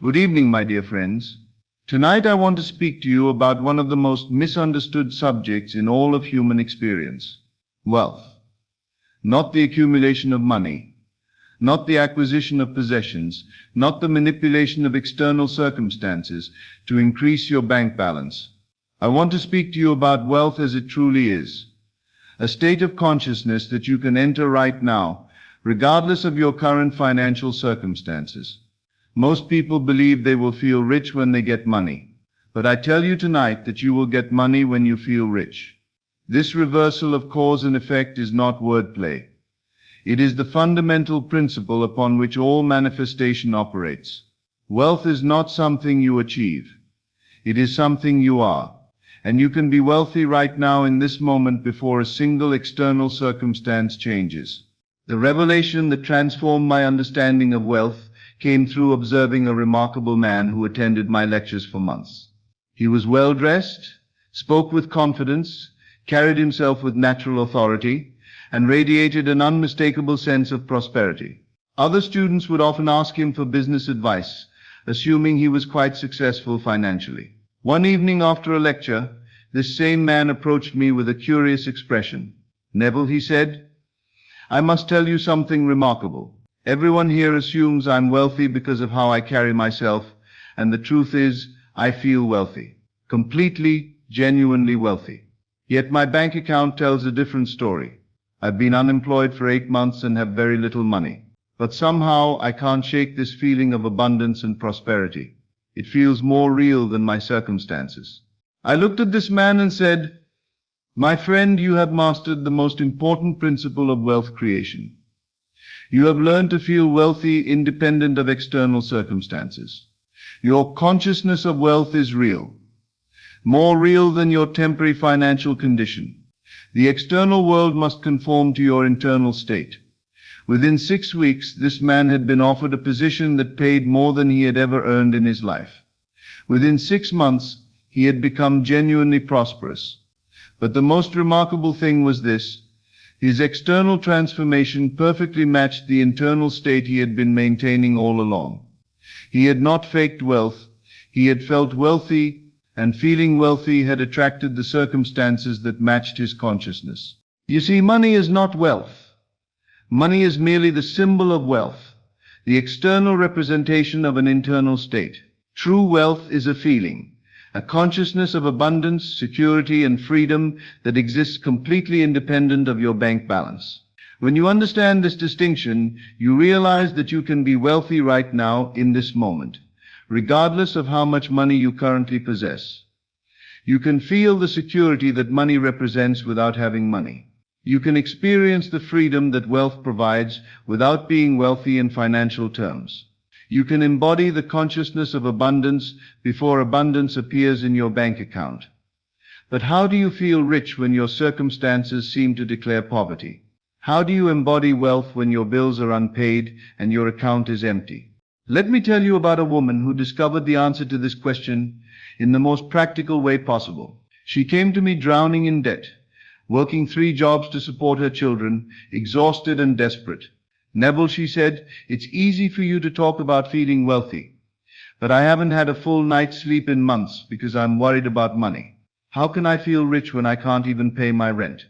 Good evening, my dear friends. Tonight I want to speak to you about one of the most misunderstood subjects in all of human experience: wealth. Not the accumulation of money, not the acquisition of possessions, not the manipulation of external circumstances to increase your bank balance. I want to speak to you about wealth as it truly is, a state of consciousness that you can enter right now, regardless of your current financial circumstances. Most people believe they will feel rich when they get money, but I tell you tonight that you will get money when you feel rich. This reversal of cause and effect is not wordplay. It is the fundamental principle upon which all manifestation operates. Wealth is not something you achieve. It is something you are. And you can be wealthy right now in this moment before a single external circumstance changes. The revelation that transformed my understanding of wealth came through observing a remarkable man who attended my lectures for months. He was well dressed, spoke with confidence, carried himself with natural authority, and radiated an unmistakable sense of prosperity. Other students would often ask him for business advice, assuming he was quite successful financially. One evening after a lecture, this same man approached me with a curious expression. "Neville," he said, "I must tell you something remarkable. Everyone here assumes I'm wealthy because of how I carry myself, and the truth is, I feel wealthy. Completely, genuinely wealthy. Yet my bank account tells a different story. I've been unemployed for 8 months and have very little money. But somehow I can't shake this feeling of abundance and prosperity. It feels more real than my circumstances." I looked at this man and said, "My friend, you have mastered the most important principle of wealth creation. You have learned to feel wealthy independent of external circumstances. Your consciousness of wealth is real, more real than your temporary financial condition. The external world must conform to your internal state." Within 6 weeks, this man had been offered a position that paid more than he had ever earned in his life. Within 6 months, he had become genuinely prosperous. But the most remarkable thing was this: his external transformation perfectly matched the internal state he had been maintaining all along. He had not faked wealth, he had felt wealthy, and feeling wealthy had attracted the circumstances that matched his consciousness. You see, money is not wealth. Money is merely the symbol of wealth, the external representation of an internal state. True wealth is a feeling, a consciousness of abundance, security, and freedom that exists completely independent of your bank balance. When you understand this distinction, you realize that you can be wealthy right now in this moment, regardless of how much money you currently possess. You can feel the security that money represents without having money. You can experience the freedom that wealth provides without being wealthy in financial terms. You can embody the consciousness of abundance before abundance appears in your bank account. But how do you feel rich when your circumstances seem to declare poverty? How do you embody wealth when your bills are unpaid and your account is empty? Let me tell you about a woman who discovered the answer to this question in the most practical way possible. She came to me drowning in debt, working 3 jobs to support her children, exhausted and desperate. "Neville," she said, "it's easy for you to talk about feeling wealthy, but I haven't had a full night's sleep in months because I'm worried about money. How can I feel rich when I can't even pay my rent?"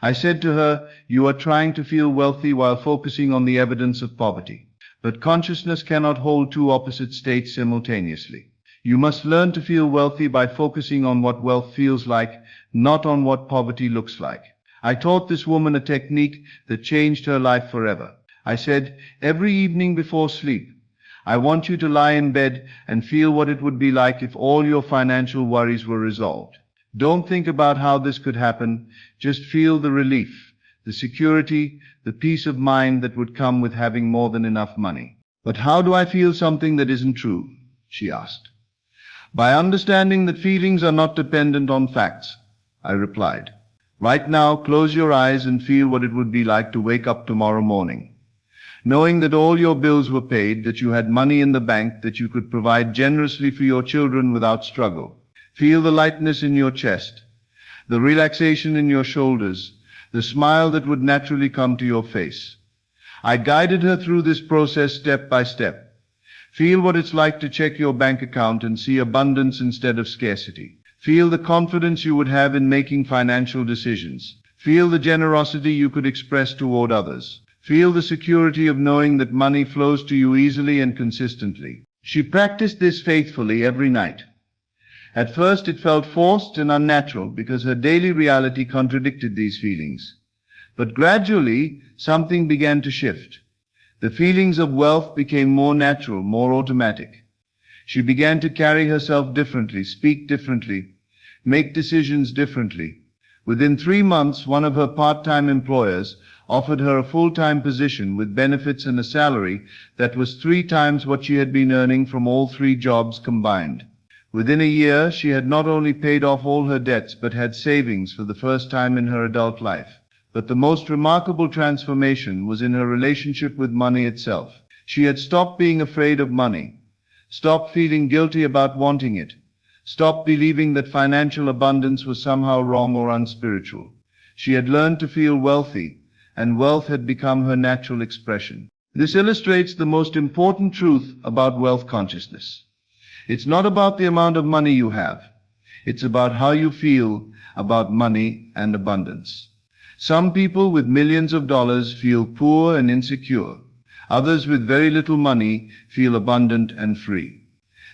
I said to her, "You are trying to feel wealthy while focusing on the evidence of poverty. But consciousness cannot hold 2 opposite states simultaneously. You must learn to feel wealthy by focusing on what wealth feels like, not on what poverty looks like." I taught this woman a technique that changed her life forever. I said, "Every evening before sleep, I want you to lie in bed and feel what it would be like if all your financial worries were resolved. Don't think about how this could happen, just feel the relief, the security, the peace of mind that would come with having more than enough money." "But how do I feel something that isn't true?" she asked. "By understanding that feelings are not dependent on facts," I replied. "Right now, close your eyes and feel what it would be like to wake up tomorrow morning, knowing that all your bills were paid, that you had money in the bank, that you could provide generously for your children without struggle. Feel the lightness in your chest, the relaxation in your shoulders, the smile that would naturally come to your face." I guided her through this process step by step. Feel what it's like to check your bank account and see abundance instead of scarcity. Feel the confidence you would have in making financial decisions. Feel the generosity you could express toward others. Feel the security of knowing that money flows to you easily and consistently. She practiced this faithfully every night. At first it felt forced and unnatural because her daily reality contradicted these feelings. But gradually, something began to shift. The feelings of wealth became more natural, more automatic. She began to carry herself differently, speak differently, make decisions differently. Within 3 months, one of her part-time employers offered her a full-time position with benefits and a salary that was 3 times what she had been earning from all 3 jobs combined. Within a year, she had not only paid off all her debts, but had savings for the first time in her adult life. But the most remarkable transformation was in her relationship with money itself. She had stopped being afraid of money, stopped feeling guilty about wanting it, stopped believing that financial abundance was somehow wrong or unspiritual. She had learned to feel wealthy, and wealth had become her natural expression. This illustrates the most important truth about wealth consciousness. It's not about the amount of money you have. It's about how you feel about money and abundance. Some people with millions of dollars feel poor and insecure. Others with very little money feel abundant and free.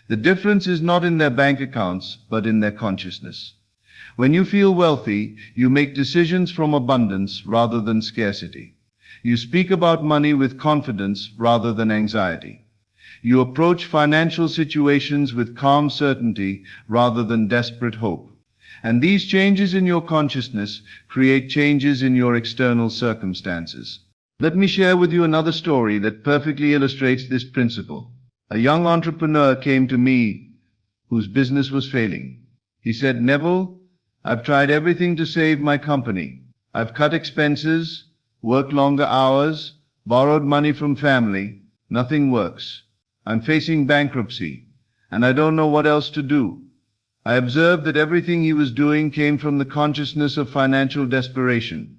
The difference is not in their bank accounts, but in their consciousness. When you feel wealthy, you make decisions from abundance rather than scarcity. You speak about money with confidence rather than anxiety. You approach financial situations with calm certainty rather than desperate hope. And these changes in your consciousness create changes in your external circumstances. Let me share with you another story that perfectly illustrates this principle. A young entrepreneur came to me whose business was failing. He said, "Neville, I've tried everything to save my company. I've cut expenses, worked longer hours, borrowed money from family. Nothing works. I'm facing bankruptcy, and I don't know what else to do." I observed that everything he was doing came from the consciousness of financial desperation.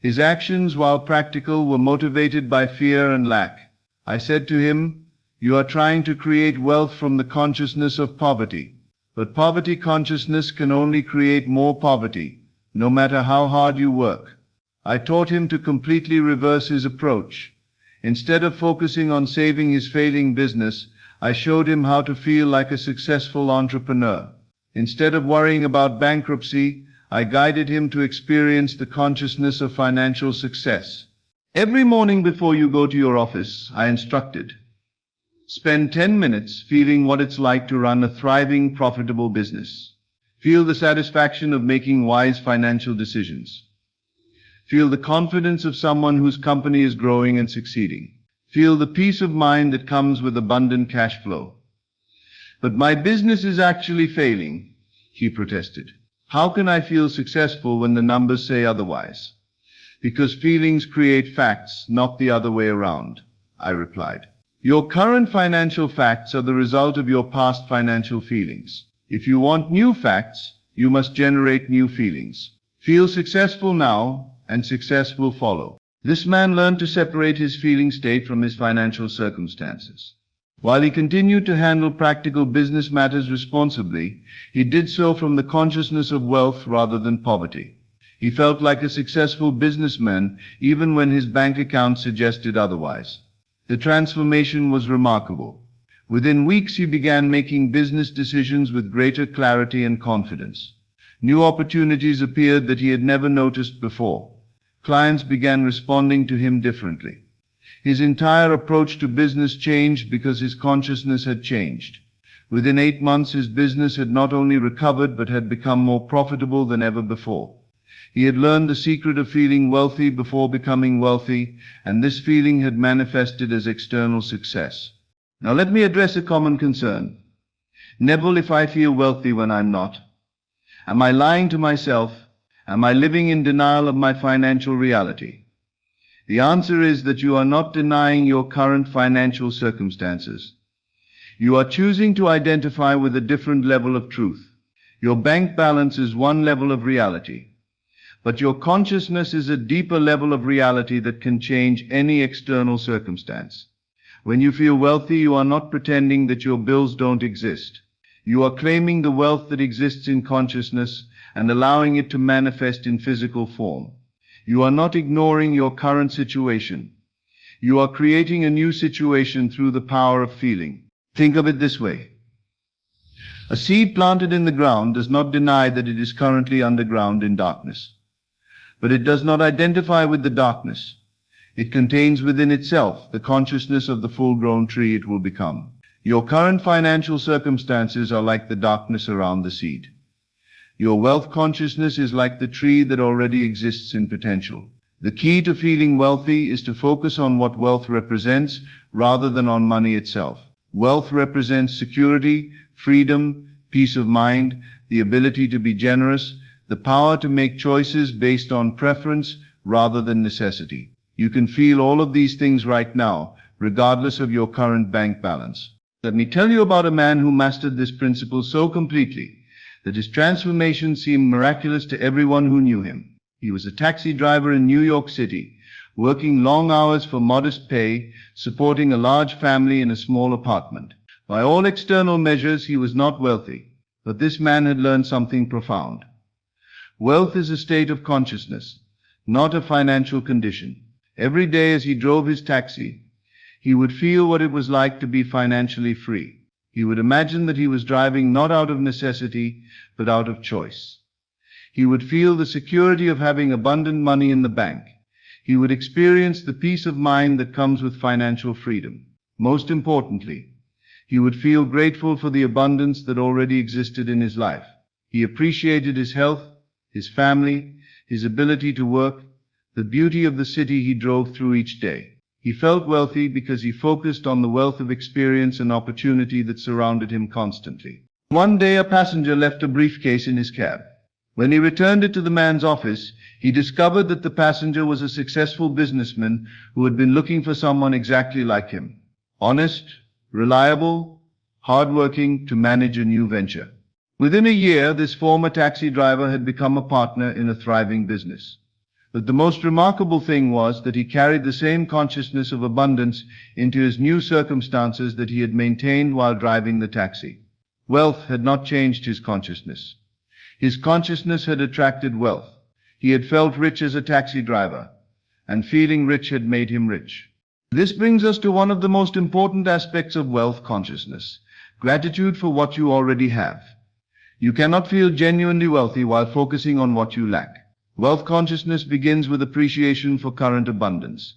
His actions, while practical, were motivated by fear and lack. I said to him, "You are trying to create wealth from the consciousness of poverty. But poverty consciousness can only create more poverty, no matter how hard you work." I taught him to completely reverse his approach. Instead of focusing on saving his failing business, I showed him how to feel like a successful entrepreneur. Instead of worrying about bankruptcy, I guided him to experience the consciousness of financial success. Every morning before you go to your office, I instructed, spend 10 minutes feeling what it's like to run a thriving, profitable business. Feel the satisfaction of making wise financial decisions. Feel the confidence of someone whose company is growing and succeeding. Feel the peace of mind that comes with abundant cash flow. "But my business is actually failing," he protested. "How can I feel successful when the numbers say otherwise?" "Because feelings create facts, not the other way around," I replied. "Your current financial facts are the result of your past financial feelings. If you want new facts, you must generate new feelings. Feel successful now, and success will follow." This man learned to separate his feeling state from his financial circumstances. While he continued to handle practical business matters responsibly, he did so from the consciousness of wealth rather than poverty. He felt like a successful businessman even when his bank account suggested otherwise. The transformation was remarkable. Within weeks, he began making business decisions with greater clarity and confidence. New opportunities appeared that he had never noticed before. Clients began responding to him differently. His entire approach to business changed because his consciousness had changed. Within 8 months, his business had not only recovered but had become more profitable than ever before. He had learned the secret of feeling wealthy before becoming wealthy, and this feeling had manifested as external success. Now let me address a common concern. "Neville, if I feel wealthy when I'm not, am I lying to myself? Am I living in denial of my financial reality?" The answer is that you are not denying your current financial circumstances. You are choosing to identify with a different level of truth. Your bank balance is one level of reality, but your consciousness is a deeper level of reality that can change any external circumstance. When you feel wealthy, you are not pretending that your bills don't exist. You are claiming the wealth that exists in consciousness and allowing it to manifest in physical form. You are not ignoring your current situation. You are creating a new situation through the power of feeling. Think of it this way. A seed planted in the ground does not deny that it is currently underground in darkness. But it does not identify with the darkness. It contains within itself the consciousness of the full-grown tree it will become. Your current financial circumstances are like the darkness around the seed. Your wealth consciousness is like the tree that already exists in potential. The key to feeling wealthy is to focus on what wealth represents rather than on money itself. Wealth represents security, freedom, peace of mind, the ability to be generous, the power to make choices based on preference rather than necessity. You can feel all of these things right now, regardless of your current bank balance. Let me tell you about a man who mastered this principle so completely that his transformation seemed miraculous to everyone who knew him. He was a taxi driver in New York City, working long hours for modest pay, supporting a large family in a small apartment. By all external measures, he was not wealthy, but this man had learned something profound. Wealth is a state of consciousness, not a financial condition. Every day as he drove his taxi, he would feel what it was like to be financially free. He would imagine that he was driving not out of necessity, but out of choice. He would feel the security of having abundant money in the bank. He would experience the peace of mind that comes with financial freedom. Most importantly, he would feel grateful for the abundance that already existed in his life. He appreciated his health, his family, his ability to work, the beauty of the city he drove through each day. He felt wealthy because he focused on the wealth of experience and opportunity that surrounded him constantly. One day a passenger left a briefcase in his cab. When he returned it to the man's office, he discovered that the passenger was a successful businessman who had been looking for someone exactly like him. Honest, reliable, hardworking to manage a new venture. Within a year, this former taxi driver had become a partner in a thriving business. But the most remarkable thing was that he carried the same consciousness of abundance into his new circumstances that he had maintained while driving the taxi. Wealth had not changed his consciousness. His consciousness had attracted wealth. He had felt rich as a taxi driver, and feeling rich had made him rich. This brings us to one of the most important aspects of wealth consciousness: gratitude for what you already have. You cannot feel genuinely wealthy while focusing on what you lack. Wealth consciousness begins with appreciation for current abundance,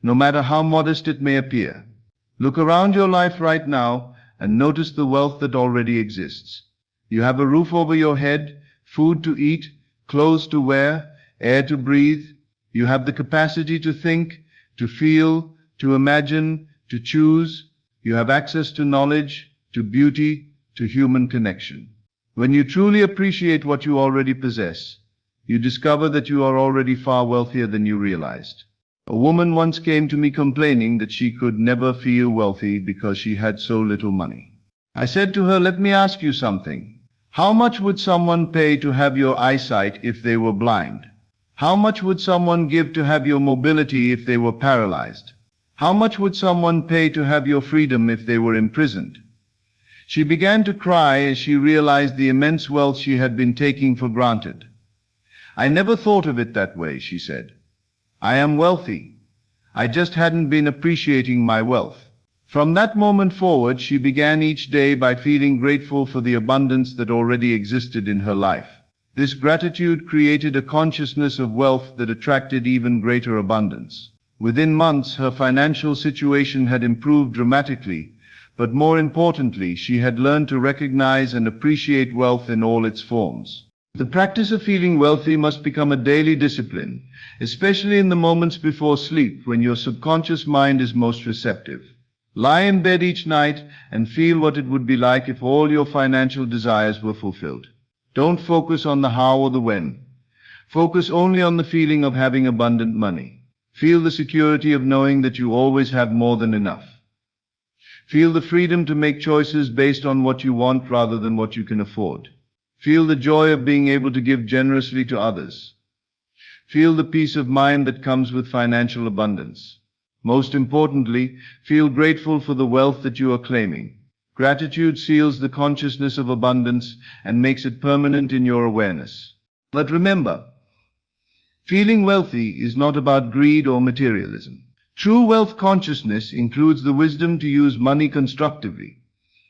no matter how modest it may appear. Look around your life right now and notice the wealth that already exists. You have a roof over your head, food to eat, clothes to wear, air to breathe. You have the capacity to think, to feel, to imagine, to choose. You have access to knowledge, to beauty, to human connection. When you truly appreciate what you already possess, you discover that you are already far wealthier than you realized. A woman once came to me complaining that she could never feel wealthy because she had so little money. I said to her, "Let me ask you something. How much would someone pay to have your eyesight if they were blind? How much would someone give to have your mobility if they were paralyzed? How much would someone pay to have your freedom if they were imprisoned?" She began to cry as she realized the immense wealth she had been taking for granted. "I never thought of it that way," she said. "I am wealthy. I just hadn't been appreciating my wealth." From that moment forward, she began each day by feeling grateful for the abundance that already existed in her life. This gratitude created a consciousness of wealth that attracted even greater abundance. Within months, her financial situation had improved dramatically, but more importantly, she had learned to recognize and appreciate wealth in all its forms. The practice of feeling wealthy must become a daily discipline, especially in the moments before sleep when your subconscious mind is most receptive. Lie in bed each night and feel what it would be like if all your financial desires were fulfilled. Don't focus on the how or the when. Focus only on the feeling of having abundant money. Feel the security of knowing that you always have more than enough. Feel the freedom to make choices based on what you want rather than what you can afford. Feel the joy of being able to give generously to others. Feel the peace of mind that comes with financial abundance. Most importantly, feel grateful for the wealth that you are claiming. Gratitude seals the consciousness of abundance and makes it permanent in your awareness. But remember, feeling wealthy is not about greed or materialism. True wealth consciousness includes the wisdom to use money constructively,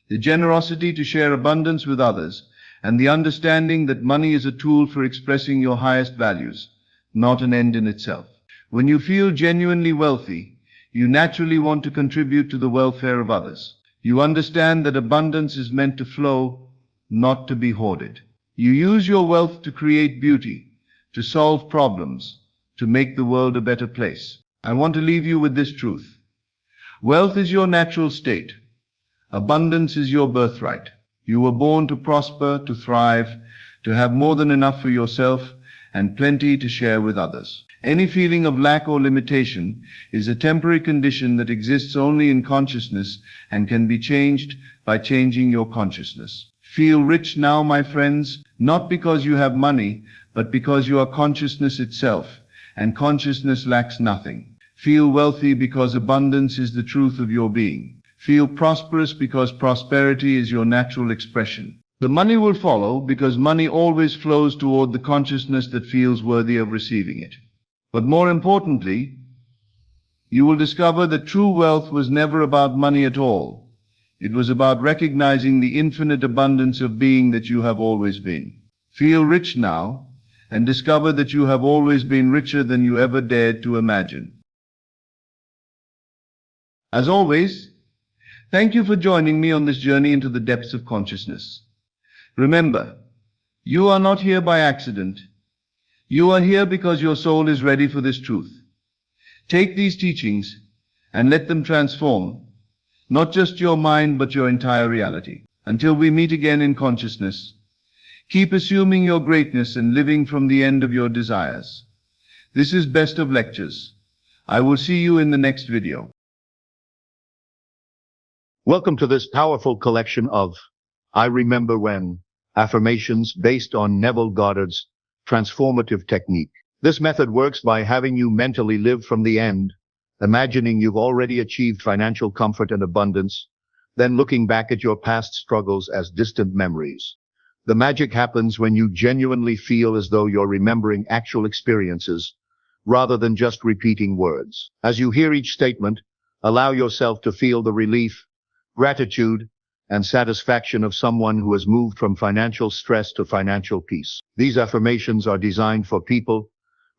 the generosity to share abundance with others, and the understanding that money is a tool for expressing your highest values, not an end in itself. When you feel genuinely wealthy, you naturally want to contribute to the welfare of others. You understand that abundance is meant to flow, not to be hoarded. You use your wealth to create beauty, to solve problems, to make the world a better place. I want to leave you with this truth. Wealth is your natural state. Abundance is your birthright. You were born to prosper, to thrive, to have more than enough for yourself and plenty to share with others. Any feeling of lack or limitation is a temporary condition that exists only in consciousness and can be changed by changing your consciousness. Feel rich now, my friends, not because you have money, but because you are consciousness itself, and consciousness lacks nothing. Feel wealthy because abundance is the truth of your being. Feel prosperous because prosperity is your natural expression. The money will follow because money always flows toward the consciousness that feels worthy of receiving it. But more importantly, you will discover that true wealth was never about money at all. It was about recognizing the infinite abundance of being that you have always been. Feel rich now, and discover that you have always been richer than you ever dared to imagine. As always, thank you for joining me on this journey into the depths of consciousness. Remember, you are not here by accident. You are here because your soul is ready for this truth. Take these teachings and let them transform, not just your mind, but your entire reality. Until we meet again in consciousness, keep assuming your greatness and living from the end of your desires. This is Best of Lectures. I will see you in the next video. Welcome to this powerful collection of I Remember When affirmations based on Neville Goddard's transformative technique. This method works by having you mentally live from the end, imagining you've already achieved financial comfort and abundance, then looking back at your past struggles as distant memories. The magic happens when you genuinely feel as though you're remembering actual experiences, rather than just repeating words. As you hear each statement, allow yourself to feel the relief, gratitude, and satisfaction of someone who has moved from financial stress to financial peace. These affirmations are designed for people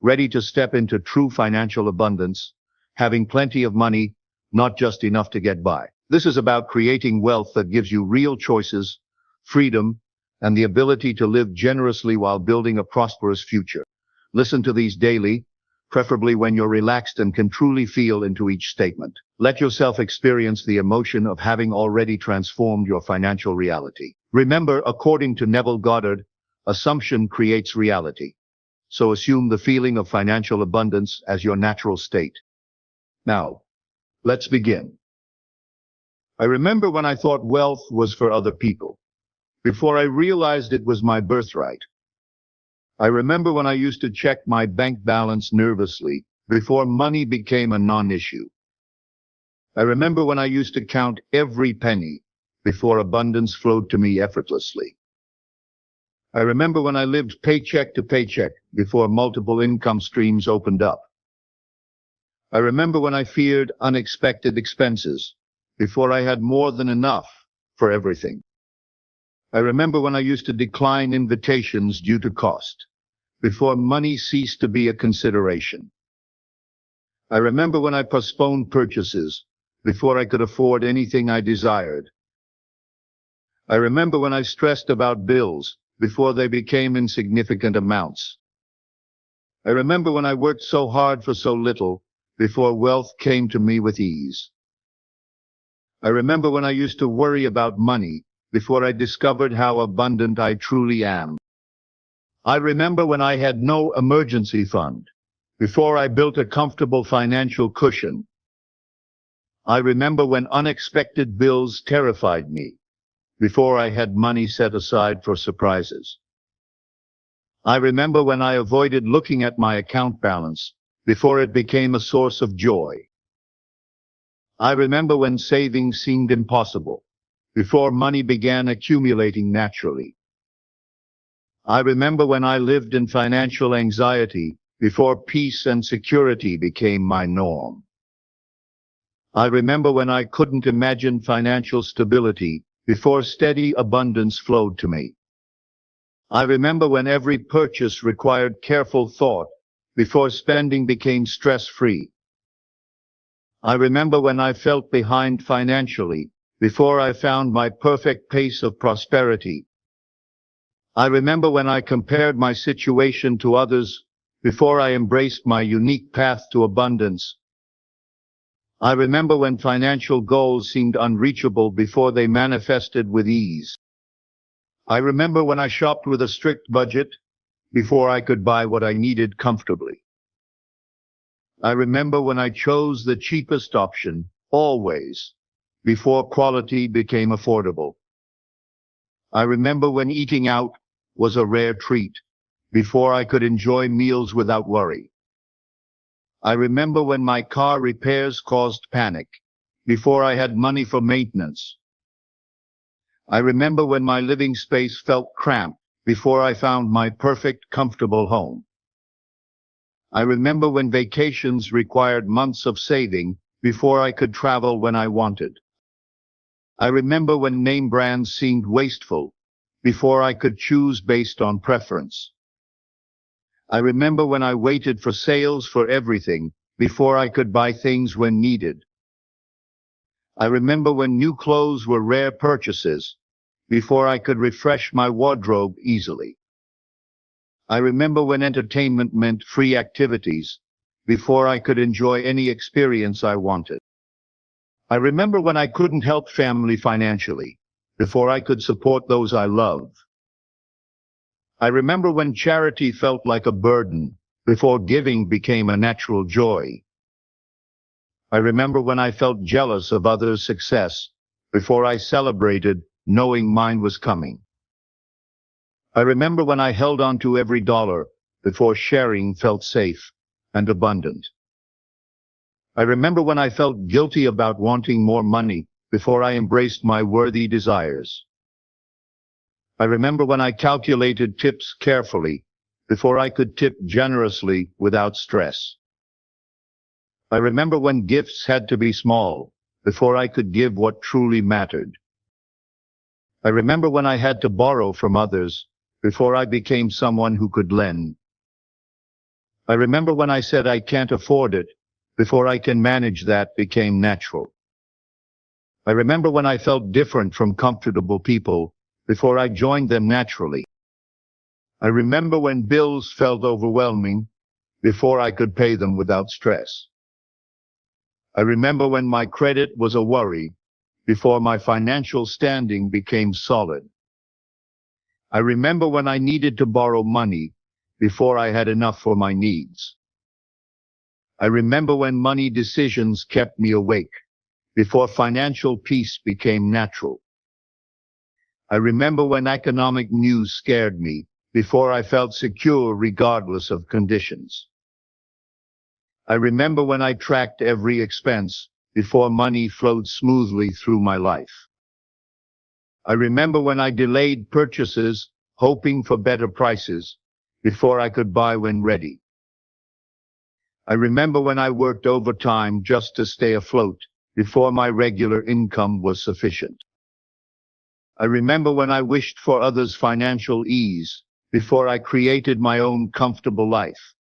ready to step into true financial abundance, having plenty of money, not just enough to get by. This is about creating wealth that gives you real choices, freedom, and the ability to live generously while building a prosperous future. Listen to these daily, preferably when you're relaxed and can truly feel into each statement. Let yourself experience the emotion of having already transformed your financial reality. Remember, according to Neville Goddard, assumption creates reality. So assume the feeling of financial abundance as your natural state. Now, let's begin. I remember when I thought wealth was for other people, before I realized it was my birthright. I remember when I used to check my bank balance nervously, before money became a non-issue. I remember when I used to count every penny, before abundance flowed to me effortlessly. I remember when I lived paycheck to paycheck, before multiple income streams opened up. I remember when I feared unexpected expenses, before I had more than enough for everything. I remember when I used to decline invitations due to cost, before money ceased to be a consideration. I remember when I postponed purchases, before I could afford anything I desired. I remember when I stressed about bills, before they became insignificant amounts. I remember when I worked so hard for so little, before wealth came to me with ease. I remember when I used to worry about money, before I discovered how abundant I truly am. I remember when I had no emergency fund, before I built a comfortable financial cushion. I remember when unexpected bills terrified me, before I had money set aside for surprises. I remember when I avoided looking at my account balance, before it became a source of joy. I remember when saving seemed impossible, before money began accumulating naturally. I remember when I lived in financial anxiety, before peace and security became my norm. I remember when I couldn't imagine financial stability, before steady abundance flowed to me. I remember when every purchase required careful thought, before spending became stress-free. I remember when I felt behind financially, before I found my perfect pace of prosperity. I remember when I compared my situation to others, before I embraced my unique path to abundance. I remember when financial goals seemed unreachable before they manifested with ease. I remember when I shopped with a strict budget, before I could buy what I needed comfortably. I remember when I chose the cheapest option, always, before quality became affordable. I remember when eating out was a rare treat, before I could enjoy meals without worry. I remember when my car repairs caused panic, before I had money for maintenance. I remember when my living space felt cramped, before I found my perfect, comfortable home. I remember when vacations required months of saving, before I could travel when I wanted. I remember when name brands seemed wasteful, before I could choose based on preference. I remember when I waited for sales for everything, before I could buy things when needed. I remember when new clothes were rare purchases, before I could refresh my wardrobe easily. I remember when entertainment meant free activities, before I could enjoy any experience I wanted. I remember when I couldn't help family financially, before I could support those I love. I remember when charity felt like a burden, before giving became a natural joy. I remember when I felt jealous of others' success, before I celebrated, knowing mine was coming. I remember when I held on to every dollar, before sharing felt safe and abundant. I remember when I felt guilty about wanting more money, before I embraced my worthy desires. I remember when I calculated tips carefully, before I could tip generously without stress. I remember when gifts had to be small, before I could give what truly mattered. I remember when I had to borrow from others, before I became someone who could lend. I remember when I said I can't afford it, before I can manage that became natural. I remember when I felt different from comfortable people, before I joined them naturally. I remember when bills felt overwhelming, before I could pay them without stress. I remember when my credit was a worry, before my financial standing became solid. I remember when I needed to borrow money, before I had enough for my needs. I remember when money decisions kept me awake, before financial peace became natural. I remember when economic news scared me, before I felt secure regardless of conditions. I remember when I tracked every expense, before money flowed smoothly through my life. I remember when I delayed purchases, hoping for better prices, before I could buy when ready. I remember when I worked overtime just to stay afloat, before my regular income was sufficient. I remember when I wished for others' financial ease, before I created my own comfortable life.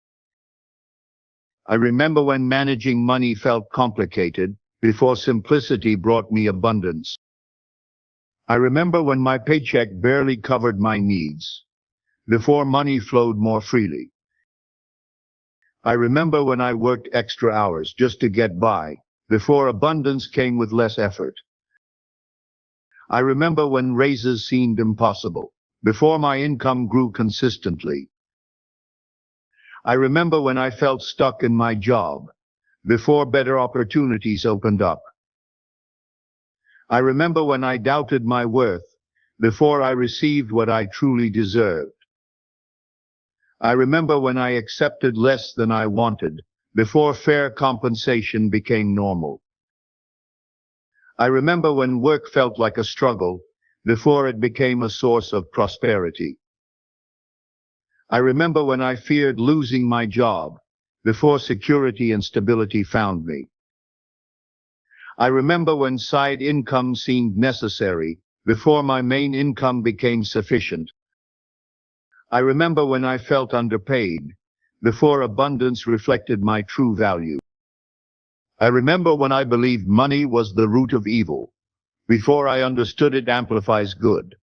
I remember when managing money felt complicated, before simplicity brought me abundance. I remember when my paycheck barely covered my needs, before money flowed more freely. I remember when I worked extra hours just to get by, before abundance came with less effort. I remember when raises seemed impossible, before my income grew consistently. I remember when I felt stuck in my job, before better opportunities opened up. I remember when I doubted my worth, before I received what I truly deserved. I remember when I accepted less than I wanted, before fair compensation became normal. I remember when work felt like a struggle before it became a source of prosperity. I remember when I feared losing my job before security and stability found me. I remember when side income seemed necessary before my main income became sufficient. I remember when I felt underpaid before abundance reflected my true value. I remember when I believed money was the root of evil before I understood it amplifies good.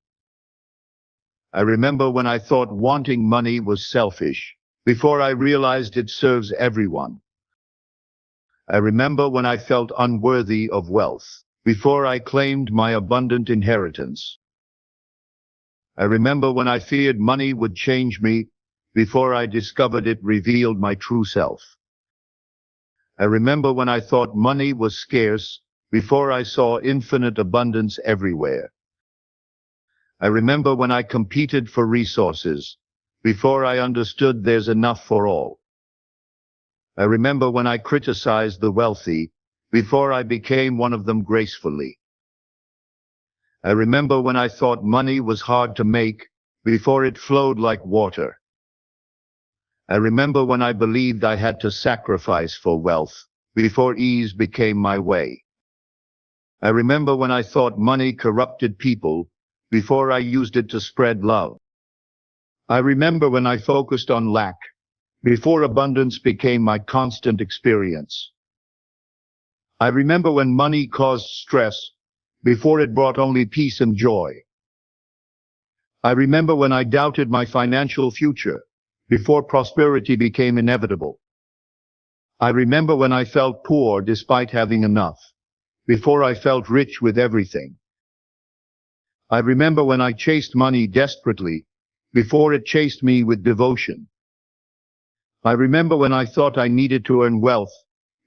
I remember when I thought wanting money was selfish before I realized it serves everyone. I remember when I felt unworthy of wealth before I claimed my abundant inheritance. I remember when I feared money would change me before I discovered it revealed my true self. I remember when I thought money was scarce before I saw infinite abundance everywhere. I remember when I competed for resources before I understood there's enough for all. I remember when I criticized the wealthy before I became one of them gracefully. I remember when I thought money was hard to make before it flowed like water. I remember when I believed I had to sacrifice for wealth before ease became my way. I remember when I thought money corrupted people before I used it to spread love. I remember when I focused on lack before abundance became my constant experience. I remember when money caused stress before it brought only peace and joy. I remember when I doubted my financial future before prosperity became inevitable. I remember when I felt poor despite having enough before I felt rich with everything. I remember when I chased money desperately before it chased me with devotion. I remember when I thought I needed to earn wealth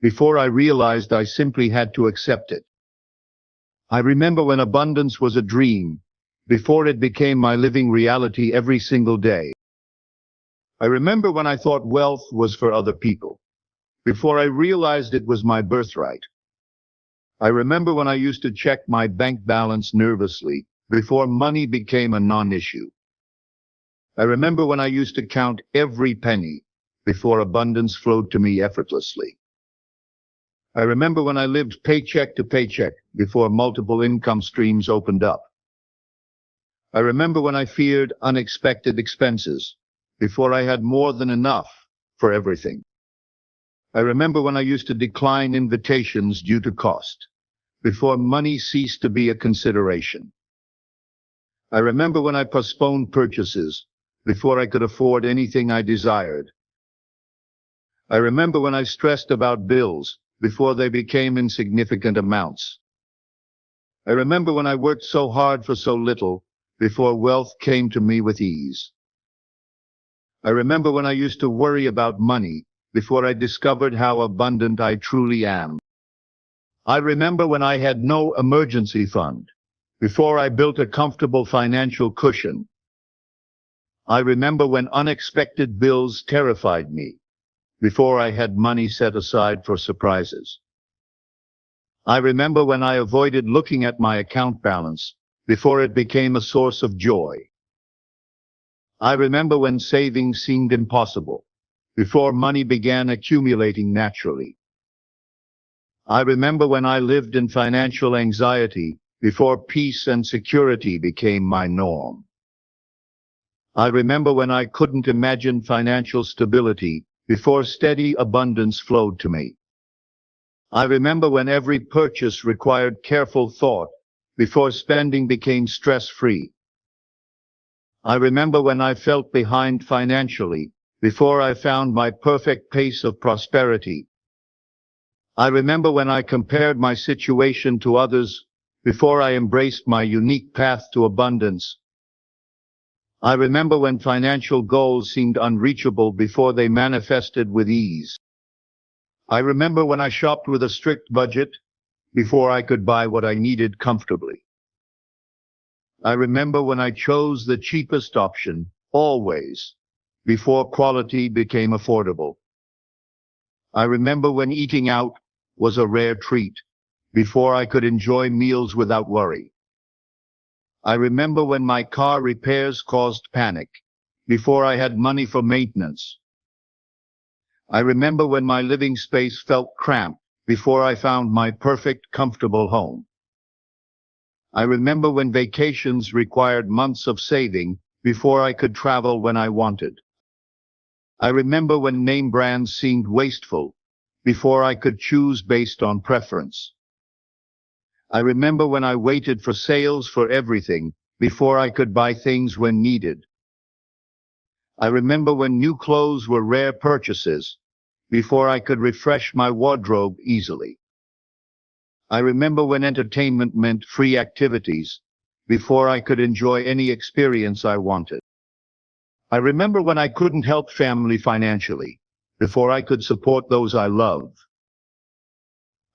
before I realized I simply had to accept it. I remember when abundance was a dream before it became my living reality every single day. I remember when I thought wealth was for other people before I realized it was my birthright. I remember when I used to check my bank balance nervously before money became a non-issue. I remember when I used to count every penny before abundance flowed to me effortlessly. I remember when I lived paycheck to paycheck before multiple income streams opened up. I remember when I feared unexpected expenses before I had more than enough for everything. I remember when I used to decline invitations due to cost before money ceased to be a consideration. I remember when I postponed purchases before I could afford anything I desired. I remember when I stressed about bills before they became insignificant amounts. I remember when I worked so hard for so little before wealth came to me with ease. I remember when I used to worry about money before I discovered how abundant I truly am. I remember when I had no emergency fund before I built a comfortable financial cushion. I remember when unexpected bills terrified me before I had money set aside for surprises. I remember when I avoided looking at my account balance before it became a source of joy. I remember when saving seemed impossible before money began accumulating naturally. I remember when I lived in financial anxiety before peace and security became my norm. I remember when I couldn't imagine financial stability before steady abundance flowed to me. I remember when every purchase required careful thought before spending became stress-free. I remember when I felt behind financially before I found my perfect pace of prosperity. I remember when I compared my situation to others before I embraced my unique path to abundance. I remember when financial goals seemed unreachable before they manifested with ease. I remember when I shopped with a strict budget before I could buy what I needed comfortably. I remember when I chose the cheapest option, always, before quality became affordable. I remember when eating out was a rare treat before I could enjoy meals without worry. I remember when my car repairs caused panic, before I had money for maintenance. I remember when my living space felt cramped, before I found my perfect, comfortable home. I remember when vacations required months of saving, before I could travel when I wanted. I remember when name brands seemed wasteful, before I could choose based on preference. I remember when I waited for sales for everything, before I could buy things when needed. I remember when new clothes were rare purchases, before I could refresh my wardrobe easily. I remember when entertainment meant free activities, before I could enjoy any experience I wanted. I remember when I couldn't help family financially, before I could support those I love.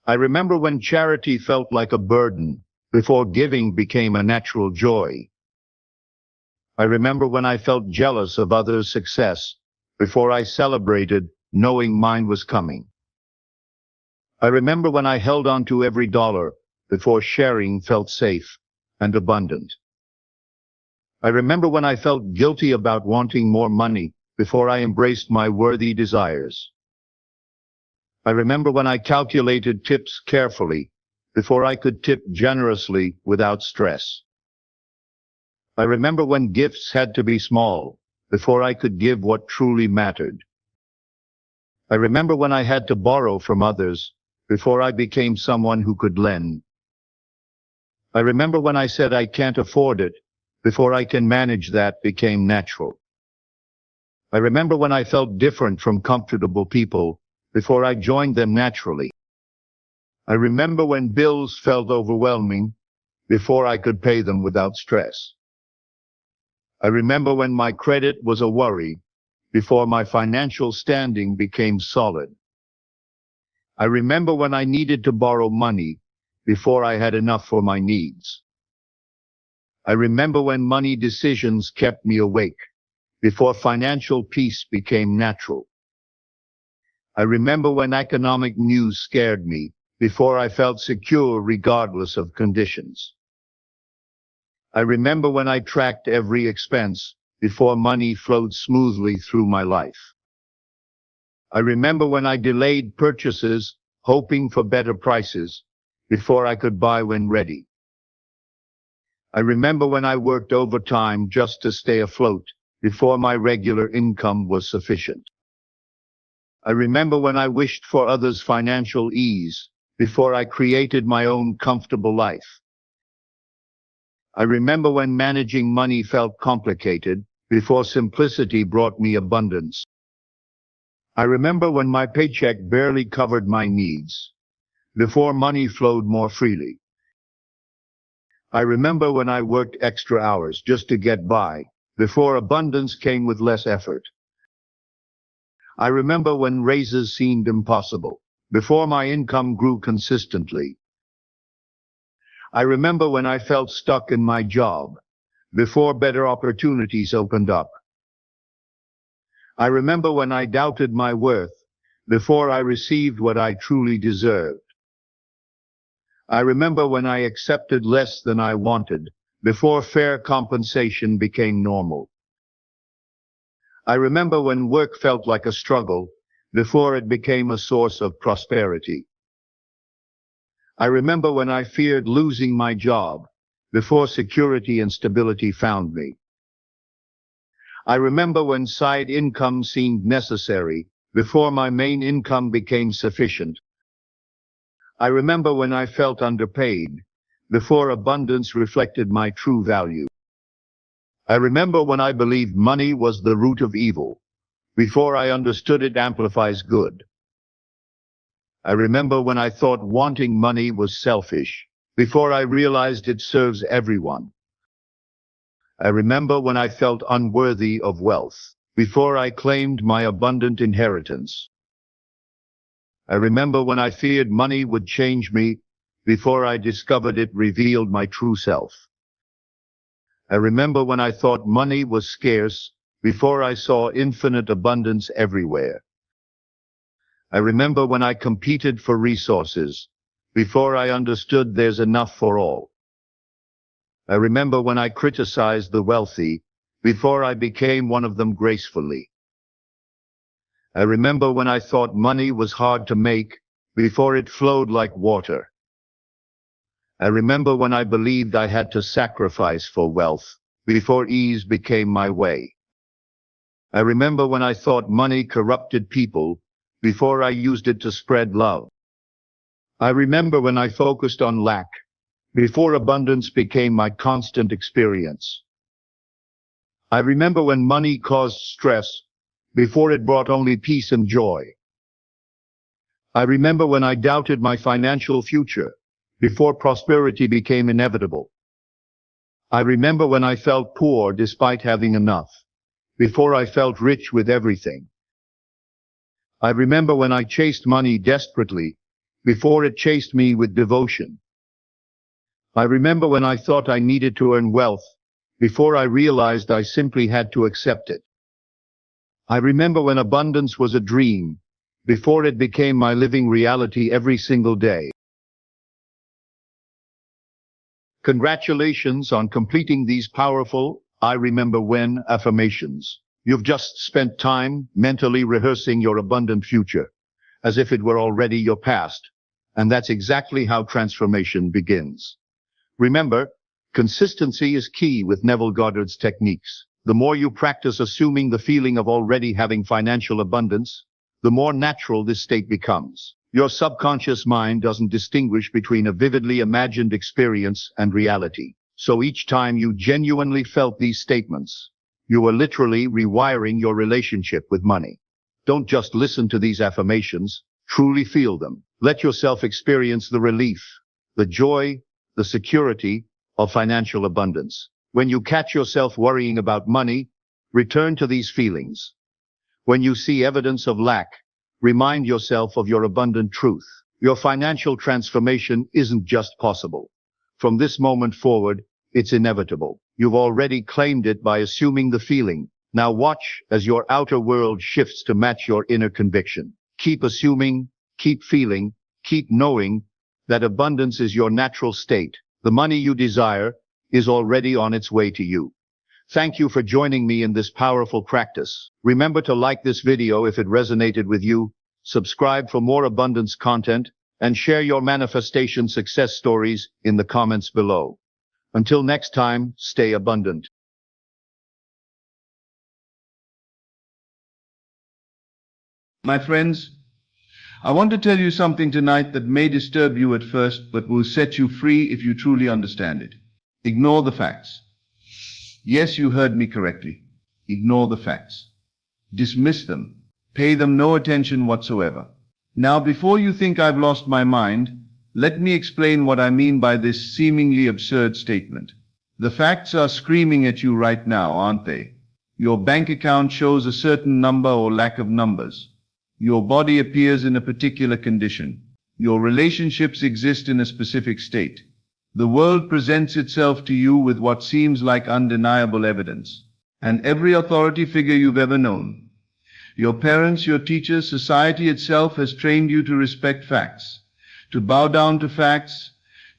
I remember when charity felt like a burden, before giving became a natural joy. I remember when I felt jealous of others' success, before I celebrated, knowing mine was coming. I remember when I held on to every dollar, before sharing felt safe and abundant. I remember when I felt guilty about wanting more money, before I embraced my worthy desires. I remember when I calculated tips carefully, before I could tip generously without stress. I remember when gifts had to be small, before I could give what truly mattered. I remember when I had to borrow from others, before I became someone who could lend. I remember when I said I can't afford it, before I can manage that became natural. I remember when I felt different from comfortable people, before I joined them naturally. I remember when bills felt overwhelming, before I could pay them without stress. I remember when my credit was a worry, before my financial standing became solid. I remember when I needed to borrow money, before I had enough for my needs. I remember when money decisions kept me awake, before financial peace became natural. I remember when economic news scared me, before I felt secure regardless of conditions. I remember when I tracked every expense, before money flowed smoothly through my life. I remember when I delayed purchases, hoping for better prices, before I could buy when ready. I remember when I worked overtime just to stay afloat, before my regular income was sufficient. I remember when I wished for others' financial ease, before I created my own comfortable life. I remember when managing money felt complicated, before simplicity brought me abundance. I remember when my paycheck barely covered my needs, before money flowed more freely. I remember when I worked extra hours just to get by, before abundance came with less effort. I remember when raises seemed impossible, before my income grew consistently. I remember when I felt stuck in my job, before better opportunities opened up. I remember when I doubted my worth, before I received what I truly deserved. I remember when I accepted less than I wanted, before fair compensation became normal. I remember when work felt like a struggle, before it became a source of prosperity. I remember when I feared losing my job, before security and stability found me. I remember when side income seemed necessary, before my main income became sufficient. I remember when I felt underpaid, before abundance reflected my true value. I remember when I believed money was the root of evil, before I understood it amplifies good. I remember when I thought wanting money was selfish, before I realized it serves everyone. I remember when I felt unworthy of wealth, before I claimed my abundant inheritance. I remember when I feared money would change me, before I discovered it revealed my true self. I remember when I thought money was scarce, before I saw infinite abundance everywhere. I remember when I competed for resources, before I understood there's enough for all. I remember when I criticized the wealthy before I became one of them gracefully. I remember when I thought money was hard to make before it flowed like water. I remember when I believed I had to sacrifice for wealth before ease became my way. I remember when I thought money corrupted people before I used it to spread love. I remember when I focused on lack before abundance became my constant experience. I remember when money caused stress before it brought only peace and joy. I remember when I doubted my financial future before prosperity became inevitable. I remember when I felt poor despite having enough before I felt rich with everything. I remember when I chased money desperately before it chased me with devotion. I remember when I thought I needed to earn wealth before I realized I simply had to accept it. I remember when abundance was a dream before it became my living reality every single day. Congratulations on completing these powerful I remember when affirmations. You've just spent time mentally rehearsing your abundant future as if it were already your past. And that's exactly how transformation begins. Remember, consistency is key with Neville Goddard's techniques. The more you practice assuming the feeling of already having financial abundance, the more natural this state becomes. Your subconscious mind doesn't distinguish between a vividly imagined experience and reality. So each time you genuinely felt these statements, you were literally rewiring your relationship with money. Don't just listen to these affirmations, truly feel them. Let yourself experience the relief, the joy, the security of financial abundance. When you catch yourself worrying about money, return to these feelings. When you see evidence of lack, remind yourself of your abundant truth. Your financial transformation isn't just possible. From this moment forward, it's inevitable. You've already claimed it by assuming the feeling. Now watch as your outer world shifts to match your inner conviction. Keep assuming, keep feeling, keep knowing that abundance is your natural state. The money you desire is already on its way to you. Thank you for joining me in this powerful practice. Remember to like this video if it resonated with you, subscribe for more abundance content, and share your manifestation success stories in the comments below. Until next time, stay abundant. My friends, I want to tell you something tonight that may disturb you at first, but will set you free if you truly understand it. Ignore the facts. Yes, you heard me correctly. Ignore the facts. Dismiss them. Pay them no attention whatsoever. Now, before you think I've lost my mind, let me explain what I mean by this seemingly absurd statement. The facts are screaming at you right now, aren't they? Your bank account shows a certain number or lack of numbers. Your body appears in a particular condition. Your relationships exist in a specific state. The world presents itself to you with what seems like undeniable evidence. And every authority figure you've ever known, your parents, your teachers, society itself has trained you to respect facts, to bow down to facts,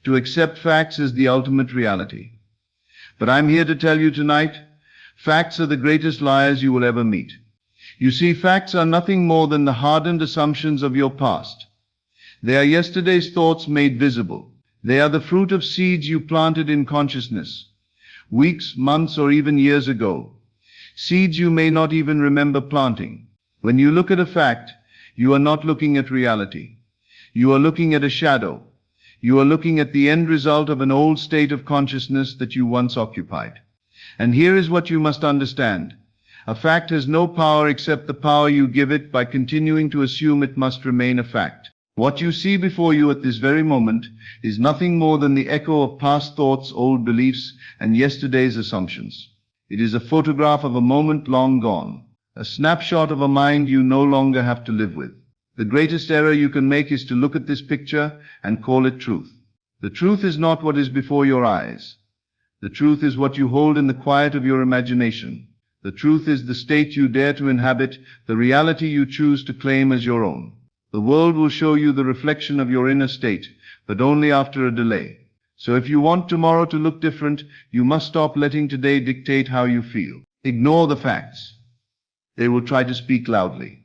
to accept facts as the ultimate reality. But I'm here to tell you tonight, facts are the greatest liars you will ever meet. You see, facts are nothing more than the hardened assumptions of your past. They are yesterday's thoughts made visible. They are the fruit of seeds you planted in consciousness, weeks, months, or even years ago. Seeds you may not even remember planting. When you look at a fact, you are not looking at reality. You are looking at a shadow. You are looking at the end result of an old state of consciousness that you once occupied. And here is what you must understand. A fact has no power except the power you give it by continuing to assume it must remain a fact. What you see before you at this very moment is nothing more than the echo of past thoughts, old beliefs, and yesterday's assumptions. It is a photograph of a moment long gone, a snapshot of a mind you no longer have to live with. The greatest error you can make is to look at this picture and call it truth. The truth is not what is before your eyes. The truth is what you hold in the quiet of your imagination. The truth is the state you dare to inhabit, the reality you choose to claim as your own. The world will show you the reflection of your inner state, but only after a delay. So if you want tomorrow to look different, you must stop letting today dictate how you feel. Ignore the facts. They will try to speak loudly.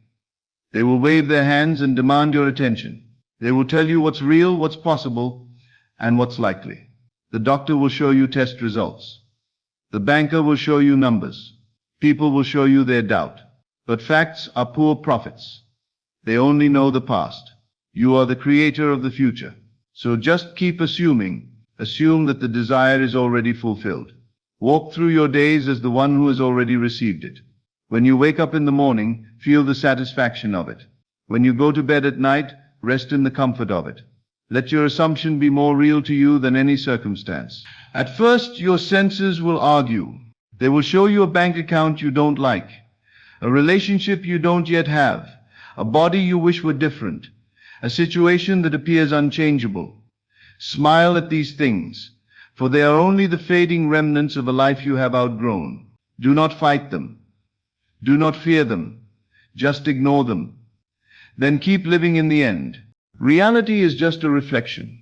They will wave their hands and demand your attention. They will tell you what's real, what's possible, and what's likely. The doctor will show you test results. The banker will show you numbers. People will show you their doubt. But facts are poor prophets. They only know the past. You are the creator of the future. So just keep assuming. Assume that the desire is already fulfilled. Walk through your days as the one who has already received it. When you wake up in the morning, feel the satisfaction of it. When you go to bed at night, rest in the comfort of it. Let your assumption be more real to you than any circumstance. At first, your senses will argue. They will show you a bank account you don't like, a relationship you don't yet have, a body you wish were different, a situation that appears unchangeable. Smile at these things, for they are only the fading remnants of a life you have outgrown. Do not fight them. Do not fear them. Just ignore them. Then keep living in the end. Reality is just a reflection.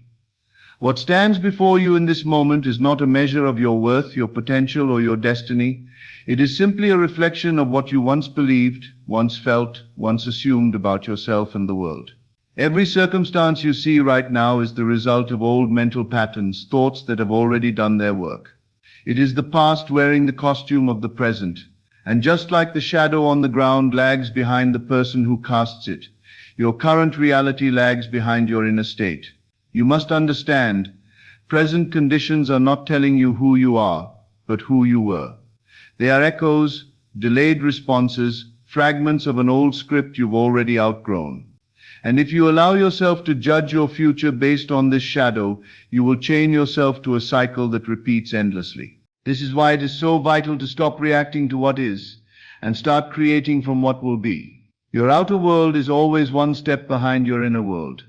What stands before you in this moment is not a measure of your worth, your potential, or your destiny. It is simply a reflection of what you once believed, once felt, once assumed about yourself and the world. Every circumstance you see right now is the result of old mental patterns, thoughts that have already done their work. It is the past wearing the costume of the present, and just like the shadow on the ground lags behind the person who casts it, your current reality lags behind your inner state. You must understand, present conditions are not telling you who you are, but who you were. They are echoes, delayed responses, fragments of an old script you've already outgrown. And if you allow yourself to judge your future based on this shadow, you will chain yourself to a cycle that repeats endlessly. This is why it is so vital to stop reacting to what is and start creating from what will be. Your outer world is always one step behind your inner world.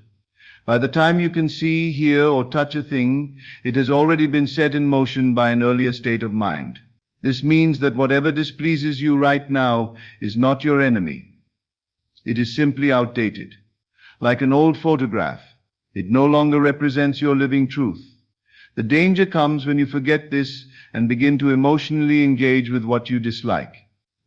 By the time you can see, hear, or touch a thing, it has already been set in motion by an earlier state of mind. This means that whatever displeases you right now is not your enemy. It is simply outdated. Like an old photograph, it no longer represents your living truth. The danger comes when you forget this and begin to emotionally engage with what you dislike.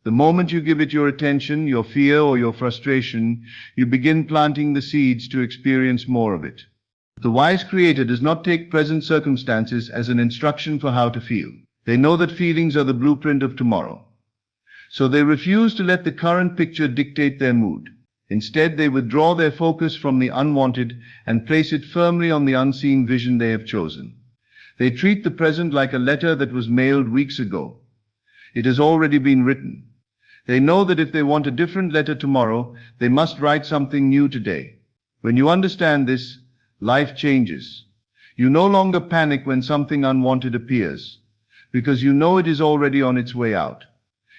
The moment you give it your attention, your fear, or your frustration, you begin planting the seeds to experience more of it. The wise creator does not take present circumstances as an instruction for how to feel. They know that feelings are the blueprint of tomorrow. So they refuse to let the current picture dictate their mood. Instead, they withdraw their focus from the unwanted and place it firmly on the unseen vision they have chosen. They treat the present like a letter that was mailed weeks ago. It has already been written. They know that if they want a different letter tomorrow, they must write something new today. When you understand this, life changes. You no longer panic when something unwanted appears, because you know it is already on its way out.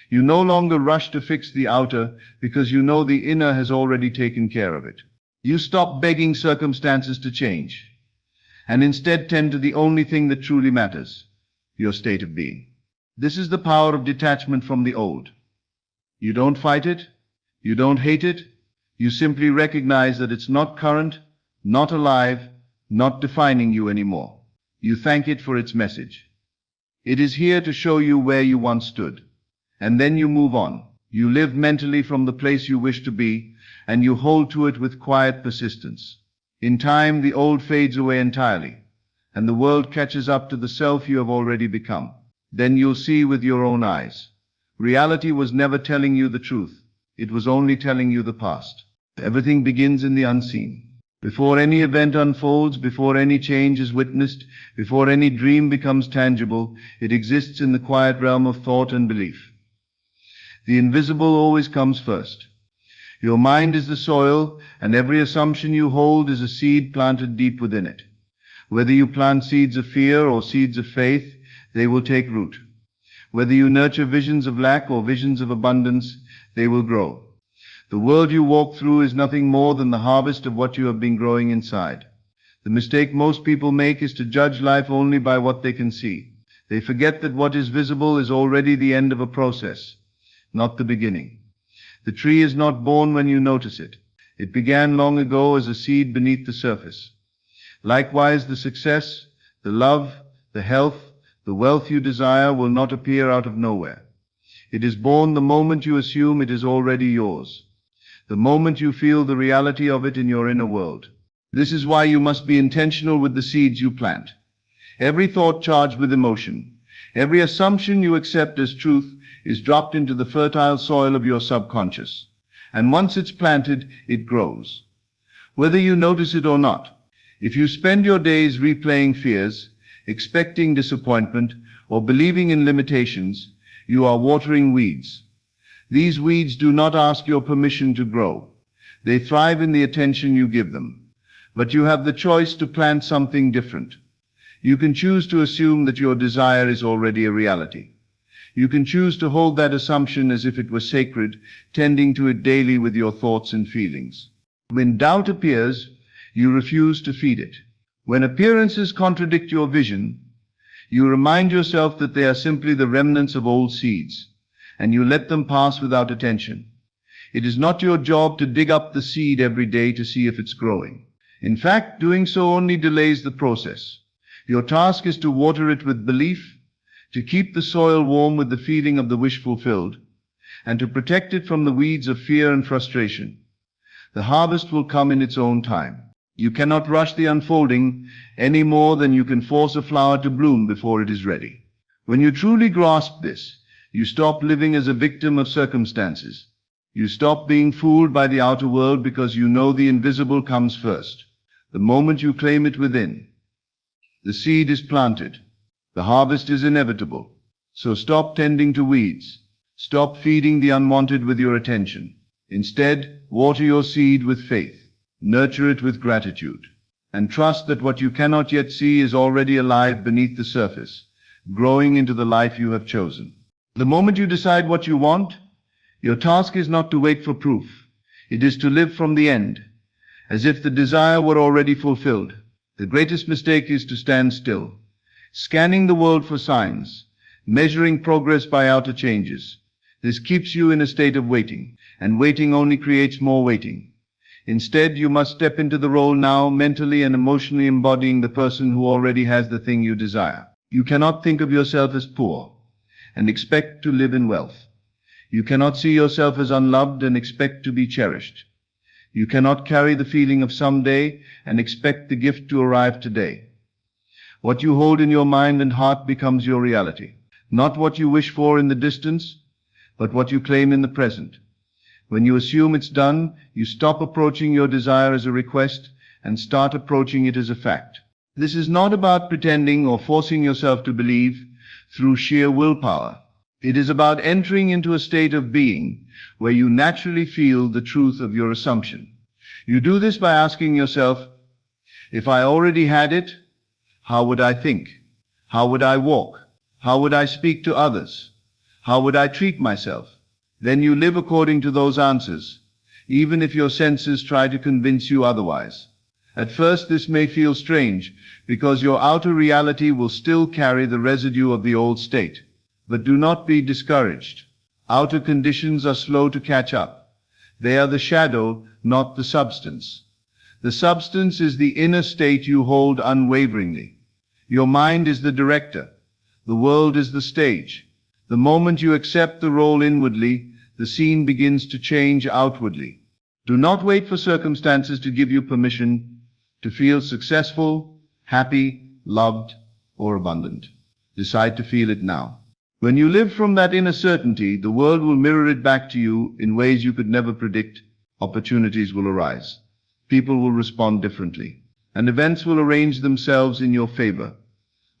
You no longer rush to fix the outer, because you know the inner has already taken care of it. You stop begging circumstances to change, and instead tend to the only thing that truly matters, your state of being. This is the power of detachment from the old. You don't fight it, you don't hate it, you simply recognize that it's not current, not alive, not defining you anymore. You thank it for its message. It is here to show you where you once stood. And then you move on. You live mentally from the place you wish to be, and you hold to it with quiet persistence. In time, the old fades away entirely, and the world catches up to the self you have already become. Then you'll see with your own eyes. Reality was never telling you the truth. It was only telling you the past. Everything begins in the unseen. Before any event unfolds, before any change is witnessed, before any dream becomes tangible, it exists in the quiet realm of thought and belief. The invisible always comes first. Your mind is the soil, and every assumption you hold is a seed planted deep within it. Whether you plant seeds of fear or seeds of faith, they will take root. Whether you nurture visions of lack or visions of abundance, they will grow. The world you walk through is nothing more than the harvest of what you have been growing inside. The mistake most people make is to judge life only by what they can see. They forget that what is visible is already the end of a process, not the beginning. The tree is not born when you notice it. It began long ago as a seed beneath the surface. Likewise, the success, the love, the health, the wealth you desire will not appear out of nowhere. It is born the moment you assume it is already yours, the moment you feel the reality of it in your inner world. This is why you must be intentional with the seeds you plant. Every thought charged with emotion, every assumption you accept as truth is dropped into the fertile soil of your subconscious. And once it's planted, it grows. Whether you notice it or not, if you spend your days replaying fears, expecting disappointment, or believing in limitations, you are watering weeds. These weeds do not ask your permission to grow. They thrive in the attention you give them. But you have the choice to plant something different. You can choose to assume that your desire is already a reality. You can choose to hold that assumption as if it were sacred, tending to it daily with your thoughts and feelings. When doubt appears, you refuse to feed it. When appearances contradict your vision, you remind yourself that they are simply the remnants of old seeds, and you let them pass without attention. It is not your job to dig up the seed every day to see if it's growing. In fact, doing so only delays the process. Your task is to water it with belief, to keep the soil warm with the feeling of the wish fulfilled, and to protect it from the weeds of fear and frustration. The harvest will come in its own time. You cannot rush the unfolding any more than you can force a flower to bloom before it is ready. When you truly grasp this, you stop living as a victim of circumstances. You stop being fooled by the outer world because you know the invisible comes first. The moment you claim it within, the seed is planted. The harvest is inevitable. So stop tending to weeds. Stop feeding the unwanted with your attention. Instead, water your seed with faith. Nurture it with gratitude. And trust that what you cannot yet see is already alive beneath the surface, growing into the life you have chosen. The moment you decide what you want, your task is not to wait for proof. It is to live from the end, as if the desire were already fulfilled. The greatest mistake is to stand still, scanning the world for signs, measuring progress by outer changes. This keeps you in a state of waiting, and waiting only creates more waiting. Instead, you must step into the role now, mentally and emotionally embodying the person who already has the thing you desire. You cannot think of yourself as poor and expect to live in wealth. You cannot see yourself as unloved and expect to be cherished. You cannot carry the feeling of someday and expect the gift to arrive today. What you hold in your mind and heart becomes your reality. Not what you wish for in the distance, but what you claim in the present. When you assume it's done, you stop approaching your desire as a request and start approaching it as a fact. This is not about pretending or forcing yourself to believe through sheer willpower. It is about entering into a state of being where you naturally feel the truth of your assumption. You do this by asking yourself, if I already had it, how would I think? How would I walk? How would I speak to others? How would I treat myself? Then you live according to those answers, even if your senses try to convince you otherwise. At first, this may feel strange, because your outer reality will still carry the residue of the old state. But do not be discouraged. Outer conditions are slow to catch up. They are the shadow, not the substance. The substance is the inner state you hold unwaveringly. Your mind is the director. The world is the stage. The moment you accept the role inwardly, the scene begins to change outwardly. Do not wait for circumstances to give you permission to feel successful, happy, loved, or abundant. Decide to feel it now. When you live from that inner certainty, the world will mirror it back to you in ways you could never predict. Opportunities will arise. People will respond differently. And events will arrange themselves in your favor.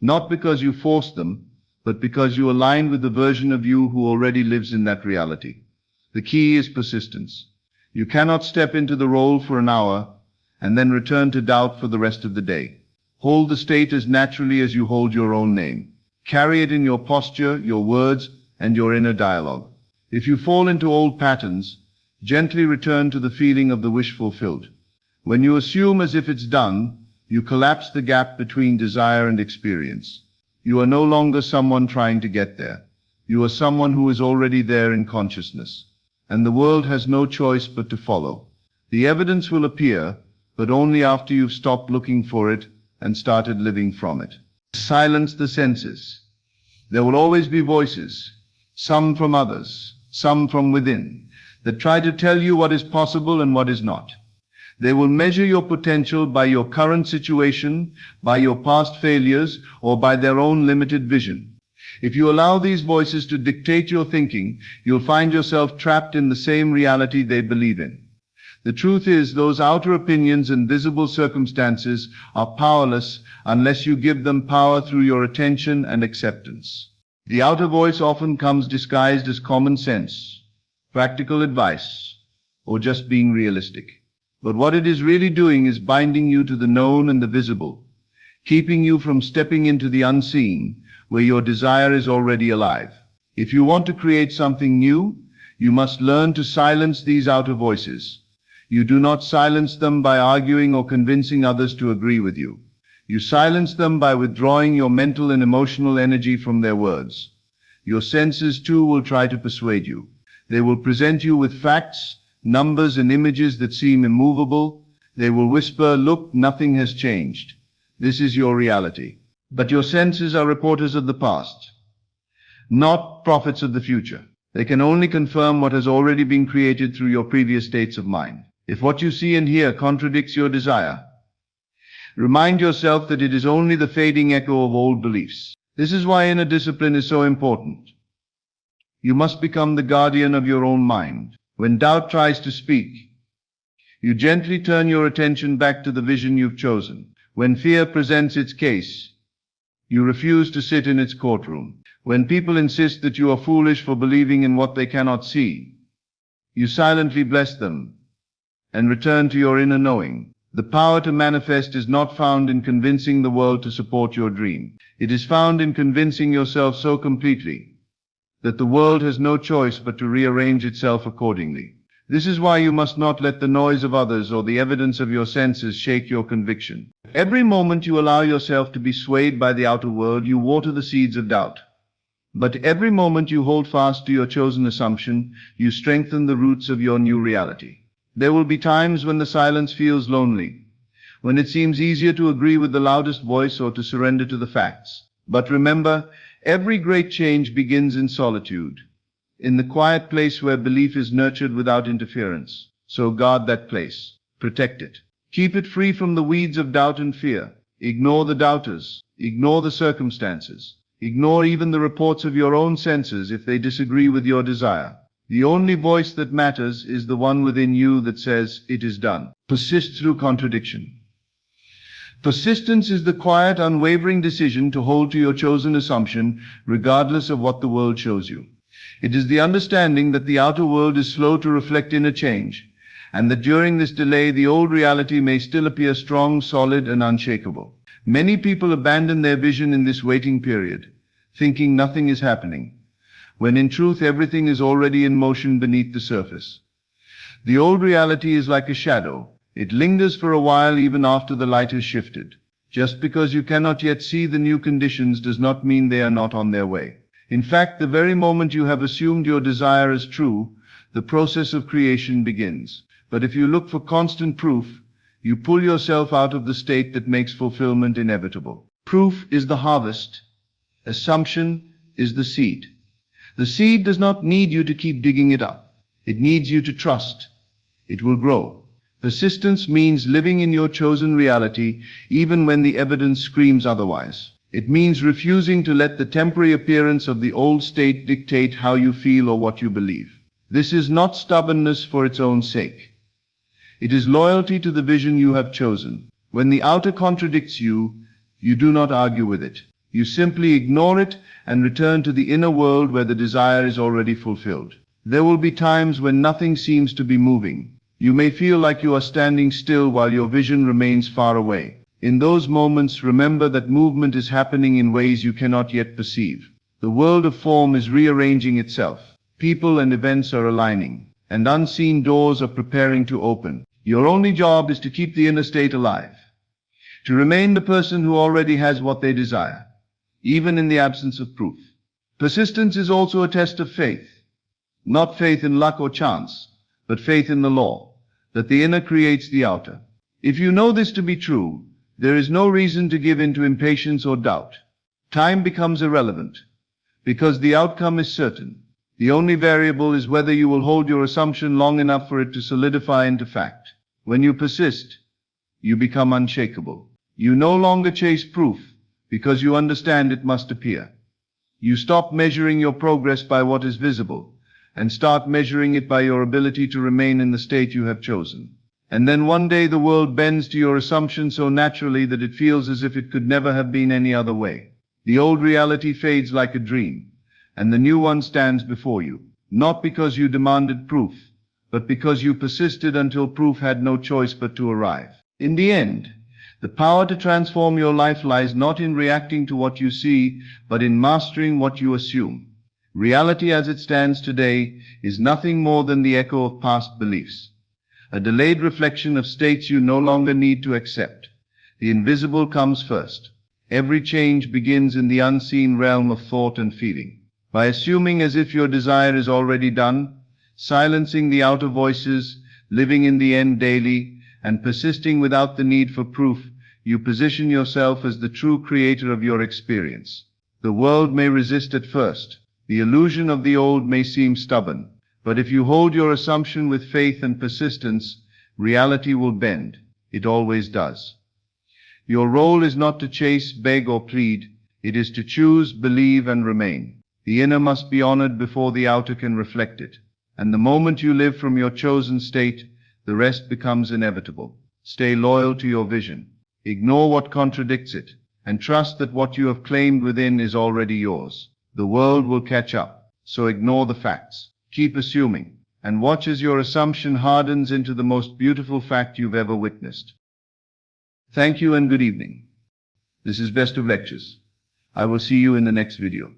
Not because you forced them, but because you align with the version of you who already lives in that reality. The key is persistence. You cannot step into the role for an hour and then return to doubt for the rest of the day. Hold the state as naturally as you hold your own name. Carry it in your posture, your words, and your inner dialogue. If you fall into old patterns, gently return to the feeling of the wish fulfilled. When you assume as if it's done, you collapse the gap between desire and experience. You are no longer someone trying to get there. You are someone who is already there in consciousness. And the world has no choice but to follow. The evidence will appear, but only after you've stopped looking for it and started living from it. Silence the senses. There will always be voices, some from others, some from within, that try to tell you what is possible and what is not. They will measure your potential by your current situation, by your past failures, or by their own limited vision. If you allow these voices to dictate your thinking, you'll find yourself trapped in the same reality they believe in. The truth is, those outer opinions and visible circumstances are powerless unless you give them power through your attention and acceptance. The outer voice often comes disguised as common sense, practical advice, or just being realistic. But what it is really doing is binding you to the known and the visible, keeping you from stepping into the unseen, where your desire is already alive. If you want to create something new, you must learn to silence these outer voices. You do not silence them by arguing or convincing others to agree with you. You silence them by withdrawing your mental and emotional energy from their words. Your senses too will try to persuade you. They will present you with facts, numbers and images that seem immovable. They will whisper, "Look, nothing has changed. This is your reality." But your senses are reporters of the past, not prophets of the future. They can only confirm what has already been created through your previous states of mind. If what you see and hear contradicts your desire, remind yourself that it is only the fading echo of old beliefs. This is why inner discipline is so important. You must become the guardian of your own mind. When doubt tries to speak, you gently turn your attention back to the vision you've chosen. When fear presents its case, you refuse to sit in its courtroom. When people insist that you are foolish for believing in what they cannot see, you silently bless them and return to your inner knowing. The power to manifest is not found in convincing the world to support your dream. It is found in convincing yourself so completely that the world has no choice but to rearrange itself accordingly. This is why you must not let the noise of others or the evidence of your senses shake your conviction. Every moment you allow yourself to be swayed by the outer world, you water the seeds of doubt. But every moment you hold fast to your chosen assumption, you strengthen the roots of your new reality. There will be times when the silence feels lonely, when it seems easier to agree with the loudest voice or to surrender to the facts. But remember, every great change begins in solitude, in the quiet place where belief is nurtured without interference. So guard that place. Protect it. Keep it free from the weeds of doubt and fear. Ignore the doubters. Ignore the circumstances. Ignore even the reports of your own senses if they disagree with your desire. The only voice that matters is the one within you that says, "It is done." Persist through contradiction. Persistence is the quiet, unwavering decision to hold to your chosen assumption, regardless of what the world shows you. It is the understanding that the outer world is slow to reflect inner change, and that during this delay the old reality may still appear strong, solid, and unshakable. Many people abandon their vision in this waiting period, thinking nothing is happening, when in truth everything is already in motion beneath the surface. The old reality is like a shadow. It lingers for a while even after the light has shifted. Just because you cannot yet see the new conditions does not mean they are not on their way. In fact, the very moment you have assumed your desire as true, the process of creation begins. But if you look for constant proof, you pull yourself out of the state that makes fulfillment inevitable. Proof is the harvest. Assumption is the seed. The seed does not need you to keep digging it up. It needs you to trust. It will grow. Persistence means living in your chosen reality even when the evidence screams otherwise. It means refusing to let the temporary appearance of the old state dictate how you feel or what you believe. This is not stubbornness for its own sake. It is loyalty to the vision you have chosen. When the outer contradicts you, you do not argue with it. You simply ignore it and return to the inner world where the desire is already fulfilled. There will be times when nothing seems to be moving. You may feel like you are standing still while your vision remains far away. In those moments, remember that movement is happening in ways you cannot yet perceive. The world of form is rearranging itself. People and events are aligning, and unseen doors are preparing to open. Your only job is to keep the inner state alive, to remain the person who already has what they desire, even in the absence of proof. Persistence is also a test of faith, not faith in luck or chance, but faith in the law, that the inner creates the outer. If you know this to be true, there is no reason to give in to impatience or doubt. Time becomes irrelevant, because the outcome is certain. The only variable is whether you will hold your assumption long enough for it to solidify into fact. When you persist, you become unshakable. You no longer chase proof, because you understand it must appear. You stop measuring your progress by what is visible, and start measuring it by your ability to remain in the state you have chosen. And then one day the world bends to your assumption so naturally that it feels as if it could never have been any other way. The old reality fades like a dream, and the new one stands before you, not because you demanded proof, but because you persisted until proof had no choice but to arrive. In the end, the power to transform your life lies not in reacting to what you see, but in mastering what you assume. Reality as it stands today is nothing more than the echo of past beliefs, a delayed reflection of states you no longer need to accept. The invisible comes first. Every change begins in the unseen realm of thought and feeling. By assuming as if your desire is already done, silencing the outer voices, living in the end daily, and persisting without the need for proof, you position yourself as the true creator of your experience. The world may resist at first. The illusion of the old may seem stubborn. But if you hold your assumption with faith and persistence, reality will bend. It always does. Your role is not to chase, beg, or plead. It is to choose, believe, and remain. The inner must be honored before the outer can reflect it. And the moment you live from your chosen state, the rest becomes inevitable. Stay loyal to your vision. Ignore what contradicts it, and trust that what you have claimed within is already yours. The world will catch up, so ignore the facts. Keep assuming, and watch as your assumption hardens into the most beautiful fact you've ever witnessed. Thank you and good evening. This is Best of Lectures. I will see you in the next video.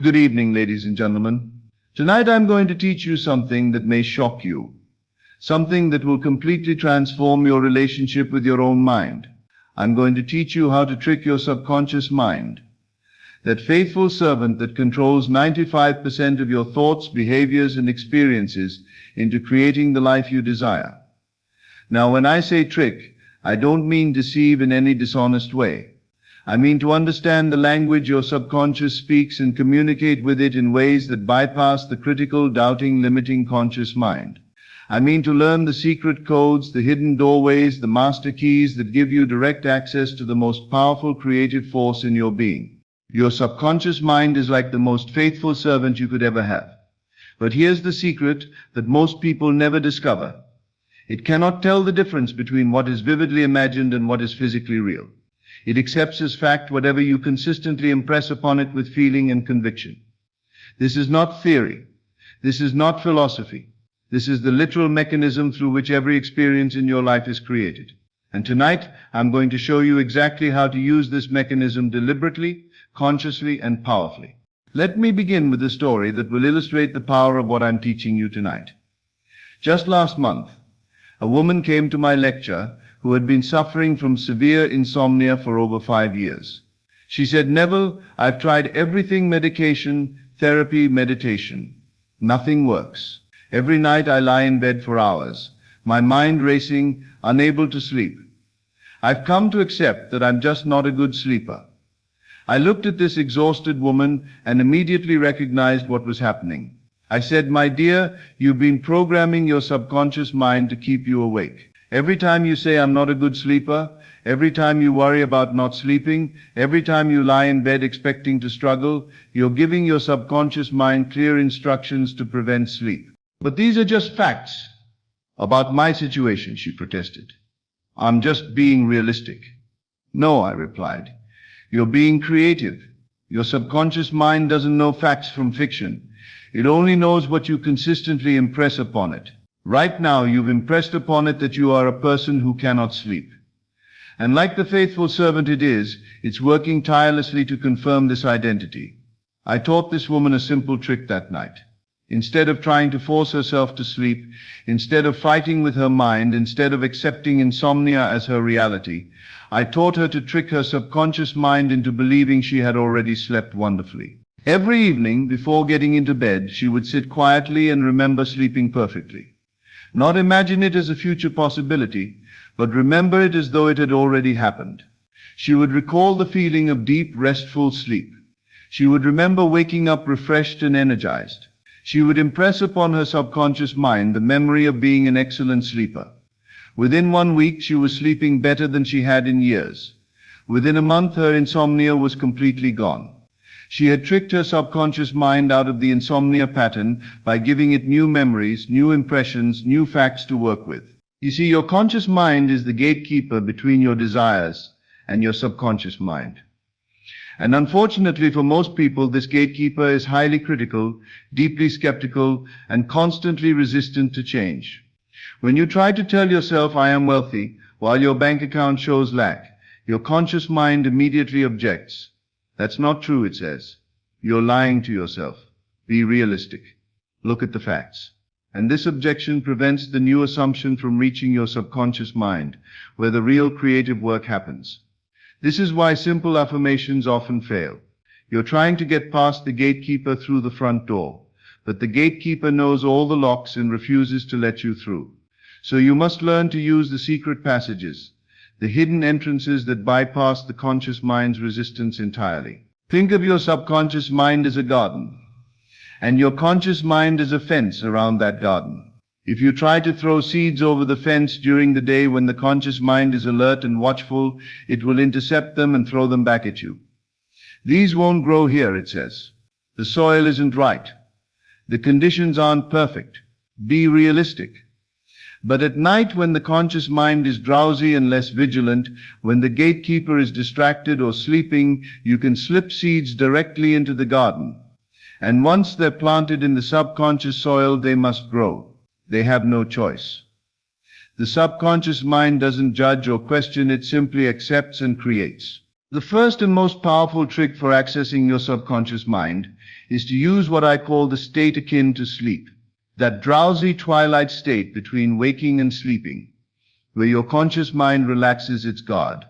Good evening, ladies and gentlemen. Tonight I'm going to teach you something that may shock you. Something that will completely transform your relationship with your own mind. I'm going to teach you how to trick your subconscious mind. That faithful servant that controls 95% of your thoughts, behaviors, and experiences into creating the life you desire. Now, when I say trick, I don't mean deceive in any dishonest way. I mean to understand the language your subconscious speaks and communicate with it in ways that bypass the critical, doubting, limiting conscious mind. I mean to learn the secret codes, the hidden doorways, the master keys that give you direct access to the most powerful creative force in your being. Your subconscious mind is like the most faithful servant you could ever have. But here's the secret that most people never discover. It cannot tell the difference between what is vividly imagined and what is physically real. It accepts as fact whatever you consistently impress upon it with feeling and conviction. This is not theory. This is not philosophy. This is the literal mechanism through which every experience in your life is created. And tonight, I'm going to show you exactly how to use this mechanism deliberately, consciously, and powerfully. Let me begin with a story that will illustrate the power of what I'm teaching you tonight. Just last month, a woman came to my lecture who had been suffering from severe insomnia for over 5 years. She said, "Neville, I've tried everything: medication, therapy, meditation. Nothing works. Every night I lie in bed for hours, my mind racing, unable to sleep. I've come to accept that I'm just not a good sleeper." I looked at this exhausted woman and immediately recognized what was happening. I said, "My dear, you've been programming your subconscious mind to keep you awake. Every time you say, 'I'm not a good sleeper,' every time you worry about not sleeping, every time you lie in bed expecting to struggle, you're giving your subconscious mind clear instructions to prevent sleep." "But these are just facts about my situation," she protested. "I'm just being realistic." "No," I replied. "You're being creative. Your subconscious mind doesn't know facts from fiction. It only knows what you consistently impress upon it. Right now, you've impressed upon it that you are a person who cannot sleep. And like the faithful servant it is, it's working tirelessly to confirm this identity." I taught this woman a simple trick that night. Instead of trying to force herself to sleep, instead of fighting with her mind, instead of accepting insomnia as her reality, I taught her to trick her subconscious mind into believing she had already slept wonderfully. Every evening, before getting into bed, she would sit quietly and remember sleeping perfectly. Not imagine it as a future possibility, but remember it as though it had already happened. She would recall the feeling of deep, restful sleep. She would remember waking up refreshed and energized. She would impress upon her subconscious mind the memory of being an excellent sleeper. Within 1 week, she was sleeping better than she had in years. Within a month, her insomnia was completely gone. She had tricked her subconscious mind out of the insomnia pattern by giving it new memories, new impressions, new facts to work with. You see, your conscious mind is the gatekeeper between your desires and your subconscious mind. And unfortunately for most people, this gatekeeper is highly critical, deeply skeptical, and constantly resistant to change. When you try to tell yourself, I am wealthy, while your bank account shows lack, your conscious mind immediately objects. That's not true, it says. You're lying to yourself. Be realistic. Look at the facts. And this objection prevents the new assumption from reaching your subconscious mind, where the real creative work happens. This is why simple affirmations often fail. You're trying to get past the gatekeeper through the front door, but the gatekeeper knows all the locks and refuses to let you through. So you must learn to use the secret passages, the hidden entrances that bypass the conscious mind's resistance entirely. Think of your subconscious mind as a garden, and your conscious mind as a fence around that garden. If you try to throw seeds over the fence during the day when the conscious mind is alert and watchful, it will intercept them and throw them back at you. These won't grow here, it says. The soil isn't right. The conditions aren't perfect. Be realistic. But at night, when the conscious mind is drowsy and less vigilant, when the gatekeeper is distracted or sleeping, you can slip seeds directly into the garden. And once they're planted in the subconscious soil, they must grow. They have no choice. The subconscious mind doesn't judge or question, it simply accepts and creates. The first and most powerful trick for accessing your subconscious mind is to use what I call the state akin to sleep. That drowsy twilight state between waking and sleeping, where your conscious mind relaxes its guard,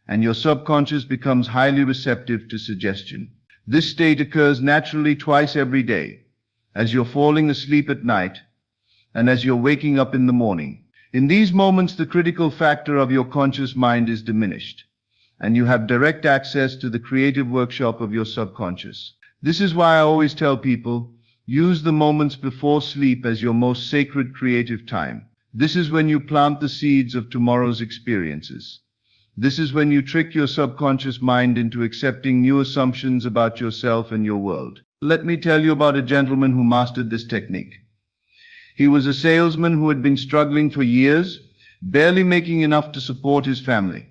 and your subconscious becomes highly receptive to suggestion. This state occurs naturally twice every day, as you're falling asleep at night, and as you're waking up in the morning. In these moments, the critical factor of your conscious mind is diminished, and you have direct access to the creative workshop of your subconscious. This is why I always tell people, use the moments before sleep as your most sacred creative time. This is when you plant the seeds of tomorrow's experiences. This is when you trick your subconscious mind into accepting new assumptions about yourself and your world. Let me tell you about a gentleman who mastered this technique. He was a salesman who had been struggling for years, barely making enough to support his family.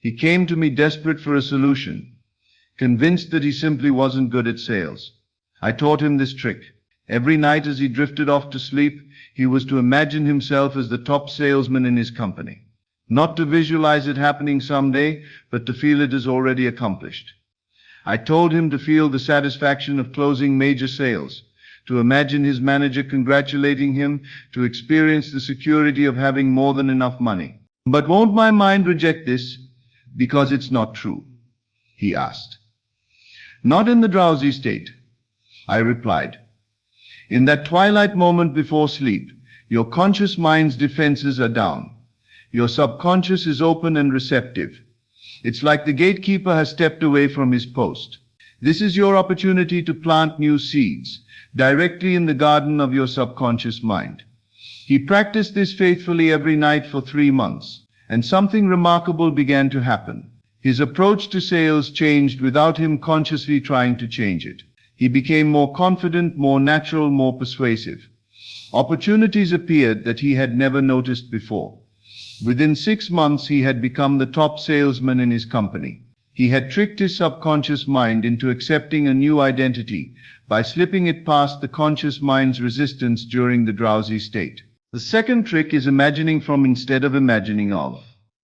He came to me desperate for a solution, convinced that he simply wasn't good at sales. I taught him this trick. Every night as he drifted off to sleep, he was to imagine himself as the top salesman in his company. Not to visualize it happening someday, but to feel it as already accomplished. I told him to feel the satisfaction of closing major sales, to imagine his manager congratulating him, to experience the security of having more than enough money. But won't my mind reject this because it's not true? He asked. Not in the drowsy state, I replied. In that twilight moment before sleep, your conscious mind's defenses are down. Your subconscious is open and receptive. It's like the gatekeeper has stepped away from his post. This is your opportunity to plant new seeds directly in the garden of your subconscious mind. He practiced this faithfully every night for 3 months, and something remarkable began to happen. His approach to sales changed without him consciously trying to change it. He became more confident, more natural, more persuasive. Opportunities appeared that he had never noticed before. Within 6 months, he had become the top salesman in his company. He had tricked his subconscious mind into accepting a new identity by slipping it past the conscious mind's resistance during the drowsy state. The second trick is imagining from instead of imagining of.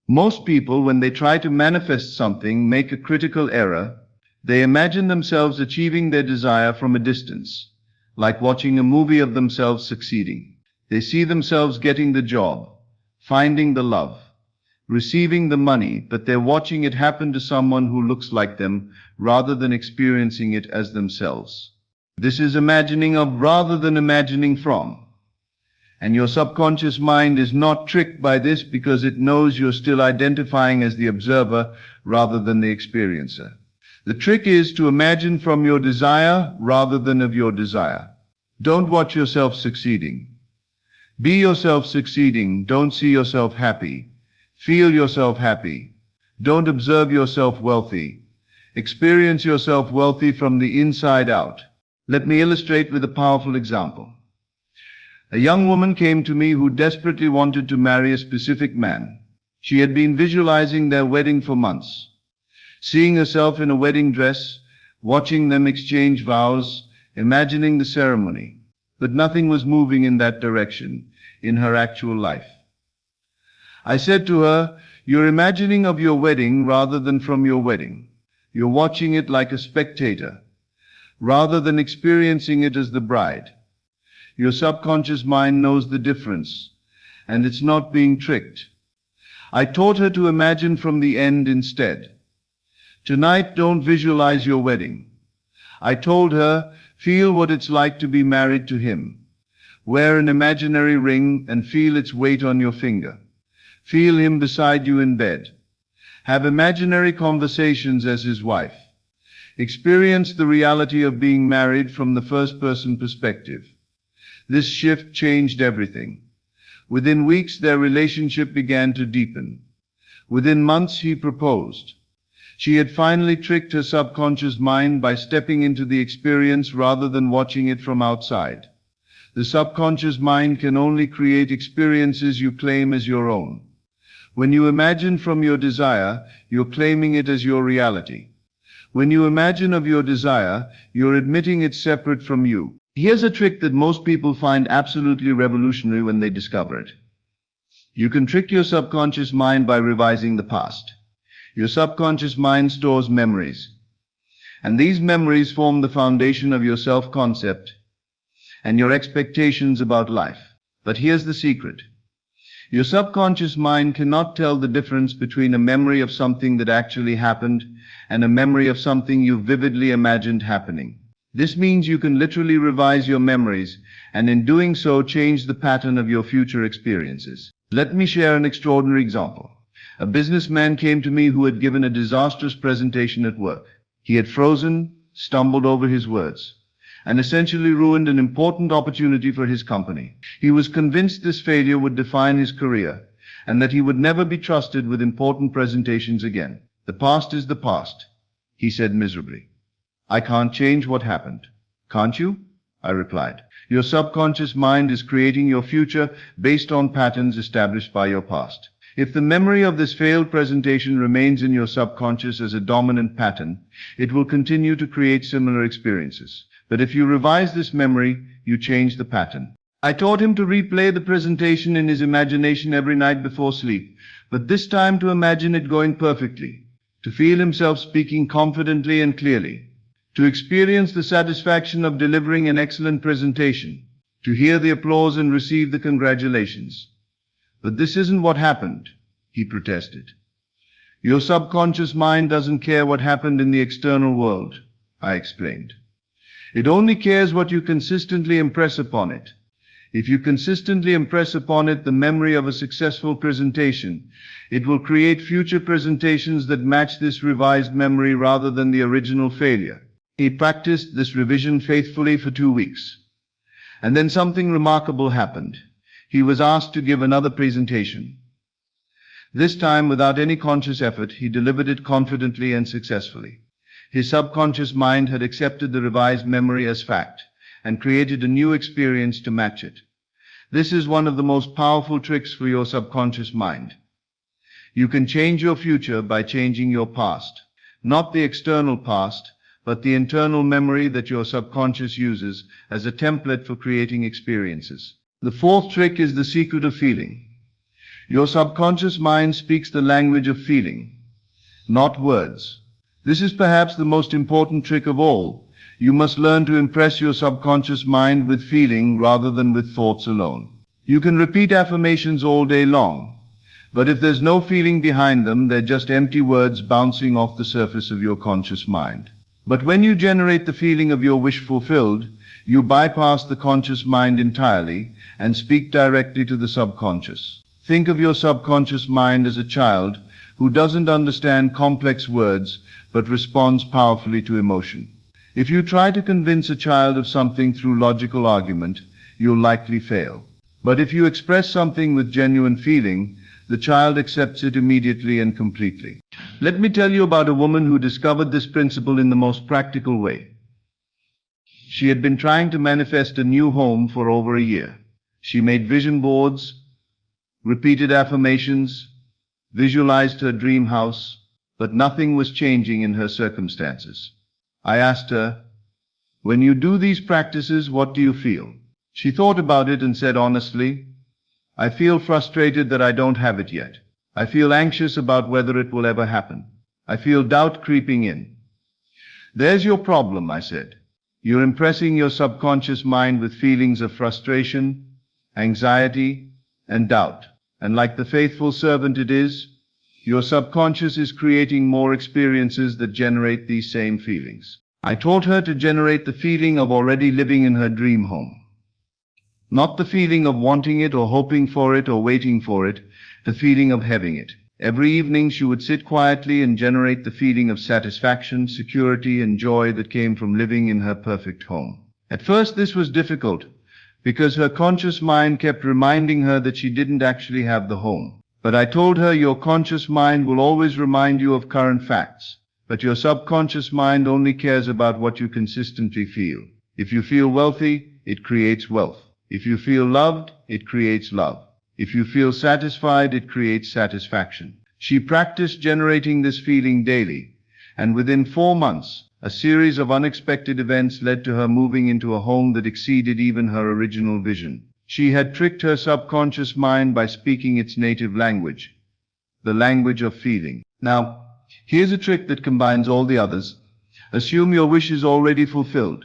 Most people, when they try to manifest something, make a critical error. They imagine themselves achieving their desire from a distance, like watching a movie of themselves succeeding. They see themselves getting the job, finding the love, receiving the money, but they're watching it happen to someone who looks like them rather than experiencing it as themselves. This is imagining of rather than imagining from. And your subconscious mind is not tricked by this because it knows you're still identifying as the observer rather than the experiencer. The trick is to imagine from your desire rather than of your desire. Don't watch yourself succeeding. Be yourself succeeding. Don't see yourself happy. Feel yourself happy. Don't observe yourself wealthy. Experience yourself wealthy from the inside out. Let me illustrate with a powerful example. A young woman came to me who desperately wanted to marry a specific man. She had been visualizing their wedding for months, seeing herself in a wedding dress, watching them exchange vows, imagining the ceremony. But nothing was moving in that direction in her actual life. I said to her, "You're imagining of your wedding rather than from your wedding. You're watching it like a spectator, rather than experiencing it as the bride. Your subconscious mind knows the difference, and it's not being tricked." I taught her to imagine from the end instead. Tonight, don't visualize your wedding. I told her, feel what it's like to be married to him. Wear an imaginary ring and feel its weight on your finger. Feel him beside you in bed. Have imaginary conversations as his wife. Experience the reality of being married from the first-person perspective. This shift changed everything. Within weeks, their relationship began to deepen. Within months, he proposed. She had finally tricked her subconscious mind by stepping into the experience rather than watching it from outside. The subconscious mind can only create experiences you claim as your own. When you imagine from your desire, you're claiming it as your reality. When you imagine of your desire, you're admitting it's separate from you. Here's a trick that most people find absolutely revolutionary when they discover it. You can trick your subconscious mind by revising the past. Your subconscious mind stores memories, and these memories form the foundation of your self-concept and your expectations about life. But here's the secret. Your subconscious mind cannot tell the difference between a memory of something that actually happened and a memory of something you vividly imagined happening. This means you can literally revise your memories, and in doing so, change the pattern of your future experiences. Let me share an extraordinary example. A businessman came to me who had given a disastrous presentation at work. He had frozen, stumbled over his words, and essentially ruined an important opportunity for his company. He was convinced this failure would define his career, and that he would never be trusted with important presentations again. "The past is the past," he said miserably. "I can't change what happened." "Can't you?" I replied. "Your subconscious mind is creating your future based on patterns established by your past. If the memory of this failed presentation remains in your subconscious as a dominant pattern, it will continue to create similar experiences. But if you revise this memory, you change the pattern." I taught him to replay the presentation in his imagination every night before sleep, but this time to imagine it going perfectly, to feel himself speaking confidently and clearly, to experience the satisfaction of delivering an excellent presentation, to hear the applause and receive the congratulations. "But this isn't what happened," he protested. "Your subconscious mind doesn't care what happened in the external world," I explained. "It only cares what you consistently impress upon it. If you consistently impress upon it the memory of a successful presentation, it will create future presentations that match this revised memory rather than the original failure." He practiced this revision faithfully for 2 weeks. And then something remarkable happened. He was asked to give another presentation. This time, without any conscious effort, he delivered it confidently and successfully. His subconscious mind had accepted the revised memory as fact and created a new experience to match it. This is one of the most powerful tricks for your subconscious mind. You can change your future by changing your past, not the external past, but the internal memory that your subconscious uses as a template for creating experiences. The fourth trick is the secret of feeling. Your subconscious mind speaks the language of feeling, not words. This is perhaps the most important trick of all. You must learn to impress your subconscious mind with feeling rather than with thoughts alone. You can repeat affirmations all day long, but if there's no feeling behind them, they're just empty words bouncing off the surface of your conscious mind. But when you generate the feeling of your wish fulfilled, you bypass the conscious mind entirely and speak directly to the subconscious. Think of your subconscious mind as a child who doesn't understand complex words but responds powerfully to emotion. If you try to convince a child of something through logical argument, you'll likely fail. But if you express something with genuine feeling, the child accepts it immediately and completely. Let me tell you about a woman who discovered this principle in the most practical way. She had been trying to manifest a new home for over a year. She made vision boards, repeated affirmations, visualized her dream house, but nothing was changing in her circumstances. I asked her, "When you do these practices, what do you feel?" She thought about it and said honestly, "I feel frustrated that I don't have it yet. I feel anxious about whether it will ever happen. I feel doubt creeping in." "There's your problem," I said. "You're impressing your subconscious mind with feelings of frustration, anxiety, and doubt. And like the faithful servant it is, your subconscious is creating more experiences that generate these same feelings." I taught her to generate the feeling of already living in her dream home. Not the feeling of wanting it or hoping for it or waiting for it, the feeling of having it. Every evening she would sit quietly and generate the feeling of satisfaction, security, and joy that came from living in her perfect home. At first this was difficult, because her conscious mind kept reminding her that she didn't actually have the home. But I told her your conscious mind will always remind you of current facts, but your subconscious mind only cares about what you consistently feel. If you feel wealthy, it creates wealth. If you feel loved, it creates love. If you feel satisfied, it creates satisfaction. She practiced generating this feeling daily, and within 4 months, a series of unexpected events led to her moving into a home that exceeded even her original vision. She had tricked her subconscious mind by speaking its native language, the language of feeling. Now, here's a trick that combines all the others. Assume your wish is already fulfilled,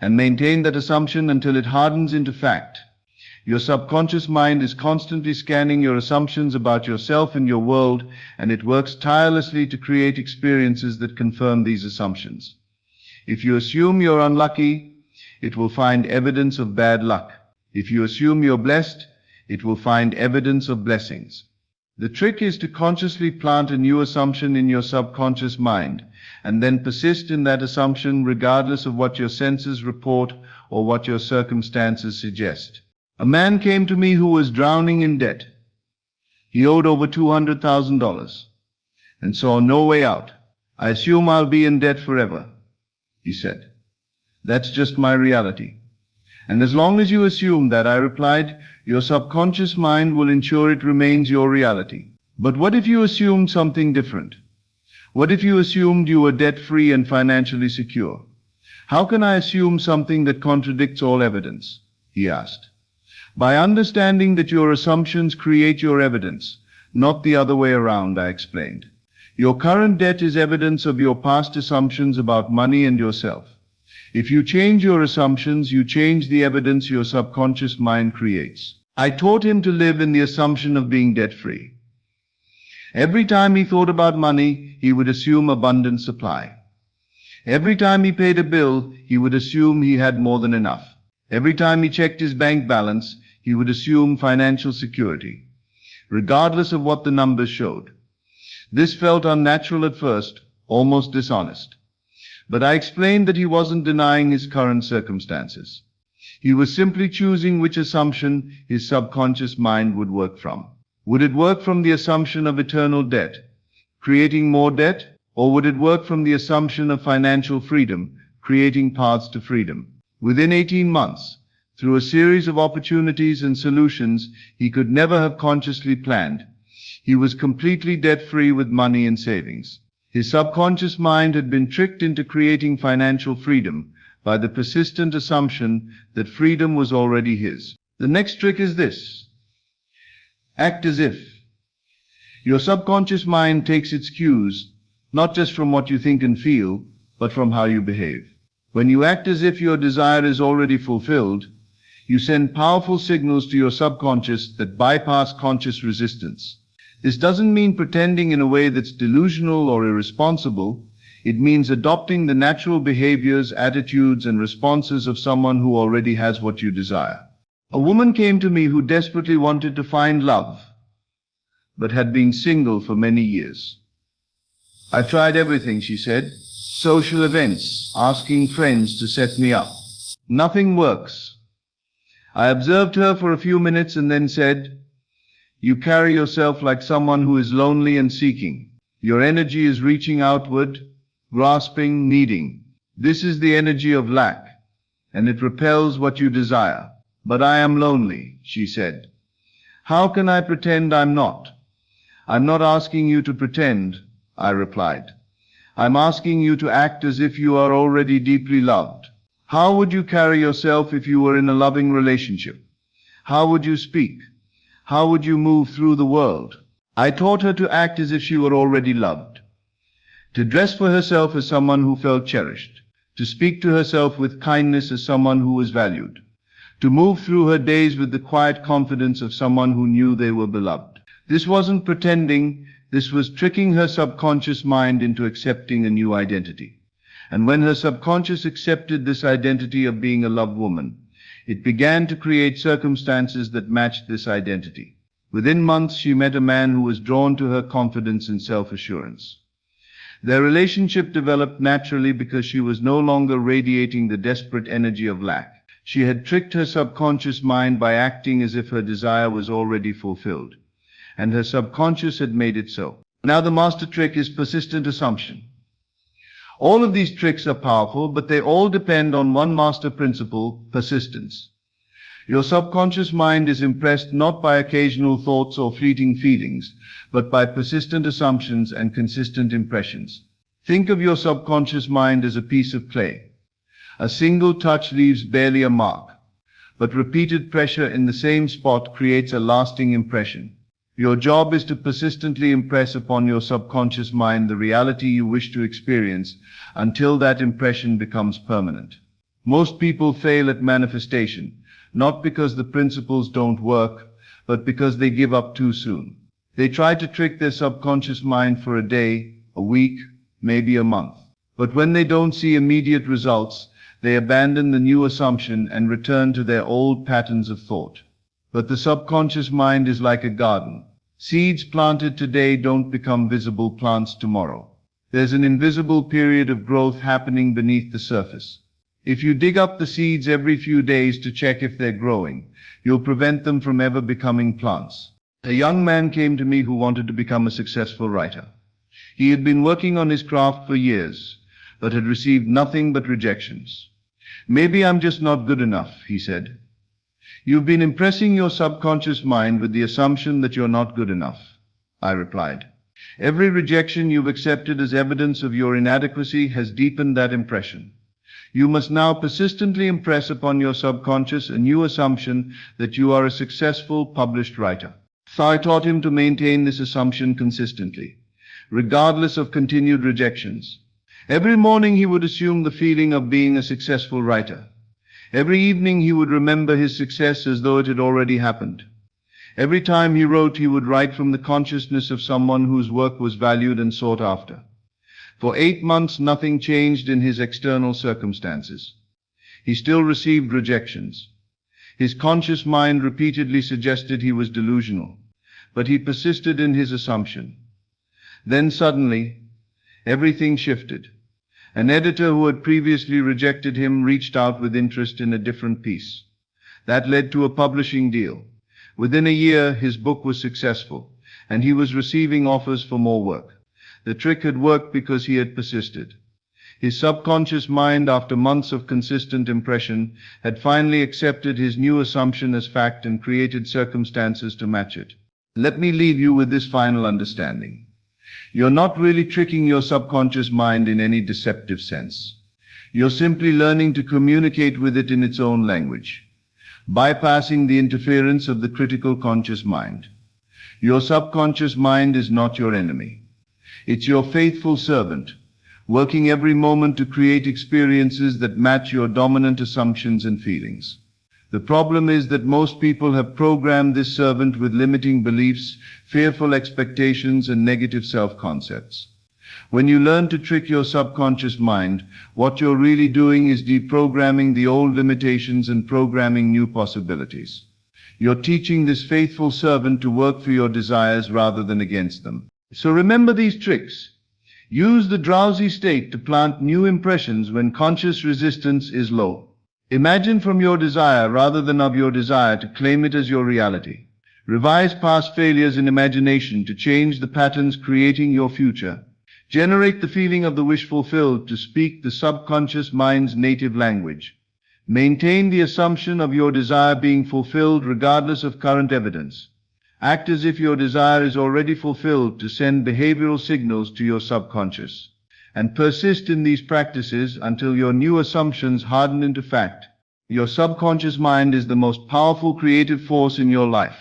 and maintain that assumption until it hardens into fact. Your subconscious mind is constantly scanning your assumptions about yourself and your world, and it works tirelessly to create experiences that confirm these assumptions. If you assume you're unlucky, it will find evidence of bad luck. If you assume you're blessed, it will find evidence of blessings. The trick is to consciously plant a new assumption in your subconscious mind, and then persist in that assumption regardless of what your senses report or what your circumstances suggest. A man came to me who was drowning in debt. He owed over $200,000 and saw no way out. "I assume I'll be in debt forever," he said. "That's just my reality." "And as long as you assume that," I replied, "your subconscious mind will ensure it remains your reality." But what if you assumed something different? What if you assumed you were debt-free and financially secure? "How can I assume something that contradicts all evidence?" he asked. "By understanding that your assumptions create your evidence, not the other way around," I explained. Your current debt is evidence of your past assumptions about money and yourself. If you change your assumptions, you change the evidence your subconscious mind creates. I taught him to live in the assumption of being debt-free. Every time he thought about money, he would assume abundant supply. Every time he paid a bill, he would assume he had more than enough. Every time he checked his bank balance, he would assume financial security, regardless of what the numbers showed. This felt unnatural at first, almost dishonest. But I explained that he wasn't denying his current circumstances. He was simply choosing which assumption his subconscious mind would work from. Would it work from the assumption of eternal debt, creating more debt, or would it work from the assumption of financial freedom, creating paths to freedom? Within 18 months, through a series of opportunities and solutions he could never have consciously planned, he was completely debt-free with money and savings. His subconscious mind had been tricked into creating financial freedom by the persistent assumption that freedom was already his. The next trick is this. Act as if. Your subconscious mind takes its cues, not just from what you think and feel, but from how you behave. When you act as if your desire is already fulfilled, you send powerful signals to your subconscious that bypass conscious resistance. This doesn't mean pretending in a way that's delusional or irresponsible. It means adopting the natural behaviors, attitudes, and responses of someone who already has what you desire. A woman came to me who desperately wanted to find love, but had been single for many years. I tried everything, she said. Social events, asking friends to set me up. Nothing works. I observed her for a few minutes and then said, "You carry yourself like someone who is lonely and seeking. Your energy is reaching outward, grasping, needing. This is the energy of lack, and it repels what you desire." "But I am lonely," she said. "How can I pretend I'm not?" "I'm not asking you to pretend," I replied. "I'm asking you to act as if you are already deeply loved. How would you carry yourself if you were in a loving relationship? How would you speak? How would you move through the world?" I taught her to act as if she were already loved, to dress for herself as someone who felt cherished, to speak to herself with kindness as someone who was valued, to move through her days with the quiet confidence of someone who knew they were beloved. This wasn't pretending, this was tricking her subconscious mind into accepting a new identity. And when her subconscious accepted this identity of being a loved woman, it began to create circumstances that matched this identity. Within months, she met a man who was drawn to her confidence and self-assurance. Their relationship developed naturally because she was no longer radiating the desperate energy of lack. She had tricked her subconscious mind by acting as if her desire was already fulfilled, and her subconscious had made it so. Now the master trick is persistent assumption. All of these tricks are powerful, but they all depend on one master principle: persistence. Your subconscious mind is impressed not by occasional thoughts or fleeting feelings, but by persistent assumptions and consistent impressions. Think of your subconscious mind as a piece of clay. A single touch leaves barely a mark, but repeated pressure in the same spot creates a lasting impression. Your job is to persistently impress upon your subconscious mind the reality you wish to experience until that impression becomes permanent. Most people fail at manifestation, not because the principles don't work, but because they give up too soon. They try to trick their subconscious mind for a day, a week, maybe a month. But when they don't see immediate results, they abandon the new assumption and return to their old patterns of thought. But the subconscious mind is like a garden. Seeds planted today don't become visible plants tomorrow. There's an invisible period of growth happening beneath the surface. If you dig up the seeds every few days to check if they're growing, you'll prevent them from ever becoming plants. A young man came to me who wanted to become a successful writer. He had been working on his craft for years, but had received nothing but rejections. "Maybe I'm just not good enough," he said. "You've been impressing your subconscious mind with the assumption that you're not good enough," I replied. "Every rejection you've accepted as evidence of your inadequacy has deepened that impression. You must now persistently impress upon your subconscious a new assumption that you are a successful published writer." So I taught him to maintain this assumption consistently, regardless of continued rejections. Every morning he would assume the feeling of being a successful writer. Every evening he would remember his success as though it had already happened. Every time he wrote, he would write from the consciousness of someone whose work was valued and sought after. For 8 months, nothing changed in his external circumstances. He still received rejections. His conscious mind repeatedly suggested he was delusional, but he persisted in his assumption. Then suddenly, everything shifted. An editor who had previously rejected him reached out with interest in a different piece. That led to a publishing deal. Within a year, his book was successful, and he was receiving offers for more work. The trick had worked because he had persisted. His subconscious mind, after months of consistent impression, had finally accepted his new assumption as fact and created circumstances to match it. Let me leave you with this final understanding. You're not really tricking your subconscious mind in any deceptive sense. You're simply learning to communicate with it in its own language, bypassing the interference of the critical conscious mind. Your subconscious mind is not your enemy. It's your faithful servant, working every moment to create experiences that match your dominant assumptions and feelings. The problem is that most people have programmed this servant with limiting beliefs, fearful expectations, and negative self-concepts. When you learn to trick your subconscious mind, what you're really doing is deprogramming the old limitations and programming new possibilities. You're teaching this faithful servant to work for your desires rather than against them. So remember these tricks. Use the drowsy state to plant new impressions when conscious resistance is low. Imagine from your desire rather than of your desire to claim it as your reality. Revise past failures in imagination to change the patterns creating your future. Generate the feeling of the wish fulfilled to speak the subconscious mind's native language. Maintain the assumption of your desire being fulfilled regardless of current evidence. Act as if your desire is already fulfilled to send behavioral signals to your subconscious. And persist in these practices until your new assumptions harden into fact. Your subconscious mind is the most powerful creative force in your life.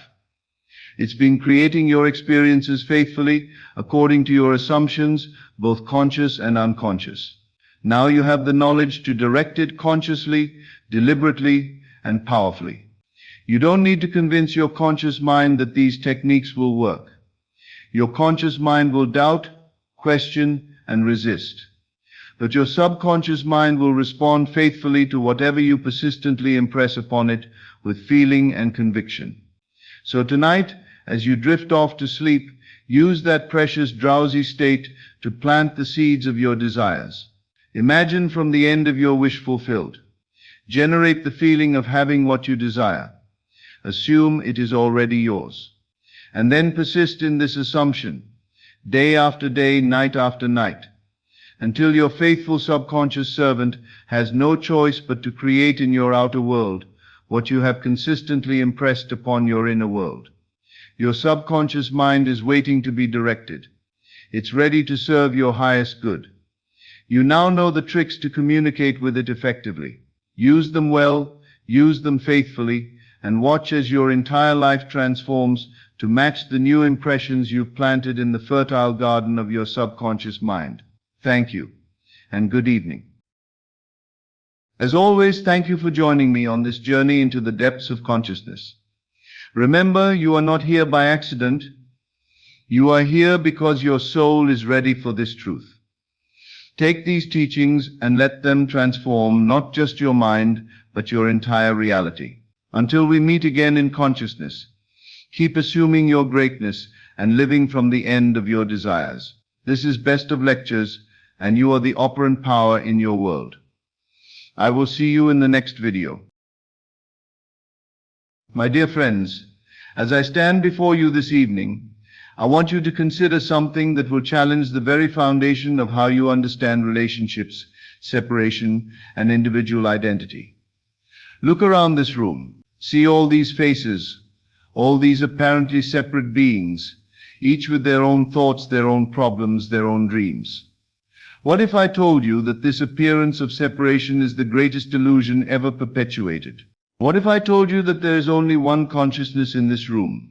It's been creating your experiences faithfully, according to your assumptions, both conscious and unconscious. Now you have the knowledge to direct it consciously, deliberately, and powerfully. You don't need to convince your conscious mind that these techniques will work. Your conscious mind will doubt, question, and resist. But your subconscious mind will respond faithfully to whatever you persistently impress upon it with feeling and conviction. So tonight, as you drift off to sleep, use that precious drowsy state to plant the seeds of your desires. Imagine from the end of your wish fulfilled. Generate the feeling of having what you desire. Assume it is already yours. And then persist in this assumption, day after day, night after night, until your faithful subconscious servant has no choice but to create in your outer world what you have consistently impressed upon your inner world. Your subconscious mind is waiting to be directed. It's ready to serve your highest good. You now know the tricks to communicate with it effectively. Use them well, use them faithfully, and watch as your entire life transforms to match the new impressions you've planted in the fertile garden of your subconscious mind. Thank you, and good evening. As always, thank you for joining me on this journey into the depths of consciousness. Remember, you are not here by accident. You are here because your soul is ready for this truth. Take these teachings and let them transform not just your mind, but your entire reality. Until we meet again in consciousness, keep assuming your greatness and living from the end of your desires. This is Best of Lectures, and you are the operant power in your world. I will see you in the next video. My dear friends, as I stand before you this evening, I want you to consider something that will challenge the very foundation of how you understand relationships, separation, and individual identity. Look around this room. See all these faces, all these apparently separate beings, each with their own thoughts, their own problems, their own dreams. What if I told you that this appearance of separation is the greatest illusion ever perpetuated? What if I told you that there is only one consciousness in this room,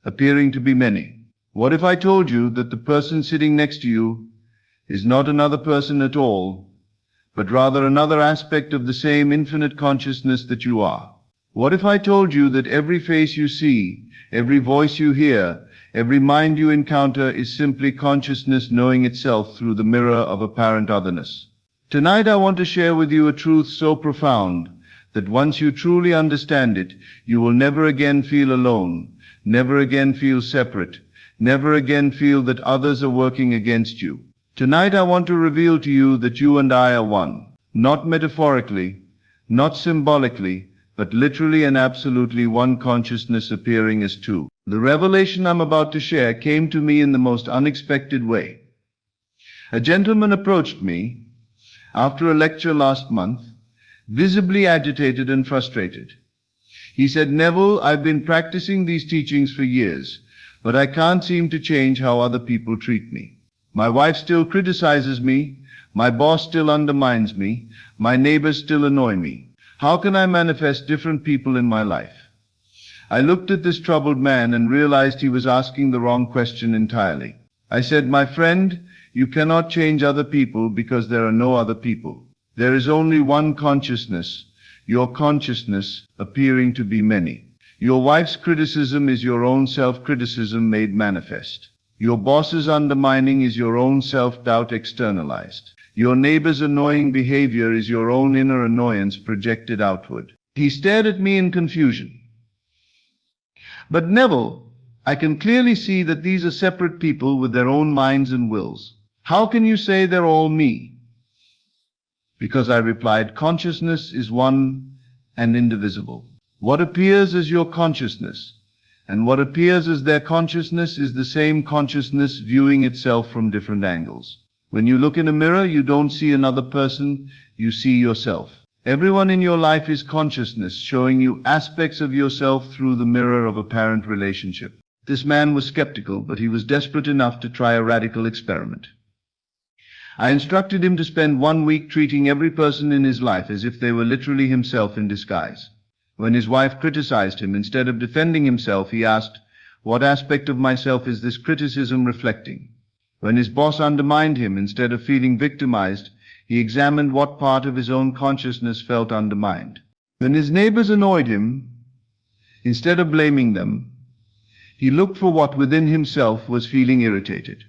appearing to be many? What if I told you that the person sitting next to you is not another person at all, but rather another aspect of the same infinite consciousness that you are? What if I told you that every face you see, every voice you hear, every mind you encounter is simply consciousness knowing itself through the mirror of apparent otherness? Tonight I want to share with you a truth so profound that once you truly understand it, you will never again feel alone, never again feel separate, never again feel that others are working against you. Tonight I want to reveal to you that you and I are one, not metaphorically, not symbolically, but literally and absolutely one consciousness appearing as two. The revelation I'm about to share came to me in the most unexpected way. A gentleman approached me after a lecture last month, visibly agitated and frustrated. He said, "Neville, I've been practicing these teachings for years, but I can't seem to change how other people treat me. My wife still criticizes me, my boss still undermines me, my neighbors still annoy me. How can I manifest different people in my life?" I looked at this troubled man and realized he was asking the wrong question entirely. I said, "My friend, you cannot change other people because there are no other people. There is only one consciousness, your consciousness appearing to be many. Your wife's criticism is your own self-criticism made manifest. Your boss's undermining is your own self-doubt externalized. Your neighbor's annoying behavior is your own inner annoyance projected outward. He stared at me in confusion. But Neville, I can clearly see that these are separate people with their own minds and wills. How can you say they're all me? Because I replied, consciousness is one and indivisible. What appears as your consciousness and what appears as their consciousness is the same consciousness viewing itself from different angles. When you look in a mirror, you don't see another person, you see yourself. Everyone in your life is consciousness, showing you aspects of yourself through the mirror of apparent relationship. This man was skeptical, but he was desperate enough to try a radical experiment. I instructed him to spend 1 week treating every person in his life as if they were literally himself in disguise. When his wife criticized him, instead of defending himself, he asked, "What aspect of myself is this criticism reflecting?" When his boss undermined him, instead of feeling victimized, he examined what part of his own consciousness felt undermined. When his neighbors annoyed him, instead of blaming them, he looked for what within himself was feeling irritated.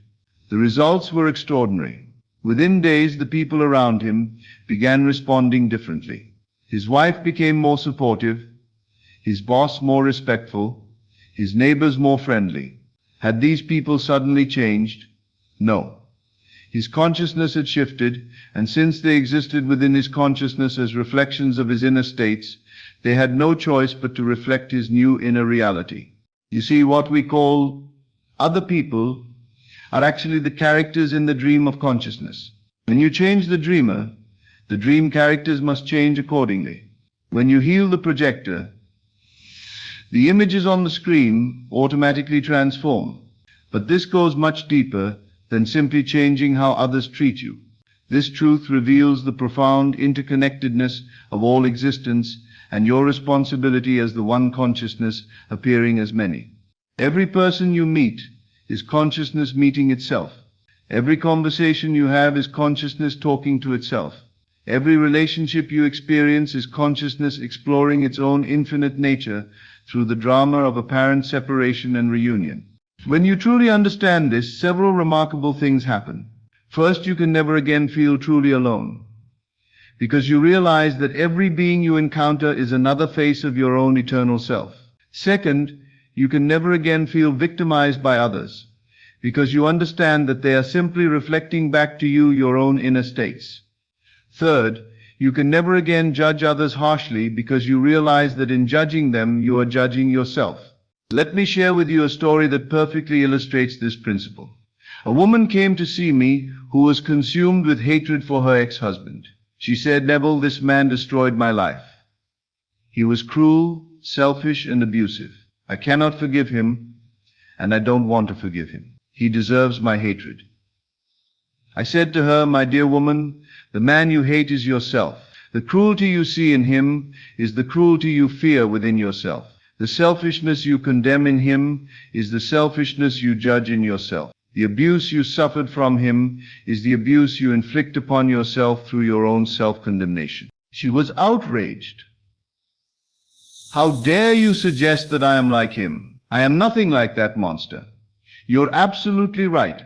The results were extraordinary. Within days, the people around him began responding differently. His wife became more supportive, his boss more respectful, his neighbors more friendly. Had these people suddenly changed? No. His consciousness had shifted, and since they existed within his consciousness as reflections of his inner states, they had no choice but to reflect his new inner reality. You see, what we call other people are actually the characters in the dream of consciousness. When you change the dreamer, the dream characters must change accordingly. When you heal the projector, the images on the screen automatically transform. But this goes much deeper than simply changing how others treat you. This truth reveals the profound interconnectedness of all existence and your responsibility as the one consciousness appearing as many. Every person you meet is consciousness meeting itself. Every conversation you have is consciousness talking to itself. Every relationship you experience is consciousness exploring its own infinite nature through the drama of apparent separation and reunion. When you truly understand this, several remarkable things happen. First, you can never again feel truly alone, because you realize that every being you encounter is another face of your own eternal self. Second, you can never again feel victimized by others, because you understand that they are simply reflecting back to you your own inner states. Third, you can never again judge others harshly, because you realize that in judging them, you are judging yourself. Let me share with you a story that perfectly illustrates this principle. A woman came to see me who was consumed with hatred for her ex-husband. She said, "Neville, this man destroyed my life. He was cruel, selfish, and abusive. I cannot forgive him, and I don't want to forgive him. He deserves my hatred." I said to her, "My dear woman, the man you hate is yourself. The cruelty you see in him is the cruelty you fear within yourself. The selfishness you condemn in him is the selfishness you judge in yourself. The abuse you suffered from him is the abuse you inflict upon yourself through your own self-condemnation." She was outraged. "How dare you suggest that I am like him? I am nothing like that monster." "You're absolutely right,"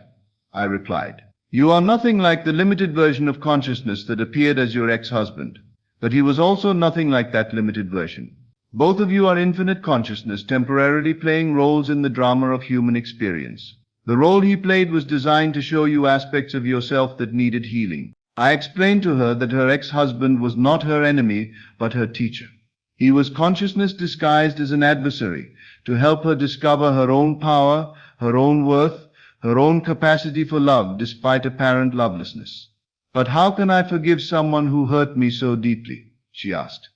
I replied. "You are nothing like the limited version of consciousness that appeared as your ex-husband, but he was also nothing like that limited version. Both of you are infinite consciousness temporarily playing roles in the drama of human experience. The role he played was designed to show you aspects of yourself that needed healing." I explained to her that her ex-husband was not her enemy, but her teacher. He was consciousness disguised as an adversary to help her discover her own power, her own worth, her own capacity for love despite apparent lovelessness. "But how can I forgive someone who hurt me so deeply?" she asked.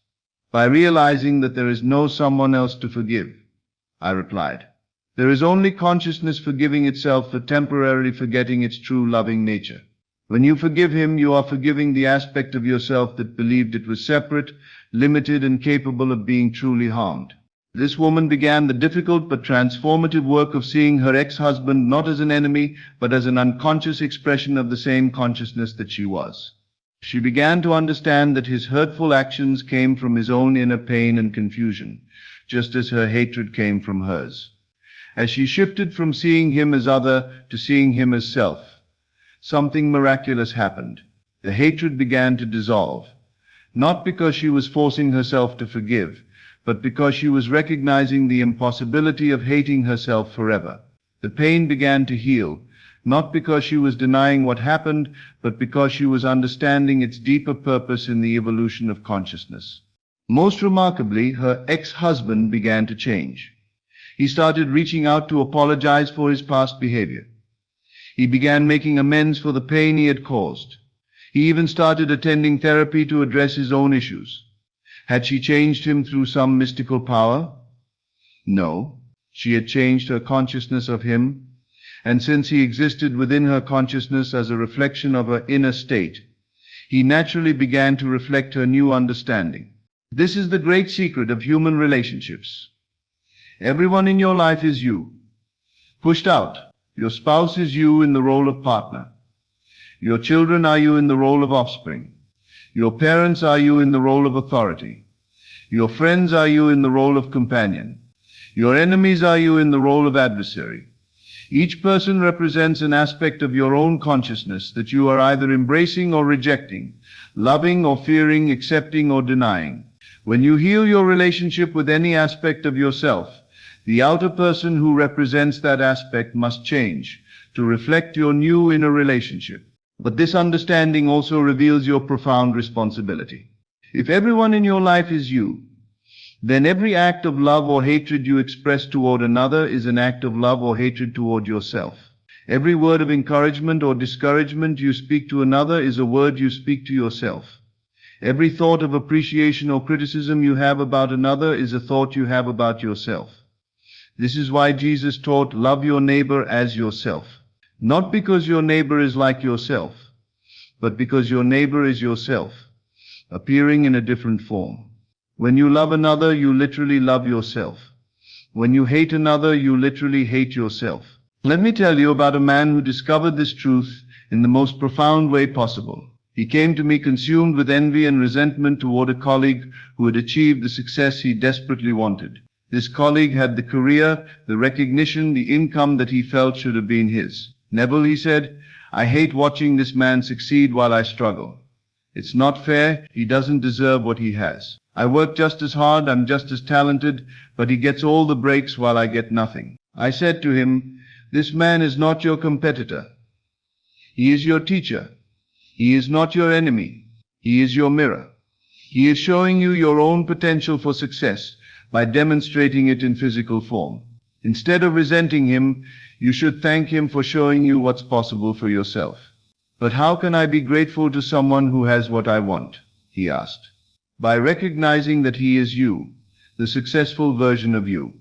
"By realizing that there is no someone else to forgive," I replied. "There is only consciousness forgiving itself for temporarily forgetting its true loving nature. When you forgive him, you are forgiving the aspect of yourself that believed it was separate, limited, and capable of being truly harmed." This woman began the difficult but transformative work of seeing her ex-husband not as an enemy, but as an unconscious expression of the same consciousness that she was. She began to understand that his hurtful actions came from his own inner pain and confusion, just as her hatred came from hers. As she shifted from seeing him as other to seeing him as self, something miraculous happened. The hatred began to dissolve, not because she was forcing herself to forgive, but because she was recognizing the impossibility of hating herself forever. The pain began to heal, not because she was denying what happened, but because she was understanding its deeper purpose in the evolution of consciousness. Most remarkably, her ex-husband began to change. He started reaching out to apologize for his past behavior. He began making amends for the pain he had caused. He even started attending therapy to address his own issues. Had she changed him through some mystical power? No. She had changed her consciousness of him, and since he existed within her consciousness as a reflection of her inner state, he naturally began to reflect her new understanding. This is the great secret of human relationships. Everyone in your life is you. Pushed out. Your spouse is you in the role of partner. Your children are you in the role of offspring. Your parents are you in the role of authority. Your friends are you in the role of companion. Your enemies are you in the role of adversary. Each person represents an aspect of your own consciousness that you are either embracing or rejecting, loving or fearing, accepting or denying. When you heal your relationship with any aspect of yourself, the outer person who represents that aspect must change to reflect your new inner relationship. But this understanding also reveals your profound responsibility. If everyone in your life is you, then every act of love or hatred you express toward another is an act of love or hatred toward yourself. Every word of encouragement or discouragement you speak to another is a word you speak to yourself. Every thought of appreciation or criticism you have about another is a thought you have about yourself. This is why Jesus taught, love your neighbor as yourself. Not because your neighbor is like yourself, but because your neighbor is yourself, appearing in a different form. When you love another, you literally love yourself. When you hate another, you literally hate yourself. Let me tell you about a man who discovered this truth in the most profound way possible. He came to me consumed with envy and resentment toward a colleague who had achieved the success he desperately wanted. This colleague had the career, the recognition, the income that he felt should have been his. Neville, he said, I hate watching this man succeed while I struggle. It's not fair. He doesn't deserve what he has. I work just as hard, I'm just as talented, but he gets all the breaks while I get nothing. I said to him, this man is not your competitor. He is your teacher. He is not your enemy. He is your mirror. He is showing you your own potential for success by demonstrating it in physical form. Instead of resenting him, you should thank him for showing you what's possible for yourself. But how can I be grateful to someone who has what I want? He asked. By recognizing that he is you, the successful version of you.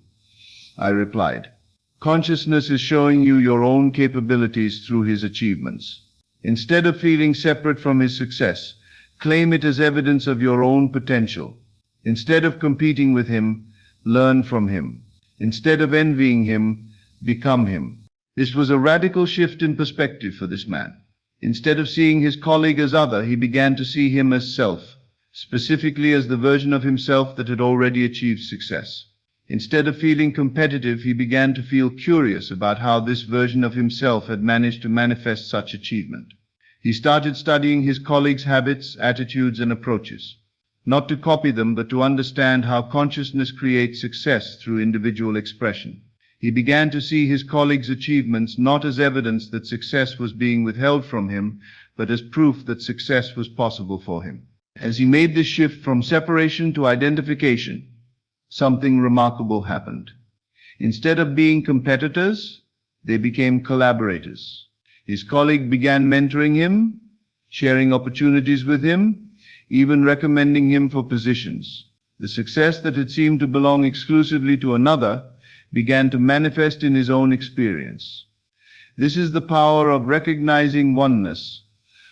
I replied. Consciousness is showing you your own capabilities through his achievements. Instead of feeling separate from his success, claim it as evidence of your own potential. Instead of competing with him, learn from him. Instead of envying him, become him. This was a radical shift in perspective for this man. Instead of seeing his colleague as other, he began to see him as self, specifically as the version of himself that had already achieved success. Instead of feeling competitive, he began to feel curious about how this version of himself had managed to manifest such achievement. He started studying his colleagues' habits, attitudes, and approaches. Not to copy them, but to understand how consciousness creates success through individual expression. He began to see his colleagues' achievements not as evidence that success was being withheld from him, but as proof that success was possible for him. As he made this shift from separation to identification, something remarkable happened. Instead of being competitors, they became collaborators. His colleague began mentoring him, sharing opportunities with him, even recommending him for positions. The success that had seemed to belong exclusively to another began to manifest in his own experience. This is the power of recognizing oneness.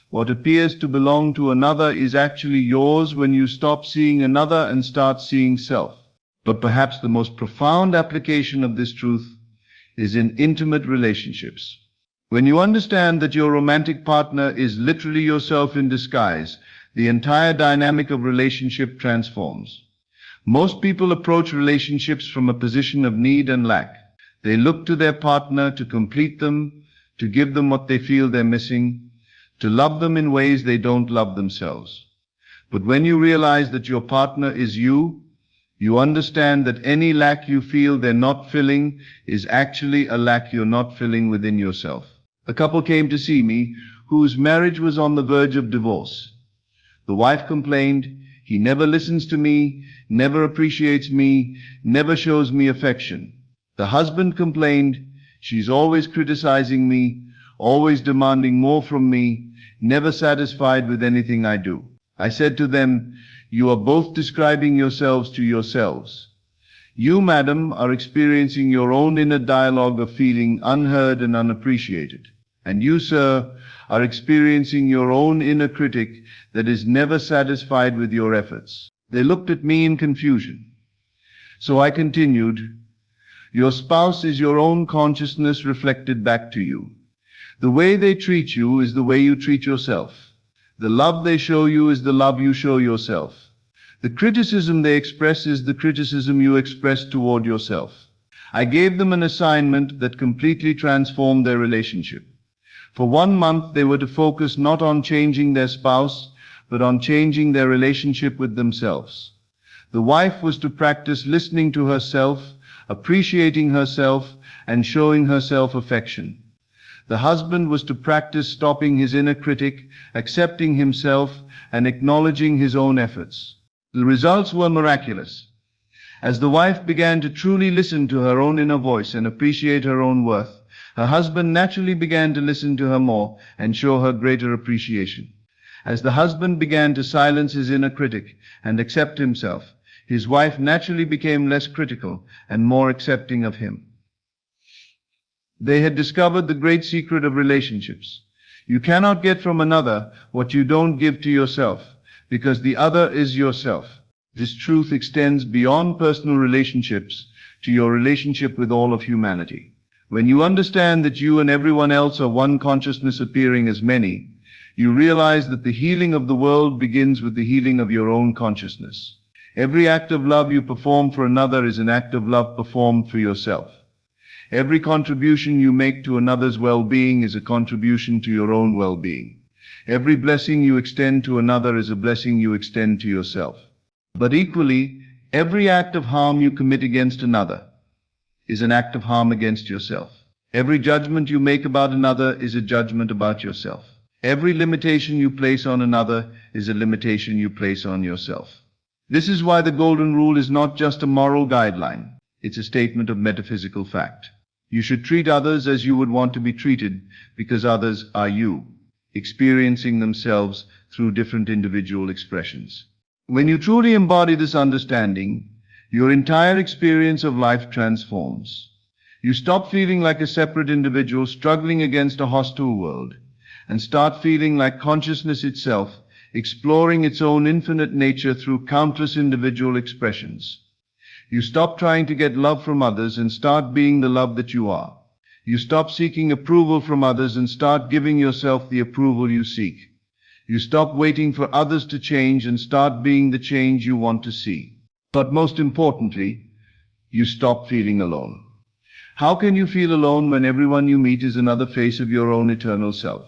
What appears to belong to another is actually yours when you stop seeing another and start seeing self. But perhaps the most profound application of this truth is in intimate relationships. When you understand that your romantic partner is literally yourself in disguise, the entire dynamic of relationship transforms. Most people approach relationships from a position of need and lack. They look to their partner to complete them, to give them what they feel they're missing, to love them in ways they don't love themselves. But when you realize that your partner is you, you understand that any lack you feel they're not filling is actually a lack you're not filling within yourself. A couple came to see me whose marriage was on the verge of divorce. The wife complained, "He never listens to me, never appreciates me, never shows me affection." The husband complained, "She's always criticizing me, always demanding more from me, never satisfied with anything I do." I said to them, "You are both describing yourselves to yourselves. You, madam, are experiencing your own inner dialogue of feeling unheard and unappreciated. And you, sir, are experiencing your own inner critic that is never satisfied with your efforts." They looked at me in confusion. So I continued, "Your spouse is your own consciousness reflected back to you. The way they treat you is the way you treat yourself. The love they show you is the love you show yourself. The criticism they express is the criticism you express toward yourself." I gave them an assignment that completely transformed their relationship. For 1 month, they were to focus not on changing their spouse, but on changing their relationship with themselves. The wife was to practice listening to herself, appreciating herself, and showing herself affection. The husband was to practice stopping his inner critic, accepting himself, and acknowledging his own efforts. The results were miraculous. As the wife began to truly listen to her own inner voice and appreciate her own worth, her husband naturally began to listen to her more and show her greater appreciation. As the husband began to silence his inner critic and accept himself, his wife naturally became less critical and more accepting of him. They had discovered the great secret of relationships. You cannot get from another what you don't give to yourself, because the other is yourself. This truth extends beyond personal relationships to your relationship with all of humanity. When you understand that you and everyone else are one consciousness appearing as many, you realize that the healing of the world begins with the healing of your own consciousness. Every act of love you perform for another is an act of love performed for yourself. Every contribution you make to another's well-being is a contribution to your own well-being. Every blessing you extend to another is a blessing you extend to yourself. But equally, every act of harm you commit against another is an act of harm against yourself. Every judgment you make about another is a judgment about yourself. Every limitation you place on another is a limitation you place on yourself. This is why the Golden Rule is not just a moral guideline. It's a statement of metaphysical fact. You should treat others as you would want to be treated, because others are you, experiencing themselves through different individual expressions. When you truly embody this understanding, your entire experience of life transforms. You stop feeling like a separate individual struggling against a hostile world, and start feeling like consciousness itself, exploring its own infinite nature through countless individual expressions. You stop trying to get love from others and start being the love that you are. You stop seeking approval from others and start giving yourself the approval you seek. You stop waiting for others to change and start being the change you want to see. But most importantly, you stop feeling alone. How can you feel alone when everyone you meet is another face of your own eternal self?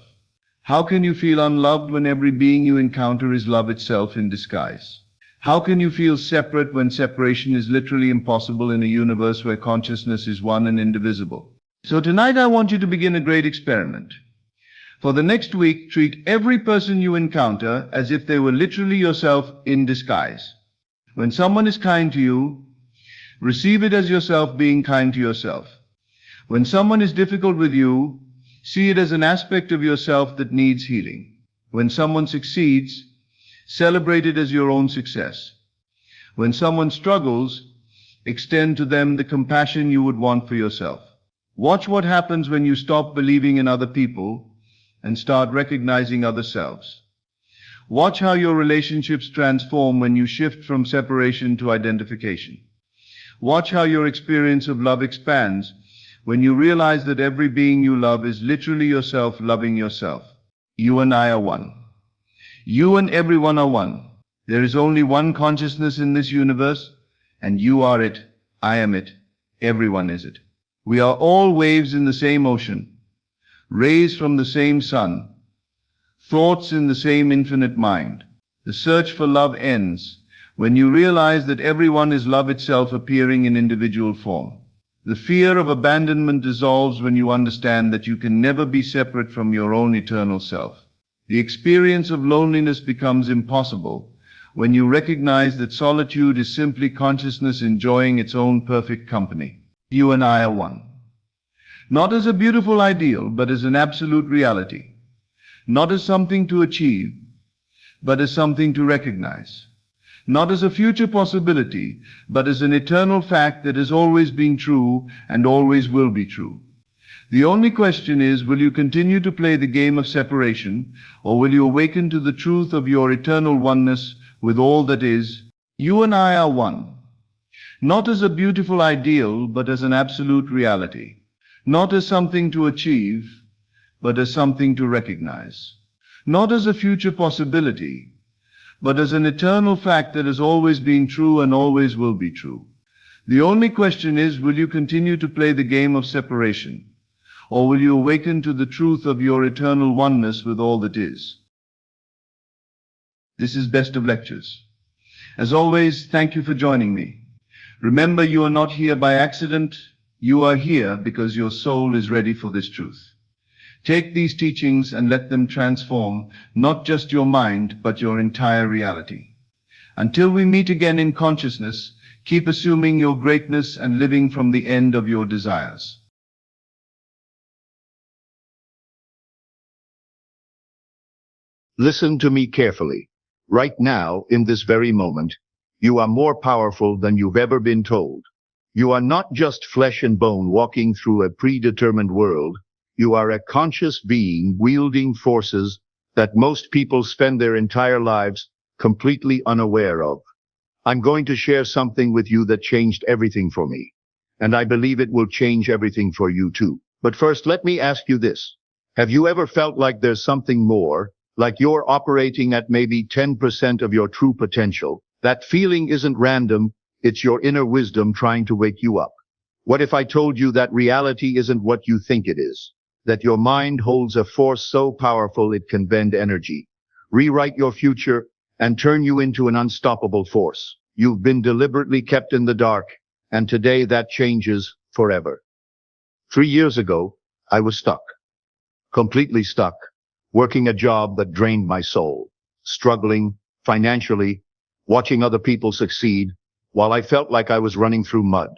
How can you feel unloved when every being you encounter is love itself in disguise? How can you feel separate when separation is literally impossible in a universe where consciousness is one and indivisible? So tonight I want you to begin a great experiment. For the next week, treat every person you encounter as if they were literally yourself in disguise. When someone is kind to you, receive it as yourself being kind to yourself. When someone is difficult with you, see it as an aspect of yourself that needs healing. When someone succeeds, celebrate it as your own success. When someone struggles, extend to them the compassion you would want for yourself. Watch what happens when you stop believing in other people and start recognizing other selves. Watch how your relationships transform when you shift from separation to identification. Watch how your experience of love expands when you realize that every being you love is literally yourself loving yourself. You and I are one. You and everyone are one. There is only one consciousness in this universe, and you are it, I am it, everyone is it. We are all waves in the same ocean, rays from the same sun, thoughts in the same infinite mind. The search for love ends when you realize that everyone is love itself appearing in individual form. The fear of abandonment dissolves when you understand that you can never be separate from your own eternal self. The experience of loneliness becomes impossible when you recognize that solitude is simply consciousness enjoying its own perfect company. You and I are one. Not as a beautiful ideal, but as an absolute reality. Not as something to achieve, but as something to recognize. Not as a future possibility, but as an eternal fact that has always been true and always will be true. The only question is, will you continue to play the game of separation, or will you awaken to the truth of your eternal oneness with all that is? You and I are one. Not as a beautiful ideal, but as an absolute reality. Not as something to achieve, but as something to recognize. Not as a future possibility, but as an eternal fact that has always been true and always will be true. The only question is, will you continue to play the game of separation, or will you awaken to the truth of your eternal oneness with all that is? This is Best of Lectures. As always, thank you for joining me. Remember, you are not here by accident. You are here because your soul is ready for this truth. Take these teachings and let them transform not just your mind, but your entire reality. Until we meet again in consciousness, keep assuming your greatness and living from the end of your desires. Listen to me carefully. Right now, in this very moment, you are more powerful than you've ever been told. You are not just flesh and bone walking through a predetermined world. You are a conscious being wielding forces that most people spend their entire lives completely unaware of. I'm going to share something with you that changed everything for me, and I believe it will change everything for you too. But first, let me ask you this. Have you ever felt like there's something more, like you're operating at maybe 10% of your true potential? That feeling isn't random, it's your inner wisdom trying to wake you up. What if I told you that reality isn't what you think it is? That your mind holds a force so powerful it can bend energy, rewrite your future, and turn you into an unstoppable force. You've been deliberately kept in the dark, and today that changes forever. 3 years ago, I was stuck. Completely stuck, working a job that drained my soul, struggling financially, watching other people succeed, while I felt like I was running through mud.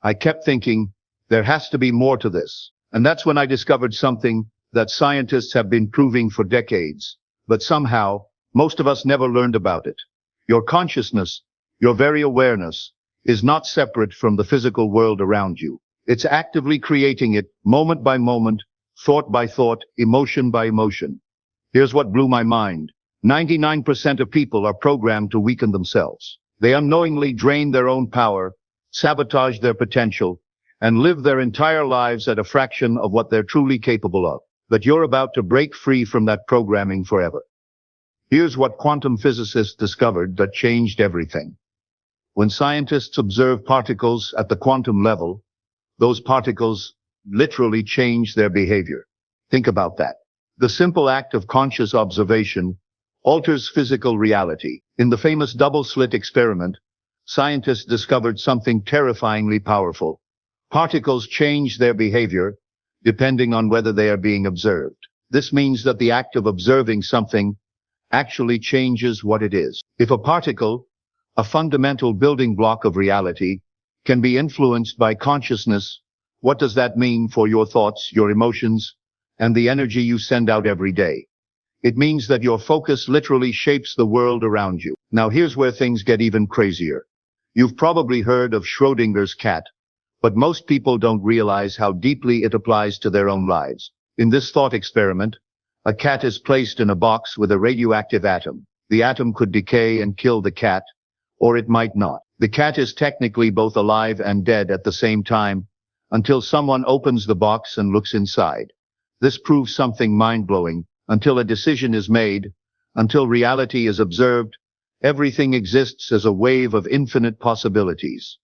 I kept thinking, there has to be more to this. And that's when I discovered something that scientists have been proving for decades, but somehow, most of us never learned about it. Your consciousness, your very awareness, is not separate from the physical world around you. It's actively creating it, moment by moment, thought by thought, emotion by emotion. Here's what blew my mind. 99% of people are programmed to weaken themselves. They unknowingly drain their own power, sabotage their potential, and live their entire lives at a fraction of what they're truly capable of. But you're about to break free from that programming forever. Here's what quantum physicists discovered that changed everything. When scientists observe particles at the quantum level, those particles literally change their behavior. Think about that. The simple act of conscious observation alters physical reality. In the famous double-slit experiment, scientists discovered something terrifyingly powerful. Particles change their behavior depending on whether they are being observed. This means that the act of observing something actually changes what it is. If a particle, a fundamental building block of reality, can be influenced by consciousness, what does that mean for your thoughts, your emotions, and the energy you send out every day? It means that your focus literally shapes the world around you. Now here's where things get even crazier. You've probably heard of Schrödinger's cat, but most people don't realize how deeply it applies to their own lives. In this thought experiment, a cat is placed in a box with a radioactive atom. The atom could decay and kill the cat, or it might not. The cat is technically both alive and dead at the same time, until someone opens the box and looks inside. This proves something mind-blowing. Until a decision is made, until reality is observed, everything exists as a wave of infinite possibilities.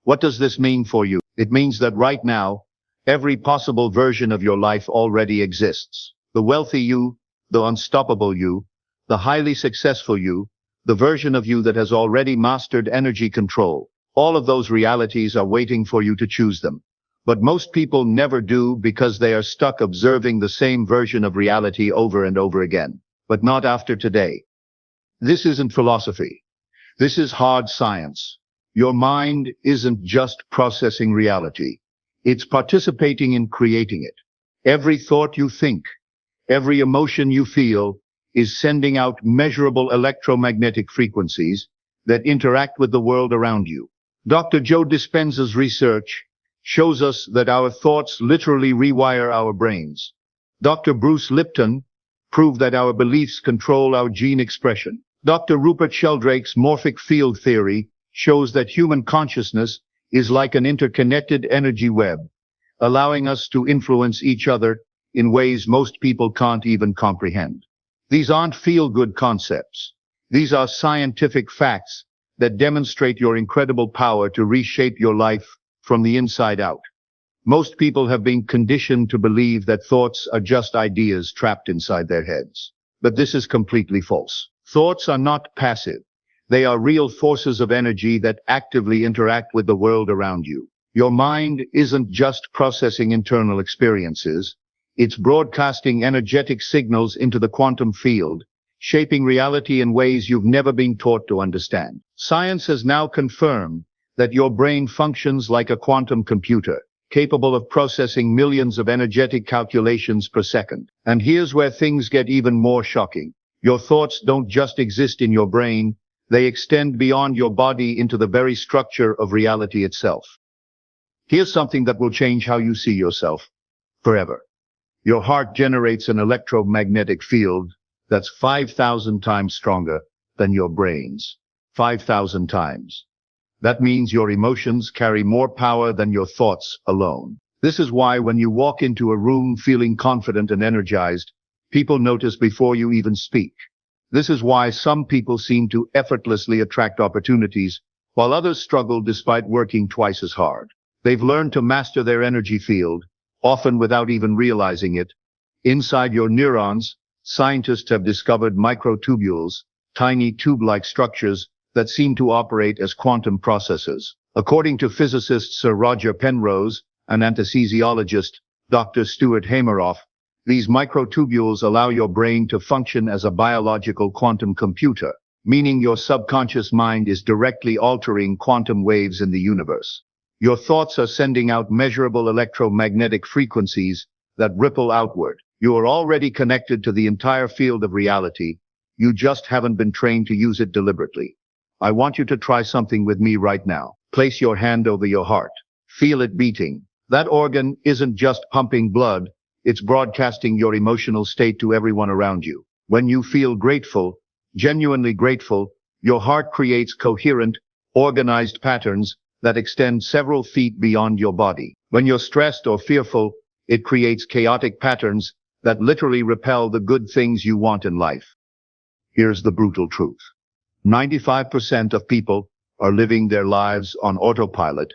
What does this mean for you? It means that right now, every possible version of your life already exists. The wealthy you, the unstoppable you, the highly successful you, the version of you that has already mastered energy control. All of those realities are waiting for you to choose them. But most people never do because they are stuck observing the same version of reality over and over again. But not after today. This isn't philosophy. This is hard science. Your mind isn't just processing reality. It's participating in creating it. Every thought you think, every emotion you feel, is sending out measurable electromagnetic frequencies that interact with the world around you. Dr. Joe Dispenza's research shows us that our thoughts literally rewire our brains. Dr. Bruce Lipton proved that our beliefs control our gene expression. Dr. Rupert Sheldrake's morphic field theory shows that human consciousness is like an interconnected energy web, allowing us to influence each other in ways most people can't even comprehend. These aren't feel-good concepts. These are scientific facts that demonstrate your incredible power to reshape your life from the inside out. Most people have been conditioned to believe that thoughts are just ideas trapped inside their heads. But this is completely false. Thoughts are not passive. They are real forces of energy that actively interact with the world around you. Your mind isn't just processing internal experiences. It's broadcasting energetic signals into the quantum field, shaping reality in ways you've never been taught to understand. Science has now confirmed that your brain functions like a quantum computer, capable of processing millions of energetic calculations per second. And here's where things get even more shocking. Your thoughts don't just exist in your brain, they extend beyond your body into the very structure of reality itself. Here's something that will change how you see yourself forever. Your heart generates an electromagnetic field that's 5,000 times stronger than your brain's. 5,000 times. That means your emotions carry more power than your thoughts alone. This is why when you walk into a room feeling confident and energized, people notice before you even speak. This is why some people seem to effortlessly attract opportunities, while others struggle despite working twice as hard. They've learned to master their energy field, often without even realizing it. Inside your neurons, scientists have discovered microtubules, tiny tube-like structures that seem to operate as quantum processors. According to physicist Sir Roger Penrose and anesthesiologist Dr. Stuart Hameroff, these microtubules allow your brain to function as a biological quantum computer, meaning your subconscious mind is directly altering quantum waves in the universe. Your thoughts are sending out measurable electromagnetic frequencies that ripple outward. You are already connected to the entire field of reality. You just haven't been trained to use it deliberately. I want you to try something with me right now. Place your hand over your heart. Feel it beating. That organ isn't just pumping blood, it's broadcasting your emotional state to everyone around you. When you feel grateful, genuinely grateful, your heart creates coherent, organized patterns that extend several feet beyond your body. When you're stressed or fearful, it creates chaotic patterns that literally repel the good things you want in life. Here's the brutal truth. 95% of people are living their lives on autopilot,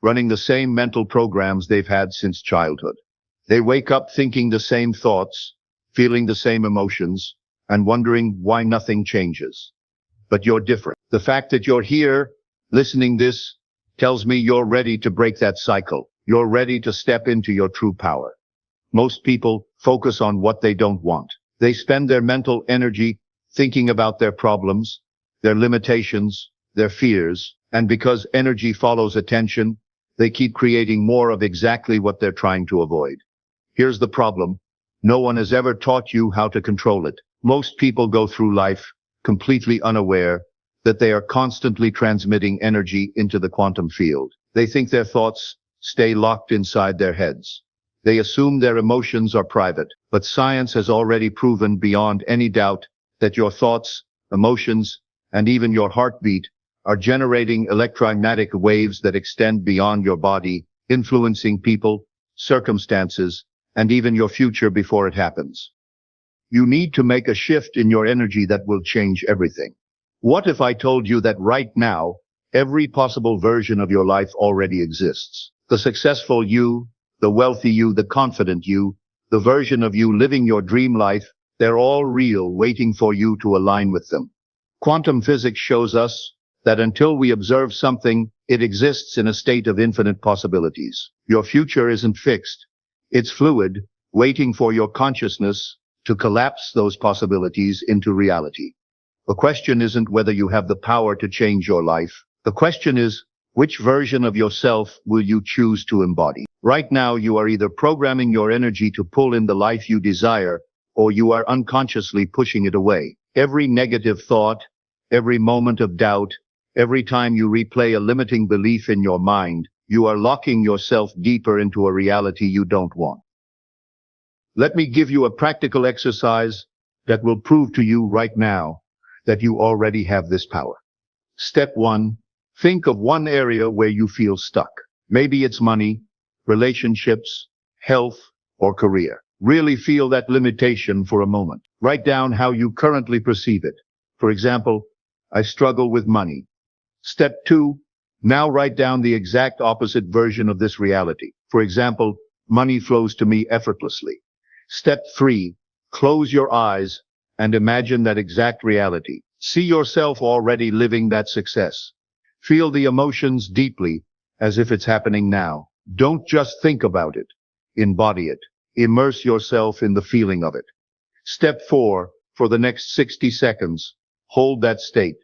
running the same mental programs they've had since childhood. They wake up thinking the same thoughts, feeling the same emotions, and wondering why nothing changes. But you're different. The fact that you're here, listening this, tells me you're ready to break that cycle. You're ready to step into your true power. Most people focus on what they don't want. They spend their mental energy thinking about their problems, their limitations, their fears, and because energy follows attention, they keep creating more of exactly what they're trying to avoid. Here's the problem. No one has ever taught you how to control it. Most people go through life completely unaware that they are constantly transmitting energy into the quantum field. They think their thoughts stay locked inside their heads. They assume their emotions are private, but science has already proven beyond any doubt that your thoughts, emotions, and even your heartbeat are generating electromagnetic waves that extend beyond your body, influencing people, circumstances, and even your future before it happens. You need to make a shift in your energy that will change everything. What if I told you that right now, every possible version of your life already exists? The successful you, the wealthy you, the confident you, the version of you living your dream life, they're all real, waiting for you to align with them. Quantum physics shows us that until we observe something, it exists in a state of infinite possibilities. Your future isn't fixed. It's fluid, waiting for your consciousness to collapse those possibilities into reality. The question isn't whether you have the power to change your life. The question is, which version of yourself will you choose to embody? Right now, you are either programming your energy to pull in the life you desire, or you are unconsciously pushing it away. Every negative thought, every moment of doubt, every time you replay a limiting belief in your mind, you are locking yourself deeper into a reality you don't want. Let me give you a practical exercise that will prove to you right now that you already have this power. Step 1. Think of one area where you feel stuck. Maybe it's money, relationships, health, or career. Really feel that limitation for a moment. Write down how you currently perceive it. For example, I struggle with money. Step 2. Now write down the exact opposite version of this reality. For example, money flows to me effortlessly. Step 3. Close your eyes and imagine that exact reality. See yourself already living that success. Feel the emotions deeply, as if it's happening now. Don't just think about it. Embody it. Immerse yourself in the feeling of it. Step 4. For the next 60 seconds, hold that state.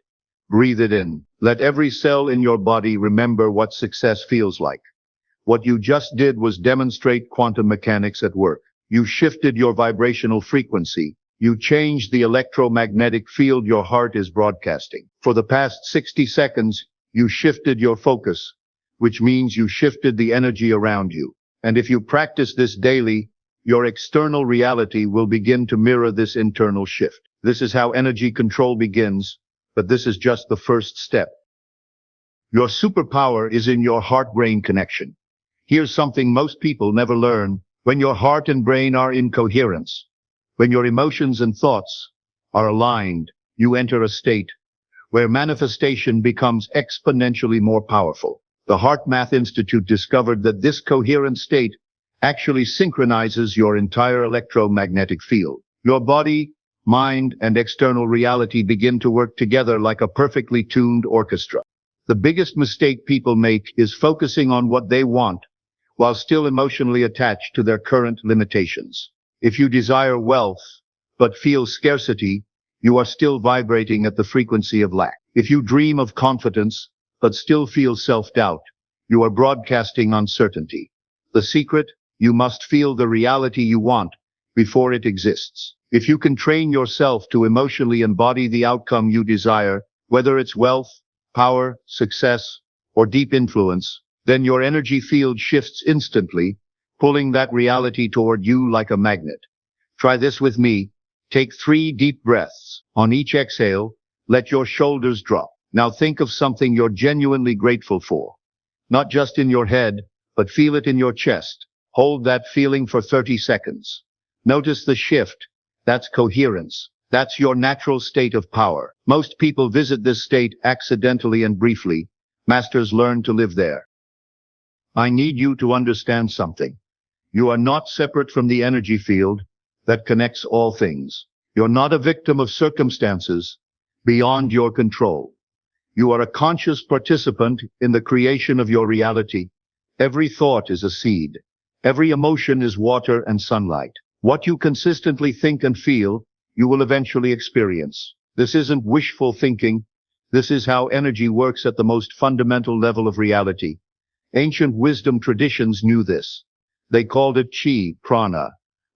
Breathe it in. Let every cell in your body remember what success feels like. What you just did was demonstrate quantum mechanics at work. You shifted your vibrational frequency. You changed the electromagnetic field your heart is broadcasting. For the past 60 seconds, you shifted your focus, which means you shifted the energy around you. And if you practice this daily, your external reality will begin to mirror this internal shift. This is how energy control begins, but this is just the first step. Your superpower is in your heart-brain connection. Here's something most people never learn. When your heart and brain are in coherence, when your emotions and thoughts are aligned, you enter a state where manifestation becomes exponentially more powerful. The Heart Math Institute discovered that this coherent state actually synchronizes your entire electromagnetic field. Your body, mind, and external reality begin to work together like a perfectly tuned orchestra. The biggest mistake people make is focusing on what they want while still emotionally attached to their current limitations. If you desire wealth but feel scarcity, you are still vibrating at the frequency of lack. If you dream of confidence but still feel self-doubt, you are broadcasting uncertainty. The secret: you must feel the reality you want before it exists. If you can train yourself to emotionally embody the outcome you desire, whether it's wealth, power, success, or deep influence, then your energy field shifts instantly, pulling that reality toward you like a magnet. Try this with me. Take 3 deep breaths. On each exhale, let your shoulders drop. Now think of something you're genuinely grateful for. Not just in your head, but feel it in your chest. Hold that feeling for 30 seconds. Notice the shift. That's coherence. That's your natural state of power. Most people visit this state accidentally and briefly. Masters learn to live there. I need you to understand something. You are not separate from the energy field that connects all things. You're not a victim of circumstances beyond your control. You are a conscious participant in the creation of your reality. Every thought is a seed. Every emotion is water and sunlight. What you consistently think and feel, you will eventually experience. This isn't wishful thinking. This is how energy works at the most fundamental level of reality. Ancient wisdom traditions knew this. They called it chi, prana,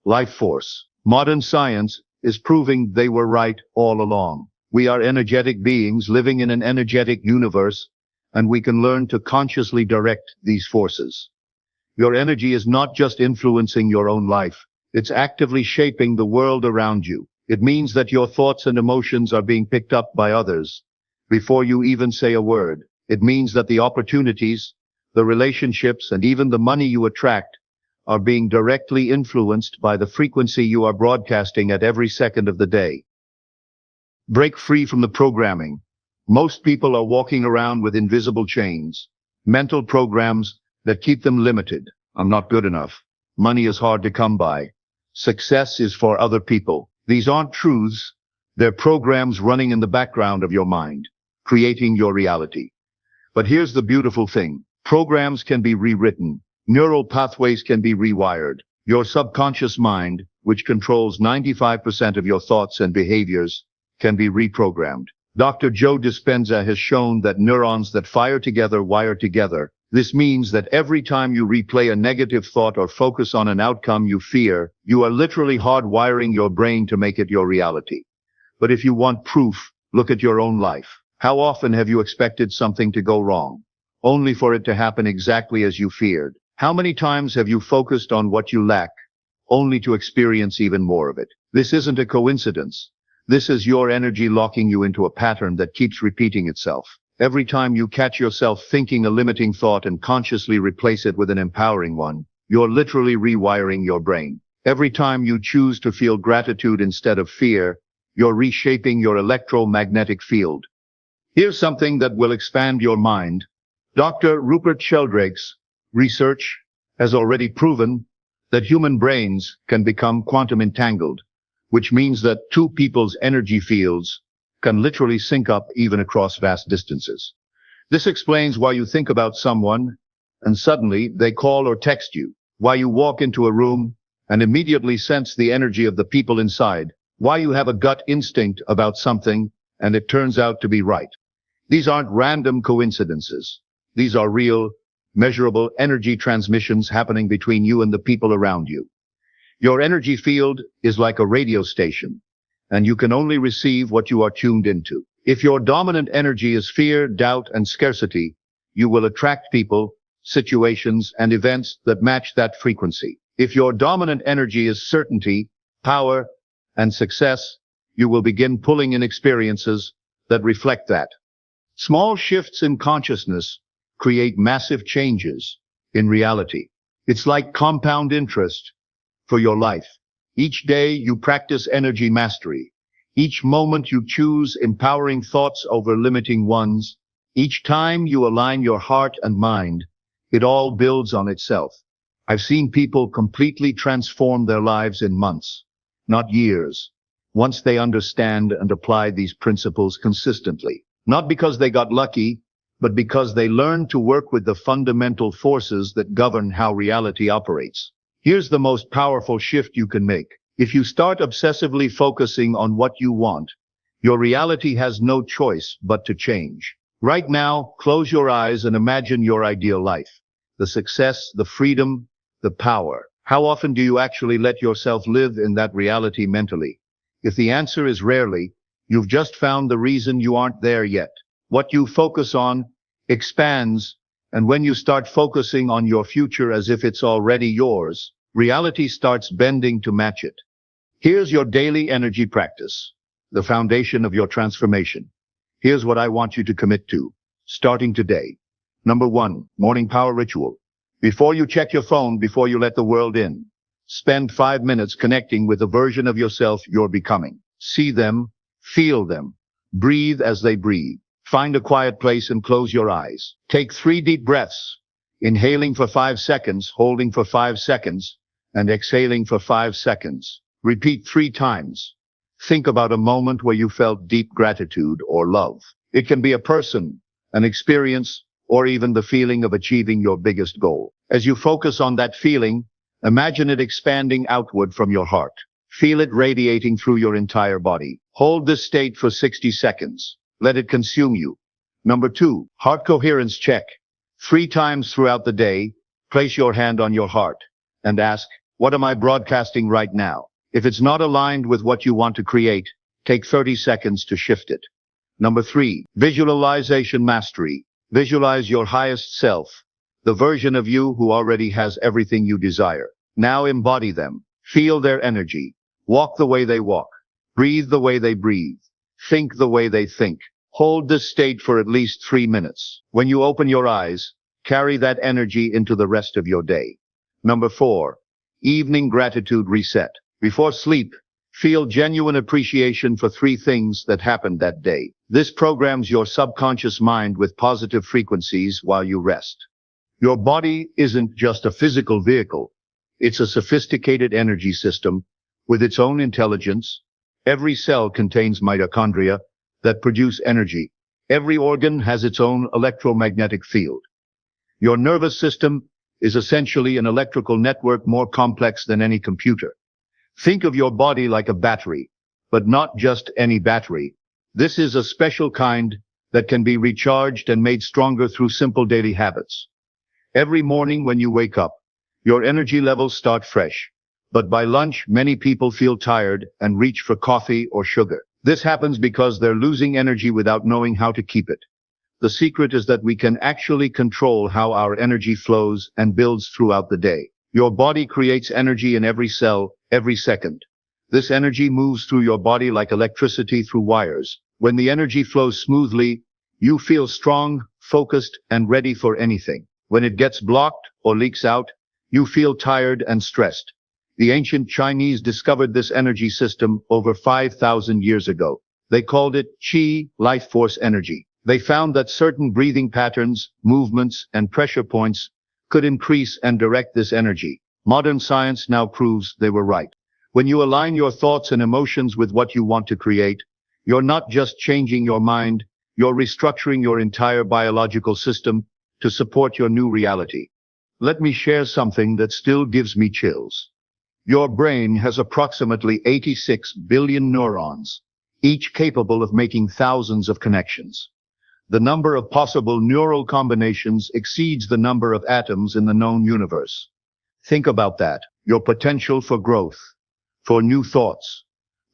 life force. Modern science is proving they were right all along. We are energetic beings living in an energetic universe, and we can learn to consciously direct these forces. Your energy is not just influencing your own life. It's actively shaping the world around you. It means that your thoughts and emotions are being picked up by others before you even say a word. It means that the opportunities, the relationships, and even the money you attract are being directly influenced by the frequency you are broadcasting at every second of the day. Break free from the programming. Most people are walking around with invisible chains, mental programs that keep them limited. I'm not good enough. Money is hard to come by. Success is for other people. These aren't truths. They're programs running in the background of your mind, creating your reality. But here's the beautiful thing. Programs can be rewritten. Neural pathways can be rewired. Your subconscious mind, which controls 95% of your thoughts and behaviors, can be reprogrammed. Dr. Joe Dispenza has shown that neurons that fire together wire together. This means that every time you replay a negative thought or focus on an outcome you fear, you are literally hardwiring your brain to make it your reality. But if you want proof, look at your own life. How often have you expected something to go wrong, only for it to happen exactly as you feared? How many times have you focused on what you lack, only to experience even more of it? This isn't a coincidence. This is your energy locking you into a pattern that keeps repeating itself. Every time you catch yourself thinking a limiting thought and consciously replace it with an empowering one, you're literally rewiring your brain. Every time you choose to feel gratitude instead of fear, you're reshaping your electromagnetic field. Here's something that will expand your mind. Dr. Rupert Sheldrake's research has already proven that human brains can become quantum entangled, which means that two people's energy fields can literally sync up even across vast distances. This explains why you think about someone and suddenly they call or text you, why you walk into a room and immediately sense the energy of the people inside, why you have a gut instinct about something and it turns out to be right. These aren't random coincidences. These are real, measurable energy transmissions happening between you and the people around you. Your energy field is like a radio station, and you can only receive what you are tuned into. If your dominant energy is fear, doubt, and scarcity, you will attract people, situations, and events that match that frequency. If your dominant energy is certainty, power, and success, you will begin pulling in experiences that reflect that. Small shifts in consciousness create massive changes in reality. It's like compound interest for your life. Each day you practice energy mastery. Each moment you choose empowering thoughts over limiting ones. Each time you align your heart and mind, it all builds on itself. I've seen people completely transform their lives in months, not years, once they understand and apply these principles consistently. Not because they got lucky, but because they learned to work with the fundamental forces that govern how reality operates. Here's the most powerful shift you can make. If you start obsessively focusing on what you want, your reality has no choice but to change. Right now, close your eyes and imagine your ideal life. The success, the freedom, the power. How often do you actually let yourself live in that reality mentally? If the answer is rarely, you've just found the reason you aren't there yet. What you focus on expands, and when you start focusing on your future as if it's already yours, reality starts bending to match it. Here's your daily energy practice, the foundation of your transformation. Here's what I want you to commit to, starting today. Number 1, morning power ritual. Before you check your phone, before you let the world in, spend 5 minutes connecting with the version of yourself you're becoming. See them, feel them, breathe as they breathe. Find a quiet place and close your eyes. Take 3 deep breaths, inhaling for 5 seconds, holding for 5 seconds, and exhaling for 5 seconds. Repeat 3 times. Think about a moment where you felt deep gratitude or love. It can be a person, an experience, or even the feeling of achieving your biggest goal. As you focus on that feeling, imagine it expanding outward from your heart. Feel it radiating through your entire body. Hold this state for 60 seconds. Let it consume you. Number 2, heart coherence check. 3 times throughout the day, place your hand on your heart and ask, what am I broadcasting right now? If it's not aligned with what you want to create, take 30 seconds to shift it. Number 3, visualization mastery. Visualize your highest self, the version of you who already has everything you desire. Now embody them. Feel their energy. Walk the way they walk. Breathe the way they breathe. Think the way they think. Hold this state for at least 3 minutes. When you open your eyes, carry that energy into the rest of your day. Number 4, evening gratitude reset. Before sleep, feel genuine appreciation for 3 things that happened that day. This programs your subconscious mind with positive frequencies while you rest. Your body isn't just a physical vehicle. It's a sophisticated energy system with its own intelligence. Every cell contains mitochondria that produce energy. Every organ has its own electromagnetic field. Your nervous system is essentially an electrical network more complex than any computer. Think of your body like a battery, but not just any battery. This is a special kind that can be recharged and made stronger through simple daily habits. Every morning when you wake up, your energy levels start fresh. But by lunch, many people feel tired and reach for coffee or sugar. This happens because they're losing energy without knowing how to keep it. The secret is that we can actually control how our energy flows and builds throughout the day. Your body creates energy in every cell, every second. This energy moves through your body like electricity through wires. When the energy flows smoothly, you feel strong, focused, and ready for anything. When it gets blocked or leaks out, you feel tired and stressed. The ancient Chinese discovered this energy system over 5,000 years ago. They called it qi, life force energy. They found that certain breathing patterns, movements, and pressure points could increase and direct this energy. Modern science now proves they were right. When you align your thoughts and emotions with what you want to create, you're not just changing your mind, you're restructuring your entire biological system to support your new reality. Let me share something that still gives me chills. Your brain has approximately 86 billion neurons, each capable of making thousands of connections. The number of possible neural combinations exceeds the number of atoms in the known universe. Think about that. Your potential for growth, for new thoughts,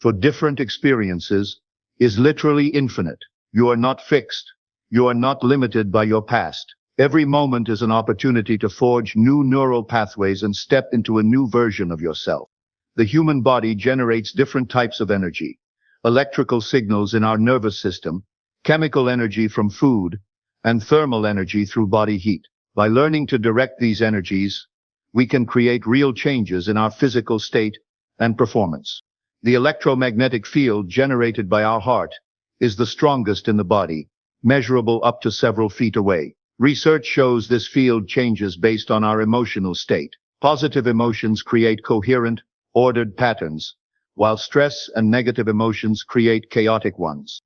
for different experiences is literally infinite. You are not fixed. You are not limited by your past. Every moment is an opportunity to forge new neural pathways and step into a new version of yourself. The human body generates different types of energy. Electrical signals in our nervous system, chemical energy from food, and thermal energy through body heat. By learning to direct these energies, we can create real changes in our physical state and performance. The electromagnetic field generated by our heart is the strongest in the body, measurable up to several feet away. Research shows this field changes based on our emotional state. Positive emotions create coherent, ordered patterns, while stress and negative emotions create chaotic ones.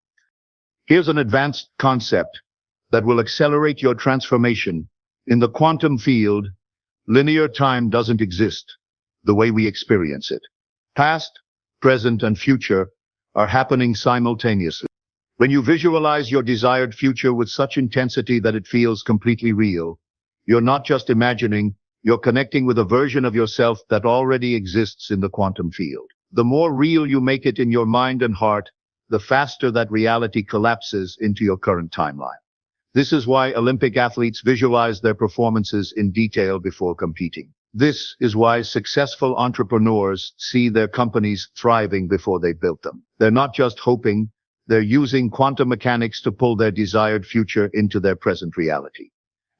Here's an advanced concept that will accelerate your transformation. In the quantum field, linear time doesn't exist the way we experience it. Past, present, and future are happening simultaneously. When you visualize your desired future with such intensity that it feels completely real, you're not just imagining, you're connecting with a version of yourself that already exists in the quantum field. The more real you make it in your mind and heart, the faster that reality collapses into your current timeline. This is why Olympic athletes visualize their performances in detail before competing. This is why successful entrepreneurs see their companies thriving before they built them. They're not just hoping, they're using quantum mechanics to pull their desired future into their present reality.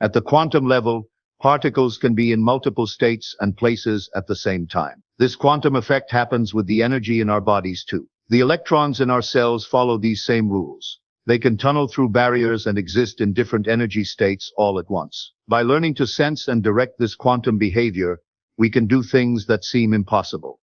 At the quantum level, particles can be in multiple states and places at the same time. This quantum effect happens with the energy in our bodies too. The electrons in our cells follow these same rules. They can tunnel through barriers and exist in different energy states all at once. By learning to sense and direct this quantum behavior, we can do things that seem impossible.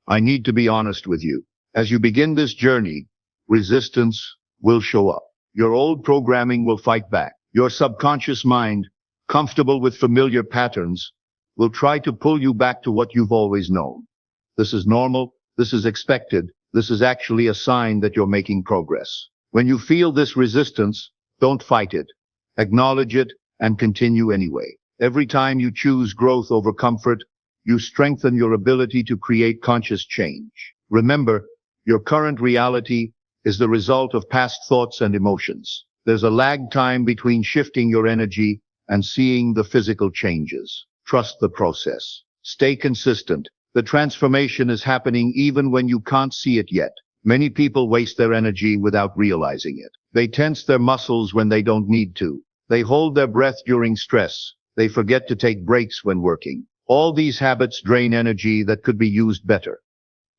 I need to be honest with you. As you begin this journey, resistance will show up. Your old programming will fight back. Your subconscious mind, comfortable with familiar patterns, will try to pull you back to what you've always known. This is normal. This is expected. This is actually a sign that you're making progress. When you feel this resistance, don't fight it. Acknowledge it and continue anyway. Every time you choose growth over comfort, you strengthen your ability to create conscious change. Remember, your current reality is the result of past thoughts and emotions. There's a lag time between shifting your energy and seeing the physical changes. Trust the process. Stay consistent. The transformation is happening even when you can't see it yet. Many people waste their energy without realizing it. They tense their muscles when they don't need to. They hold their breath during stress. They forget to take breaks when working. All these habits drain energy that could be used better.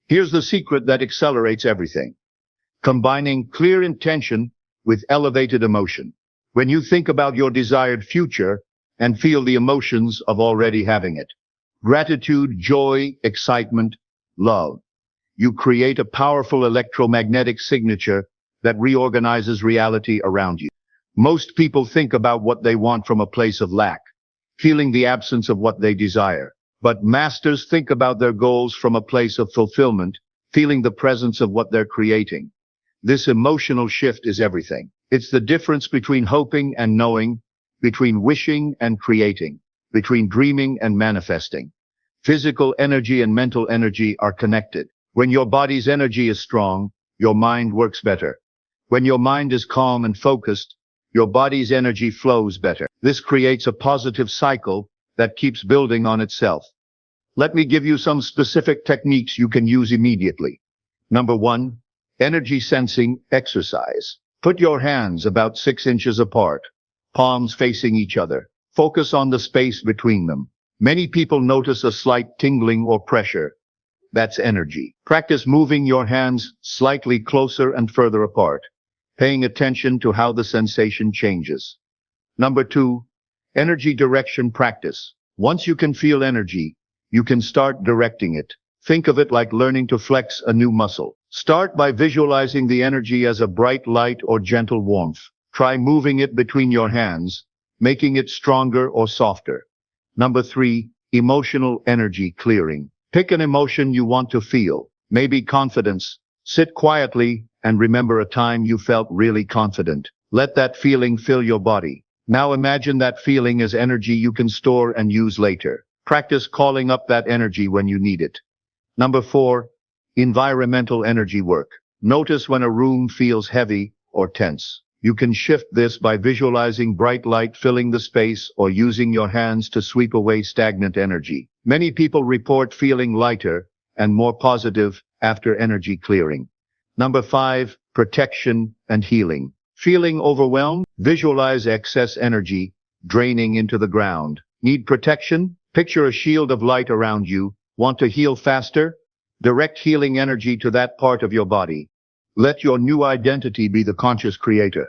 Here's the secret that accelerates everything. Combining clear intention with elevated emotion. When you think about your desired future and feel the emotions of already having it. Gratitude, joy, excitement, love. You create a powerful electromagnetic signature that reorganizes reality around you. Most people think about what they want from a place of lack, feeling the absence of what they desire. But masters think about their goals from a place of fulfillment, feeling the presence of what they're creating. This emotional shift is everything. It's the difference between hoping and knowing, between wishing and creating, between dreaming and manifesting. Physical energy and mental energy are connected. When your body's energy is strong, your mind works better. When your mind is calm and focused, your body's energy flows better. This creates a positive cycle that keeps building on itself. Let me give you some specific techniques you can use immediately. Number 1, energy sensing exercise. Put your hands about 6 inches apart, palms facing each other. Focus on the space between them. Many people notice a slight tingling or pressure. That's energy. Practice moving your hands slightly closer and further apart, paying attention to how the sensation changes. Number 2, energy direction practice. Once you can feel energy, you can start directing it. Think of it like learning to flex a new muscle. Start by visualizing the energy as a bright light or gentle warmth. Try moving it between your hands, making it stronger or softer. Number 3, emotional energy clearing. Pick an emotion you want to feel, maybe confidence. Sit quietly and remember a time you felt really confident. Let that feeling fill your body. Now imagine that feeling as energy you can store and use later. Practice calling up that energy when you need it. Number 4, environmental energy work. Notice when a room feels heavy or tense. You can shift this by visualizing bright light filling the space or using your hands to sweep away stagnant energy. Many people report feeling lighter and more positive after energy clearing. Number 5, protection and healing. Feeling overwhelmed? Visualize excess energy draining into the ground. Need protection? Picture a shield of light around you. Want to heal faster? Direct healing energy to that part of your body. Let your new identity be the conscious creator.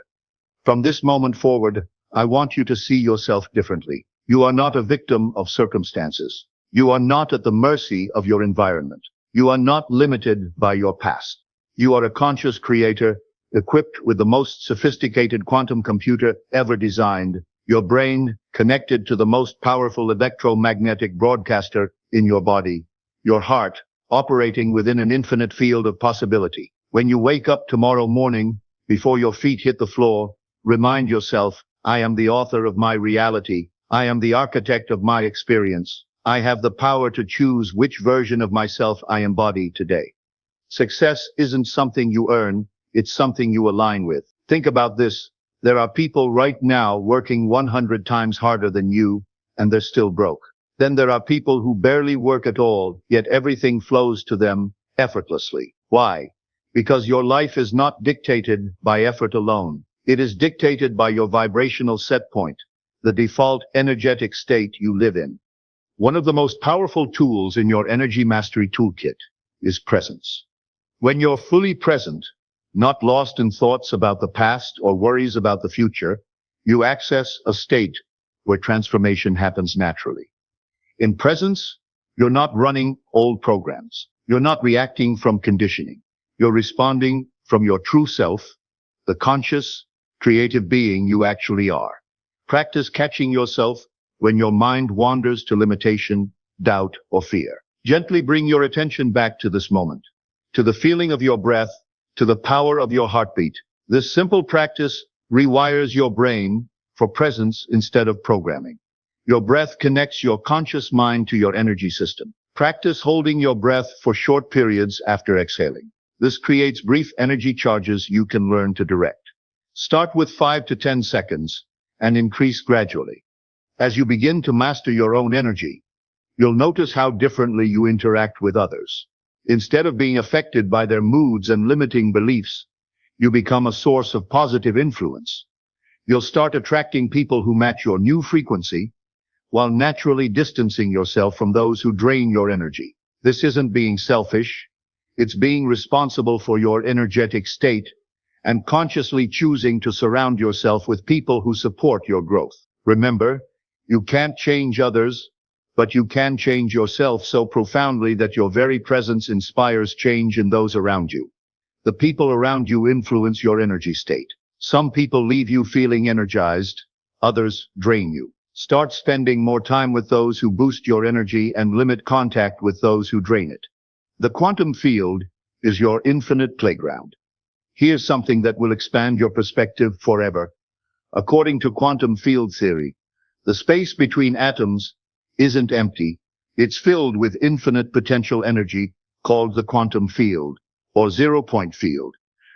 From this moment forward, I want you to see yourself differently. You are not a victim of circumstances. You are not at the mercy of your environment. You are not limited by your past. You are a conscious creator, equipped with the most sophisticated quantum computer ever designed. Your brain connected to the most powerful electromagnetic broadcaster in your body. Your heart operating within an infinite field of possibility. When you wake up tomorrow morning, before your feet hit the floor, remind yourself, I am the author of my reality. I am the architect of my experience. I have the power to choose which version of myself I embody today. Success isn't something you earn, it's something you align with. Think about this. There are people right now working 100 times harder than you, and they're still broke. Then there are people who barely work at all, yet everything flows to them effortlessly. Why? Because your life is not dictated by effort alone. It is dictated by your vibrational set point, the default energetic state you live in. One of the most powerful tools in your energy mastery toolkit is presence. When you're fully present, not lost in thoughts about the past or worries about the future, you access a state where transformation happens naturally. In presence, you're not running old programs. You're not reacting from conditioning. You're responding from your true self, the conscious, creative being you actually are. Practice catching yourself when your mind wanders to limitation, doubt, or fear. Gently bring your attention back to this moment, to the feeling of your breath, to the power of your heartbeat. This simple practice rewires your brain for presence instead of programming. Your breath connects your conscious mind to your energy system. Practice holding your breath for short periods after exhaling. This creates brief energy charges you can learn to direct. Start with 5 to 10 seconds and increase gradually. As you begin to master your own energy, you'll notice how differently you interact with others. Instead of being affected by their moods and limiting beliefs, you become a source of positive influence. You'll start attracting people who match your new frequency, while naturally distancing yourself from those who drain your energy. This isn't being selfish. It's being responsible for your energetic state and consciously choosing to surround yourself with people who support your growth. Remember, You can't change others, but you can change yourself so profoundly that your very presence inspires change in those around you. The people around you influence your energy state. Some people leave you feeling energized, others drain you. Start spending more time with those who boost your energy and limit contact with those who drain it. The quantum field is your infinite playground. Here's something that will expand your perspective forever. According to quantum field theory, the space between atoms isn't empty. It's filled with infinite potential energy called the quantum field, or zero-point field.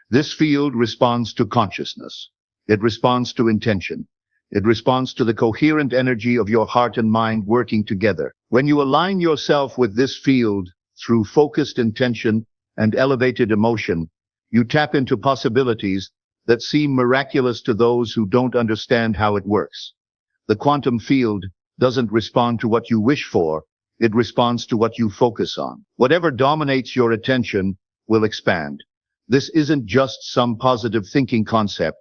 This field responds to consciousness. It responds to intention. It responds to the coherent energy of your heart and mind working together. When you align yourself with this field through focused intention and elevated emotion, you tap into possibilities that seem miraculous to those who don't understand how it works. The quantum field doesn't respond to what you wish for, it responds to what you focus on. Whatever dominates your attention will expand. This isn't just some positive thinking concept.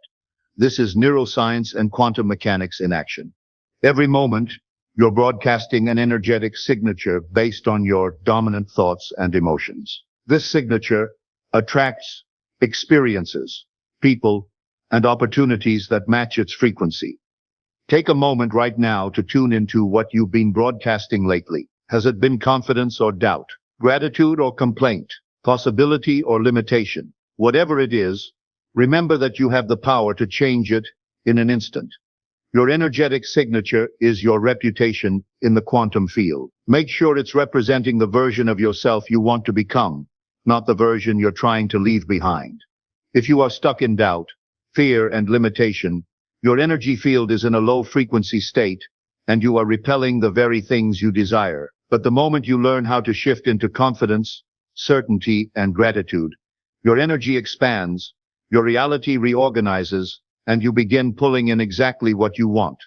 This is neuroscience and quantum mechanics in action. Every moment, you're broadcasting an energetic signature based on your dominant thoughts and emotions. This signature attracts experiences, people, and opportunities that match its frequency. Take a moment right now to tune into what you've been broadcasting lately. Has it been confidence or doubt, gratitude or complaint, possibility or limitation? Whatever it is, remember that you have the power to change it in an instant. Your energetic signature is your reputation in the quantum field. Make sure it's representing the version of yourself you want to become, not the version you're trying to leave behind. If you are stuck in doubt, fear, and limitation, your energy field is in a low-frequency state, and you are repelling the very things you desire. But the moment you learn how to shift into confidence, certainty, and gratitude, your energy expands, your reality reorganizes, and you begin pulling in exactly what you want.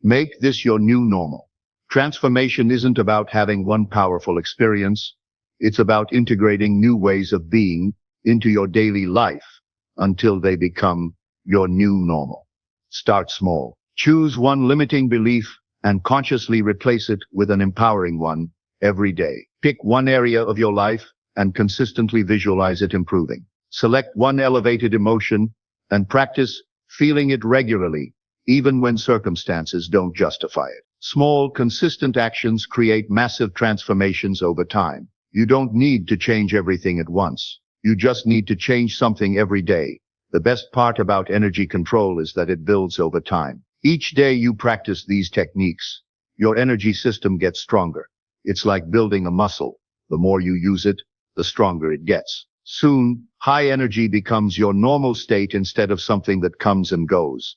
Make this your new normal. Transformation isn't about having one powerful experience. It's about integrating new ways of being into your daily life until they become your new normal. Start small. Choose one limiting belief and consciously replace it with an empowering one every day. Pick one area of your life and consistently visualize it improving. Select one elevated emotion and practice feeling it regularly, even when circumstances don't justify it. Small, consistent actions create massive transformations over time. You don't need to change everything at once. You just need to change something every day. The best part about energy control is that it builds over time. Each day you practice these techniques, your energy system gets stronger. It's like building a muscle. The more you use it, the stronger it gets. Soon, high energy becomes your normal state instead of something that comes and goes.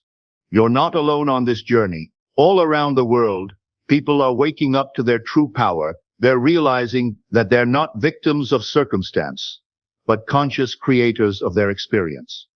You're not alone on this journey. All around the world, people are waking up to their true power. They're realizing that they're not victims of circumstance, but conscious creators of their experience.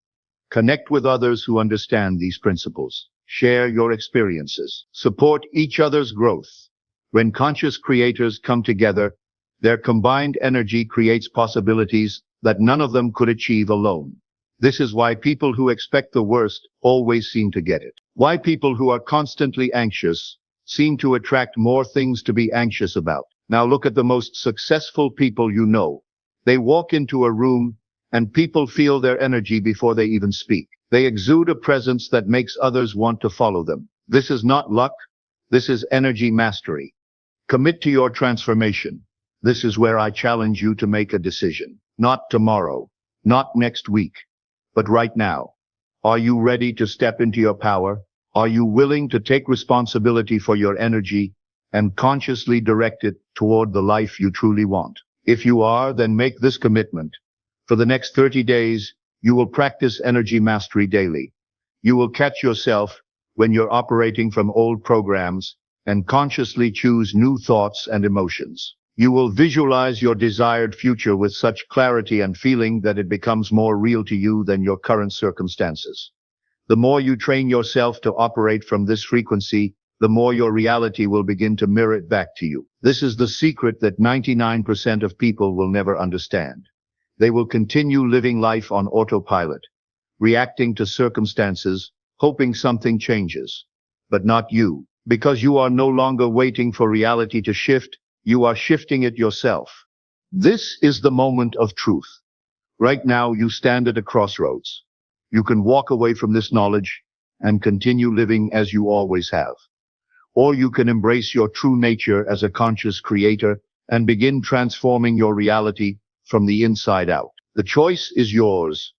Connect with others who understand these principles. Share your experiences. Support each other's growth. When conscious creators come together, their combined energy creates possibilities that none of them could achieve alone. This is why people who expect the worst always seem to get it. Why people who are constantly anxious seem to attract more things to be anxious about. Now look at the most successful people you know. They walk into a room and people feel their energy before they even speak. They exude a presence that makes others want to follow them. This is not luck. This is energy mastery. Commit to your transformation. This is where I challenge you to make a decision. Not tomorrow, not next week, but right now. Are you ready to step into your power? Are you willing to take responsibility for your energy and consciously direct it toward the life you truly want? If you are, then make this commitment. For the next 30 days, you will practice energy mastery daily. You will catch yourself when you're operating from old programs and consciously choose new thoughts and emotions. You will visualize your desired future with such clarity and feeling that it becomes more real to you than your current circumstances. The more you train yourself to operate from this frequency, the more your reality will begin to mirror it back to you. This is the secret that 99% of people will never understand. They will continue living life on autopilot, reacting to circumstances, hoping something changes. But not you. Because you are no longer waiting for reality to shift, you are shifting it yourself. This is the moment of truth. Right now, you stand at a crossroads. You can walk away from this knowledge and continue living as you always have. Or you can embrace your true nature as a conscious creator and begin transforming your reality from the inside out. The choice is yours.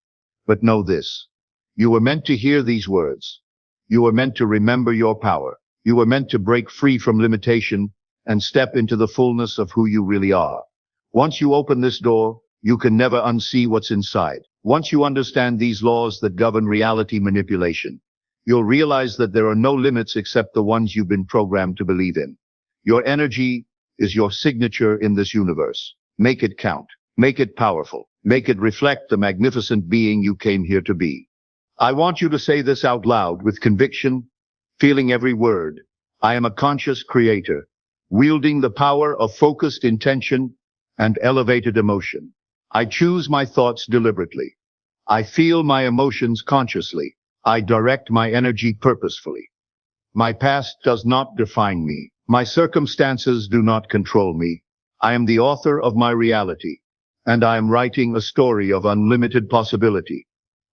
But know this. You were meant to hear these words. You were meant to remember your power. You were meant to break free from limitation and step into the fullness of who you really are. Once you open this door, you can never unsee what's inside. Once you understand these laws that govern reality manipulation, you'll realize that there are no limits except the ones you've been programmed to believe in. Your energy is your signature in this universe. Make it count. Make it powerful. Make it reflect the magnificent being you came here to be. I want you to say this out loud with conviction, feeling every word. I am a conscious creator, wielding the power of focused intention and elevated emotion. I choose my thoughts deliberately. I feel my emotions consciously. I direct my energy purposefully. My past does not define me. My circumstances do not control me. I am the author of my reality, and I am writing a story of unlimited possibility.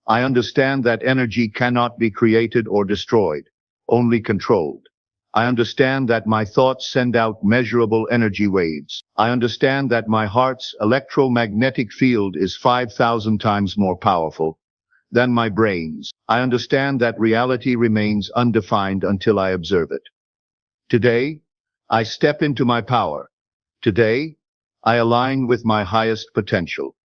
I understand that energy cannot be created or destroyed, only controlled. I understand that my thoughts send out measurable energy waves. I understand that my heart's electromagnetic field is 5,000 times more powerful than my brain's. I understand that reality remains undefined until I observe it. Today, I step into my power. Today, I align with my highest potential.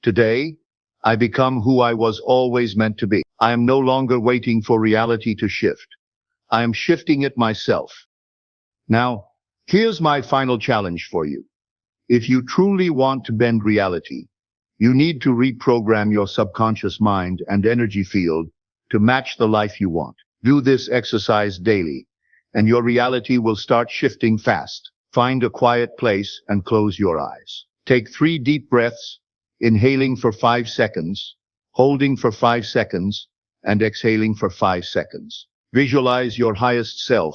Today, I become who I was always meant to be. I am no longer waiting for reality to shift. I am shifting it myself. Now, here's my final challenge for you. If you truly want to bend reality, you need to reprogram your subconscious mind and energy field to match the life you want. Do this exercise daily, and your reality will start shifting fast. Find a quiet place and close your eyes. Take 3 deep breaths, inhaling for 5 seconds, holding for 5 seconds, and exhaling for 5 seconds. Visualize your highest self,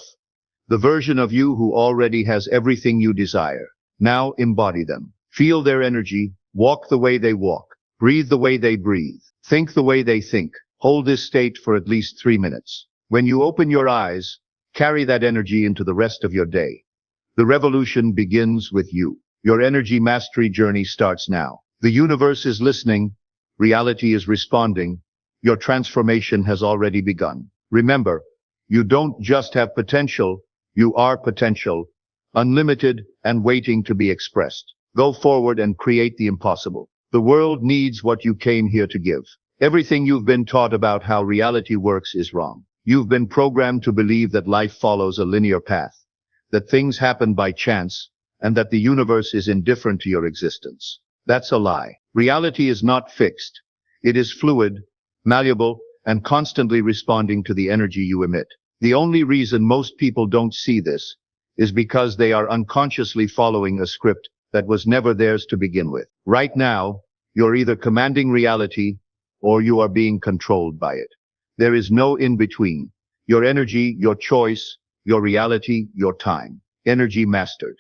the version of you who already has everything you desire. Now embody them. Feel their energy, walk the way they walk, breathe the way they breathe, think the way they think. Hold this state for at least 3 minutes. When you open your eyes, carry that energy into the rest of your day. The revolution begins with you. Your energy mastery journey starts now. The universe is listening. Reality is responding. Your transformation has already begun. Remember, you don't just have potential, you are potential, unlimited and waiting to be expressed. Go forward and create the impossible. The world needs what you came here to give. Everything you've been taught about how reality works is wrong. You've been programmed to believe that life follows a linear path, that things happen by chance, and that the universe is indifferent to your existence. That's a lie. Reality is not fixed. It is fluid, malleable, and constantly responding to the energy you emit. The only reason most people don't see this is because they are unconsciously following a script that was never theirs to begin with. Right now, you're either commanding reality or you are being controlled by it. There is no in-between. Your energy, your choice, your reality, your time. Energy mastered.